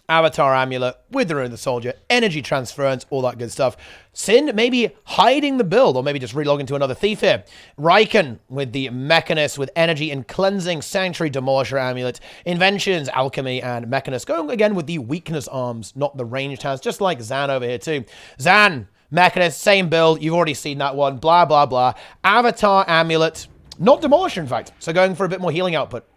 Avatar Amulet with the Rune of the Soldier, Energy Transference, all that good stuff. Sin maybe hiding the build, or maybe just relogging to another thief here. Riken with the Mechanist, with Energy and Cleansing, Sanctuary Demolisher Amulet, Inventions, Alchemy, and Mechanist. Going again with the Weakness Arms, not the ranged hands, just like Zan over here too. Zan, Mechanist, same build. You've already seen that one. Blah, blah, blah. Avatar Amulet, not Demolisher, in fact. So going for a bit more healing output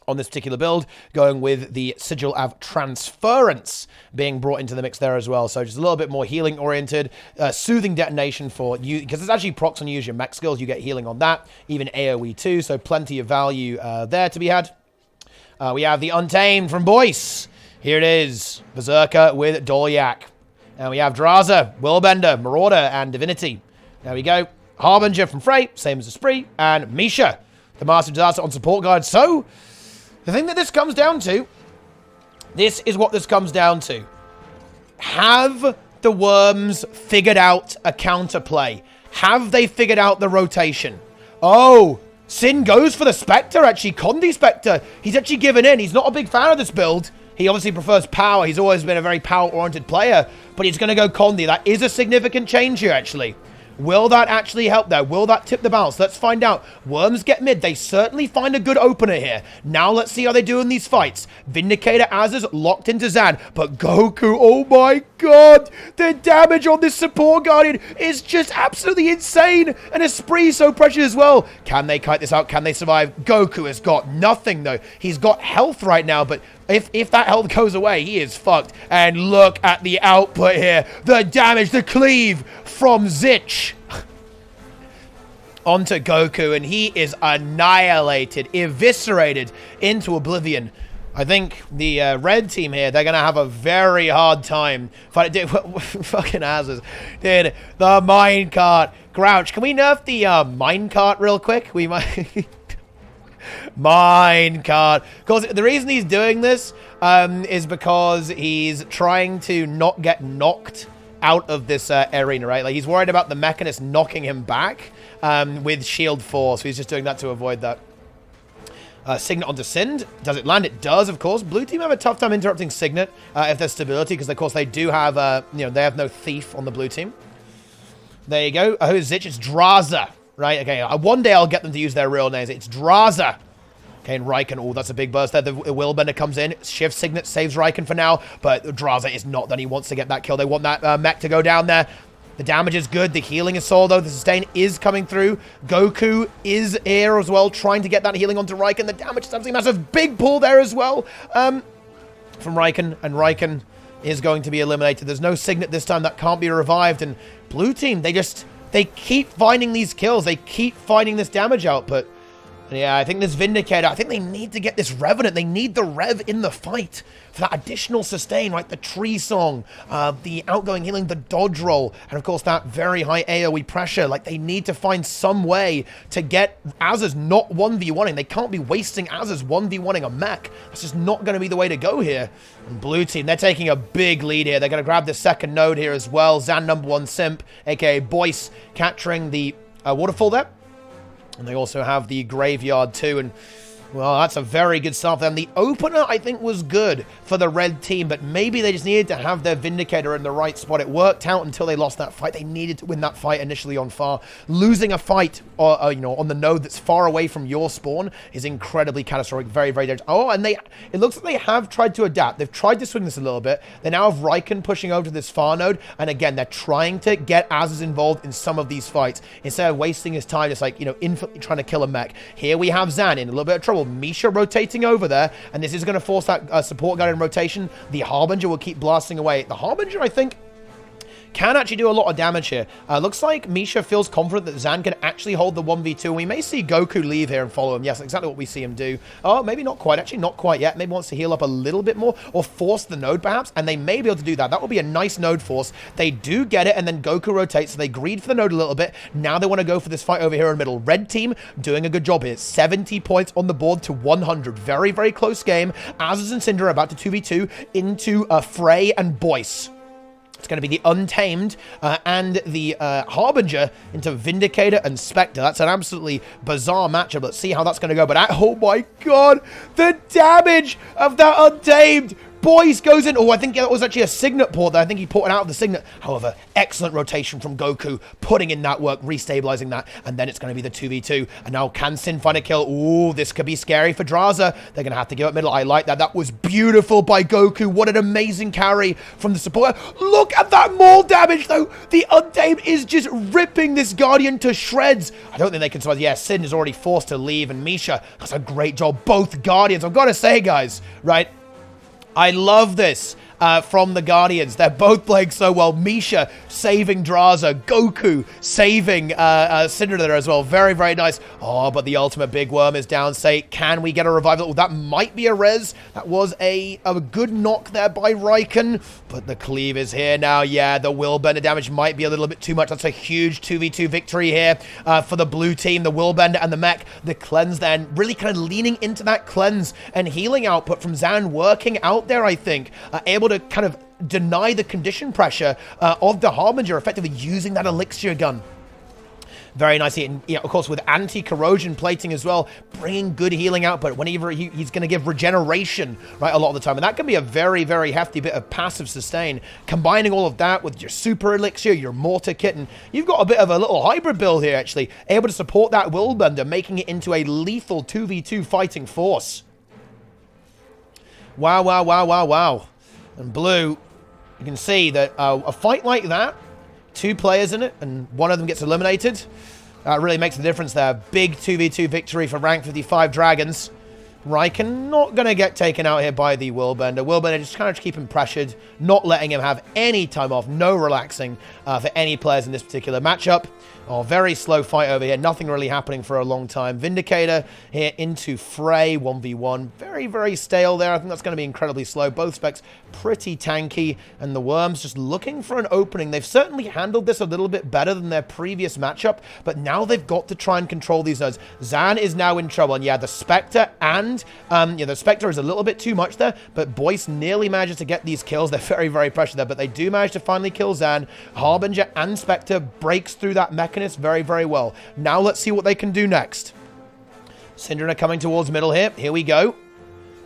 on this particular build, going with the Sigil of Transference being brought into the mix there as well. So just a little bit more healing oriented, soothing detonation for you, because it's actually procs on you use your mech skills. You get healing on that, even AoE too. So plenty of value there to be had. We have the Untamed from Boyce. Here it is, Berserker with Dolyak. And we have Draza, Willbender, Marauder, and Divinity. There we go. Harbinger from Frey, same as Esprit, and Misha, the Master Disaster on Support Guard. So the thing that this comes down to, this is what this comes down to. Have the Worms figured out a counterplay? Have they figured out the rotation? Oh, Sin goes for the Spectre, actually. Condi Spectre. He's actually given in. He's not a big fan of this build. He obviously prefers power. He's always been a very power-oriented player, but he's going to go Condi. That is a significant change here, actually. Will that actually help there? Will that tip the balance? Let's find out. Worms get mid. They certainly find a good opener here. Now let's see how they do in these fights. Vindicator Azaz locked into Zan. But Goku, oh my god. The damage on this Support Guardian is just absolutely insane. And Esprit so precious as well. Can they kite this out? Can they survive? Goku has got nothing though. He's got health right now, but if that health goes away, he is fucked. And look at the output here. The damage, the cleave from Zich onto Goku, and he is annihilated, eviscerated into oblivion. I think the red team here, they're going to have a very hard time fighting. Fucking asses. Dude, the minecart. Grouch, can we nerf the minecart real quick? We might... Minecart. Because the reason he's doing this is because he's trying to not get knocked out of this arena, right? Like, he's worried about the Mechanist knocking him back with Shield 4, so he's just doing that to avoid that. Signet onto Sind. Does it land? It does, of course. Blue team have a tough time interrupting Signet if there's stability, because, of course, they do have, you know, they have no Thief on the blue team. There you go. Oh, Zich, it's Draza. Right, okay, one day I'll get them to use their real names. It's Draza. Okay, and Riken, oh, that's a big burst there. The Willbender comes in. Shift Signet saves Riken for now, but Draza is not done. He wants to get that kill. They want that mech to go down there. The damage is good. The healing is solid, though. The sustain is coming through. Goku is here as well, trying to get that healing onto Riken. The damage is absolutely massive. Big pull there as well from Riken, and Riken is going to be eliminated. There's no Signet this time. That can't be revived, and blue team, they keep finding these kills. They keep finding this damage output. And yeah, I think this Vindicator, I think they need to get this Revenant. They need the Rev in the fight for that additional sustain, right? The Tree Song, the outgoing healing, the dodge roll, and of course that very high AoE pressure. Like, they need to find some way to get Azaz not 1v1ing. They can't be wasting Azaz 1v1ing a mech. That's just not going to be the way to go here. And blue team, they're taking a big lead here. They're going to grab the second node here as well. Zan #1 Simp, aka Boyce, capturing the waterfall there. And they also have the Graveyard too. And Well, that's a very good start for them. The opener, I think, was good for the red team, but maybe they just needed to have their Vindicator in the right spot. It worked out until they lost that fight. They needed to win that fight initially on far. Losing a fight, you know, on the node that's far away from your spawn is incredibly catastrophic. Very, very dangerous. Oh, and it looks like they have tried to adapt. They've tried to swing this a little bit. They now have Raikkonen pushing over to this far node, and again, they're trying to get Az's involved in some of these fights instead of wasting his time just like, you know, infinitely trying to kill a mech. Here we have Zan in a little bit of trouble. Misha rotating over there, and this is going to force that support guard in rotation. The Harbinger will keep blasting away. The Harbinger, I think, can actually do a lot of damage here. Looks like Misha feels confident that Zan can actually hold the 1v2, and we may see Goku leave here and follow him. Yes, exactly what we see him do. Oh, maybe not quite. Actually, not quite yet. Maybe wants to heal up a little bit more, or force the node, perhaps, and they may be able to do that. That would be a nice node force. They do get it, and then Goku rotates, so they greed for the node a little bit. Now they want to go for this fight over here in the middle. Red team doing a good job here. 70 points on the board to 100. Very, very close game. Azaz and Cinder are about to 2v2 into Frey and Boyce. It's going to be the Untamed and the Harbinger into Vindicator and Spectre. That's an absolutely bizarre matchup. Let's see how that's going to go. But oh my god, the damage of that Untamed! Boyce goes in. Oh, I think that was actually a Signet port there. I think he ported out of the Signet. However, excellent rotation from Goku, putting in that work, restabilizing that, and then it's going to be the 2v2. And now can Sin find a kill? Ooh, this could be scary for Draza. They're going to have to give up middle. I like that. That was beautiful by Goku. What an amazing carry from the support. Look at that maul damage, though. The Untamed is just ripping this Guardian to shreds. I don't think they can survive. Yeah, Sin is already forced to leave, and Misha does a great job. Both Guardians, I've got to say, guys, right? I love this from the Guardians. They're both playing so well. Misha saving Draza. Goku saving Cinder there as well. Very, very nice. Oh, but the ultimate big worm is down. Say, can we get a revival? Oh, that might be a res. That was a good knock there by Raikkonen. But the cleave is here now. Yeah, the Willbender damage might be a little bit too much. That's a huge 2v2 victory here for the blue team. The Willbender and the mech. The cleanse then really kind of leaning into that cleanse and healing output from Zan working out there, I think. Able to kind of deny the condition pressure of the Harbinger, effectively using that elixir gun. Very nicely, and of course with anti-corrosion plating as well, bringing good healing output whenever he's going to give regeneration, right, a lot of the time. And that can be a very, very hefty bit of passive sustain. Combining all of that with your super elixir, your mortar kit, and you've got a bit of a little hybrid build here, actually. Able to support that Willbender, making it into a lethal 2v2 fighting force. Wow, wow, wow, wow, wow. And blue, you can see that a fight like that, 2 players in it, and one of them gets eliminated. That really makes a difference there. Big 2v2 victory for rank 55 Dragons. Raikkonen not going to get taken out here by the Willbender. Willbender just kind of keep him pressured, not letting him have any time off, no relaxing for any players in this particular matchup. Oh, very slow fight over here. Nothing really happening for a long time. Vindicator here into Frey, 1v1. Very, very stale there. I think that's going to be incredibly slow. Both specs pretty tanky. And the Worms just looking for an opening. They've certainly handled this a little bit better than their previous matchup. But now they've got to try and control these nodes. Zan is now in trouble. And yeah, the Spectre and... the Spectre is a little bit too much there. But Boyce nearly manages to get these kills. They're very, very pressured there. But they do manage to finally kill Zan. Harbinger and Spectre breaks through that mechanism very, very well. Now let's see what they can do next. Syndra coming towards middle here. Here we go.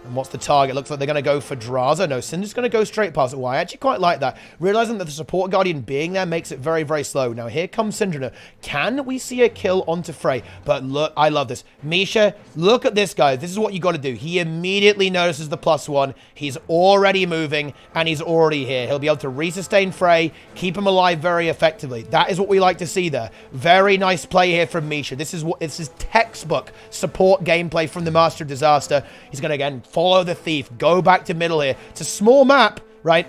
And what's the target? Looks like they're going to go for Draza. No, Syndra's going to go straight past it. Well, I actually quite like that. Realizing that the support Guardian being there makes it very, very slow. Now, here comes Syndra. Can we see a kill onto Frey? But look, I love this. Misha, look at this, guys. This is what you got to do. He immediately notices the +1. He's already moving, and he's already here. He'll be able to resustain Frey, keep him alive very effectively. That is what we like to see there. Very nice play here from Misha. This is textbook support gameplay from the Master of Disaster. He's going to, again, follow the thief, go back to middle here. It's a small map, right?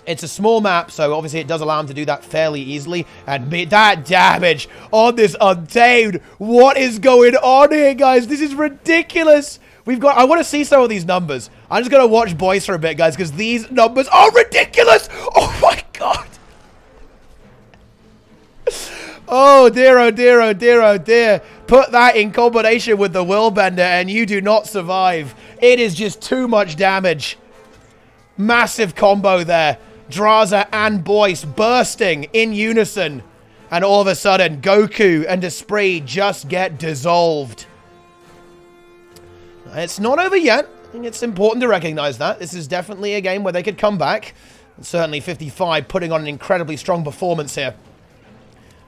It's a small map, so obviously it does allow him to do that fairly easily. And that damage on this Untamed. What is going on here, guys? This is ridiculous. I want to see some of these numbers. I'm just going to watch Boyce for a bit, guys, because these numbers are ridiculous. Oh, my God. Oh, dear, oh, dear, oh, dear, oh, dear. Put that in combination with the Willbender, and you do not survive. It is just too much damage. Massive combo there. Draza and Boyce bursting in unison. And all of a sudden, Goku and Esprit just get dissolved. It's not over yet. I think it's important to recognize that. This is definitely a game where they could come back. And certainly 55 putting on an incredibly strong performance here.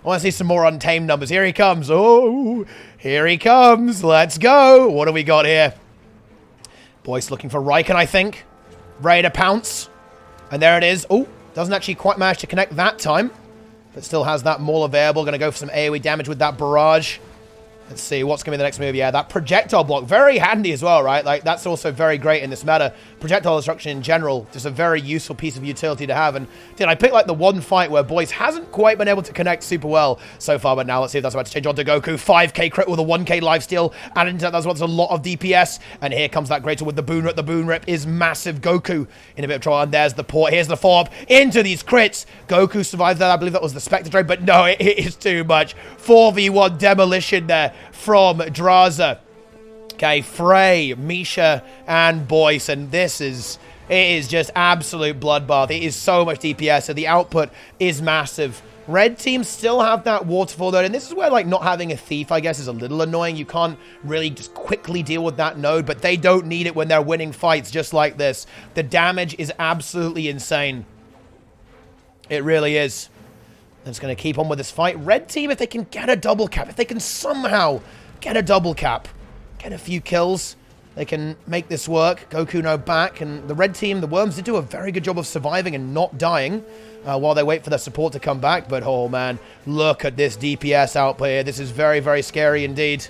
I want to see some more Untamed numbers. Here he comes. Oh, here he comes. Let's go. What do we got here? Boyce looking for Riken, I think. Ready to pounce. And there it is. Oh, doesn't actually quite manage to connect that time. But still has that maul available. Going to go for some AoE damage with that barrage. Let's see, what's going to be the next move? Yeah, that projectile block. Very handy as well, right? Like, that's also very great in this meta. Projectile destruction in general, just a very useful piece of utility to have. And, dude, I picked, like, the one fight where Boyce hasn't quite been able to connect super well so far. But now let's see if that's about to change on to Goku. 5k crit with a 1k lifesteal. And into that, that's what's a lot of DPS. And here comes that Greater with the Boon Rip. The Boon Rip is massive. Goku in a bit of trouble. And there's the port. Here's the follow-up into these crits. Goku survives that. I believe that was the Spectre Trade. But no, it is too much. 4v1 demolition there from Draza. Okay, Frey, Misha, and Boyce, and it is just absolute bloodbath. It is so much DPS, so the output is massive. Red team still have that waterfall node, and this is where, like, not having a thief, I guess, is a little annoying. You can't really just quickly deal with that node, but they don't need it when they're winning fights just like this. The damage is absolutely insane. It really is. It's going to keep on with this fight. Red team, if they can get a double cap, if they can somehow get a double cap, get a few kills, they can make this work. Goku now back, and the red team, the Worms, did do a very good job of surviving and not dying while they wait for their support to come back. But, oh, man, look at this DPS output here. This is very, very scary indeed.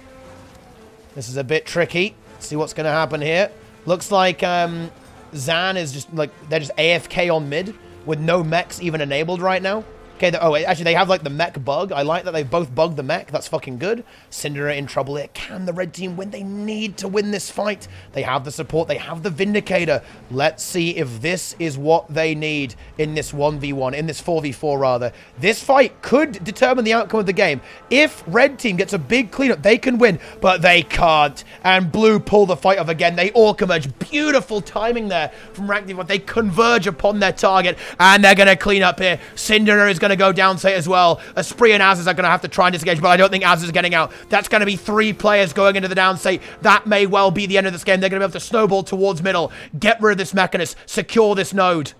This is a bit tricky. Let's see what's going to happen here. Looks like Zan is just, like, they're just AFK on mid with no mechs even enabled right now. Okay, oh, actually, they have, like, the mech bug. I like that they both bugged the mech. That's fucking good. Cinder in trouble here. Can the red team win? They need to win this fight. They have the support. They have the Vindicator. Let's see if this is what they need in this 1v1, in this 4v4, rather. This fight could determine the outcome of the game. If red team gets a big cleanup, they can win, but they can't. And blue pull the fight off again. They all converge. Beautiful timing there from Rank Team. They converge upon their target, and they're going to clean up here. Cinder is going to go down state as well. Esprit and Azaz are going to have to try and disengage, but I don't think Azaz is getting out. That's going to be 3 players going into the down state. That may well be the end of this game. They're going to be able to snowball towards middle, get rid of this Mechanist, secure this node.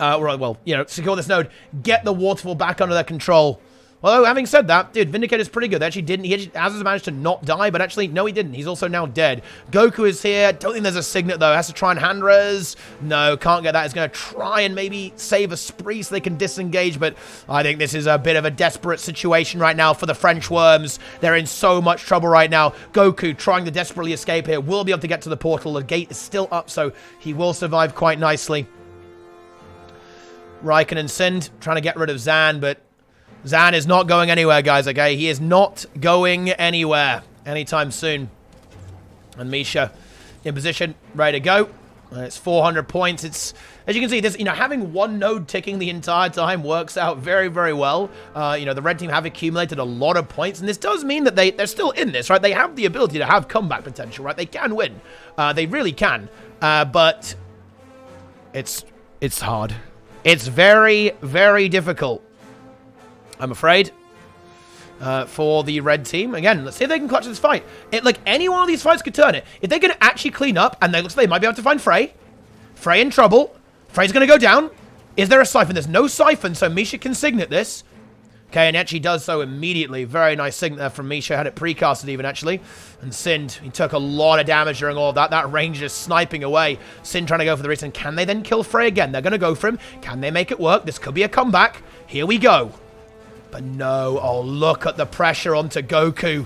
Well, you know, secure this node, get the waterfall back under their control. Although, having said that, dude, Vindicator's pretty good. They actually didn't. Azaz managed to not die, but actually, no, he didn't. He's also now dead. Goku is here. Don't think there's a Signet, though. Has to try and hand res. No, can't get that. He's going to try and maybe save a spree so they can disengage, but I think this is a bit of a desperate situation right now for the French Worms. They're in so much trouble right now. Goku trying to desperately escape here. Will be able to get to the portal. The gate is still up, so he will survive quite nicely. Riken and Sind trying to get rid of Zan, but Zan is not going anywhere, guys, okay? He is not going anywhere anytime soon. And Misha in position, ready to go. It's 400 points. It's, as you can see, this, you know, having one node ticking the entire time works out very, very well. You know, the red team have accumulated a lot of points, and this does mean that they're still in this, right? They have the ability to have comeback potential, right? They can win. They really can. But it's hard. It's very, very difficult, I'm afraid, for the red team. Again, let's see if they can clutch this fight. Like, any one of these fights could turn it. If they can actually clean up, and they looks like they might be able to find Frey. Frey in trouble. Frey's going to go down. Is there a Siphon? There's no Siphon, so Misha can Signet this. Okay, and actually does so immediately. Very nice Signet there from Misha. Had it precasted even, actually. And Sind, he took a lot of damage during all of that. That range is sniping away. Sind trying to go for the reason. Can they then kill Frey again? They're going to go for him. Can they make it work? This could be a comeback. Here we go. But no, oh, look at the pressure onto Goku.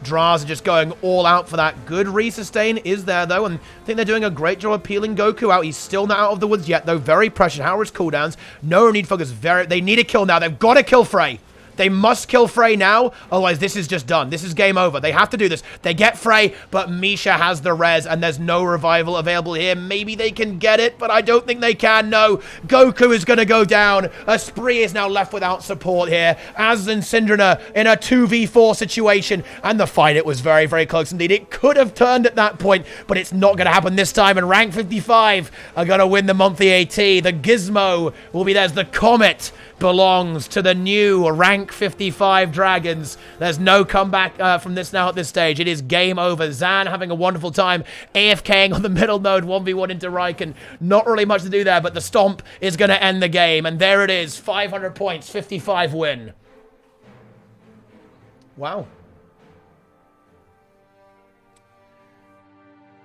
Draz are just going all out for that. Good resustain is there, though, and I think they're doing a great job of peeling Goku out. He's still not out of the woods yet, though. Very pressured. How are his cooldowns? No need focus. They need a kill now. They've got to kill Frey. They must kill Frey now, otherwise this is just done. This is game over. They have to do this. They get Frey, but Misha has the res, and there's no revival available here. Maybe they can get it, but I don't think they can. No, Goku is going to go down. Esprit is now left without support here. Az and Syndrina in a 2v4 situation, and the fight, it was very, very close indeed. It could have turned at that point, but it's not going to happen this time, and rank 55 are going to win the monthly AT. The Gizmo will be there's the Comet belongs to the new rank 55 Dragons. There's no comeback from this now at this stage. It is game over. Zan having a wonderful time AFKing on the middle node, 1v1 into Riken. Not really much to do there, but the stomp is going to end the game. And there it is, 500 points, 55 win. Wow.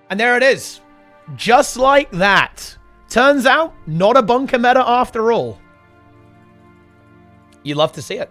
And there it is. Just like that. Turns out, not a bunker meta after all. You love to see it.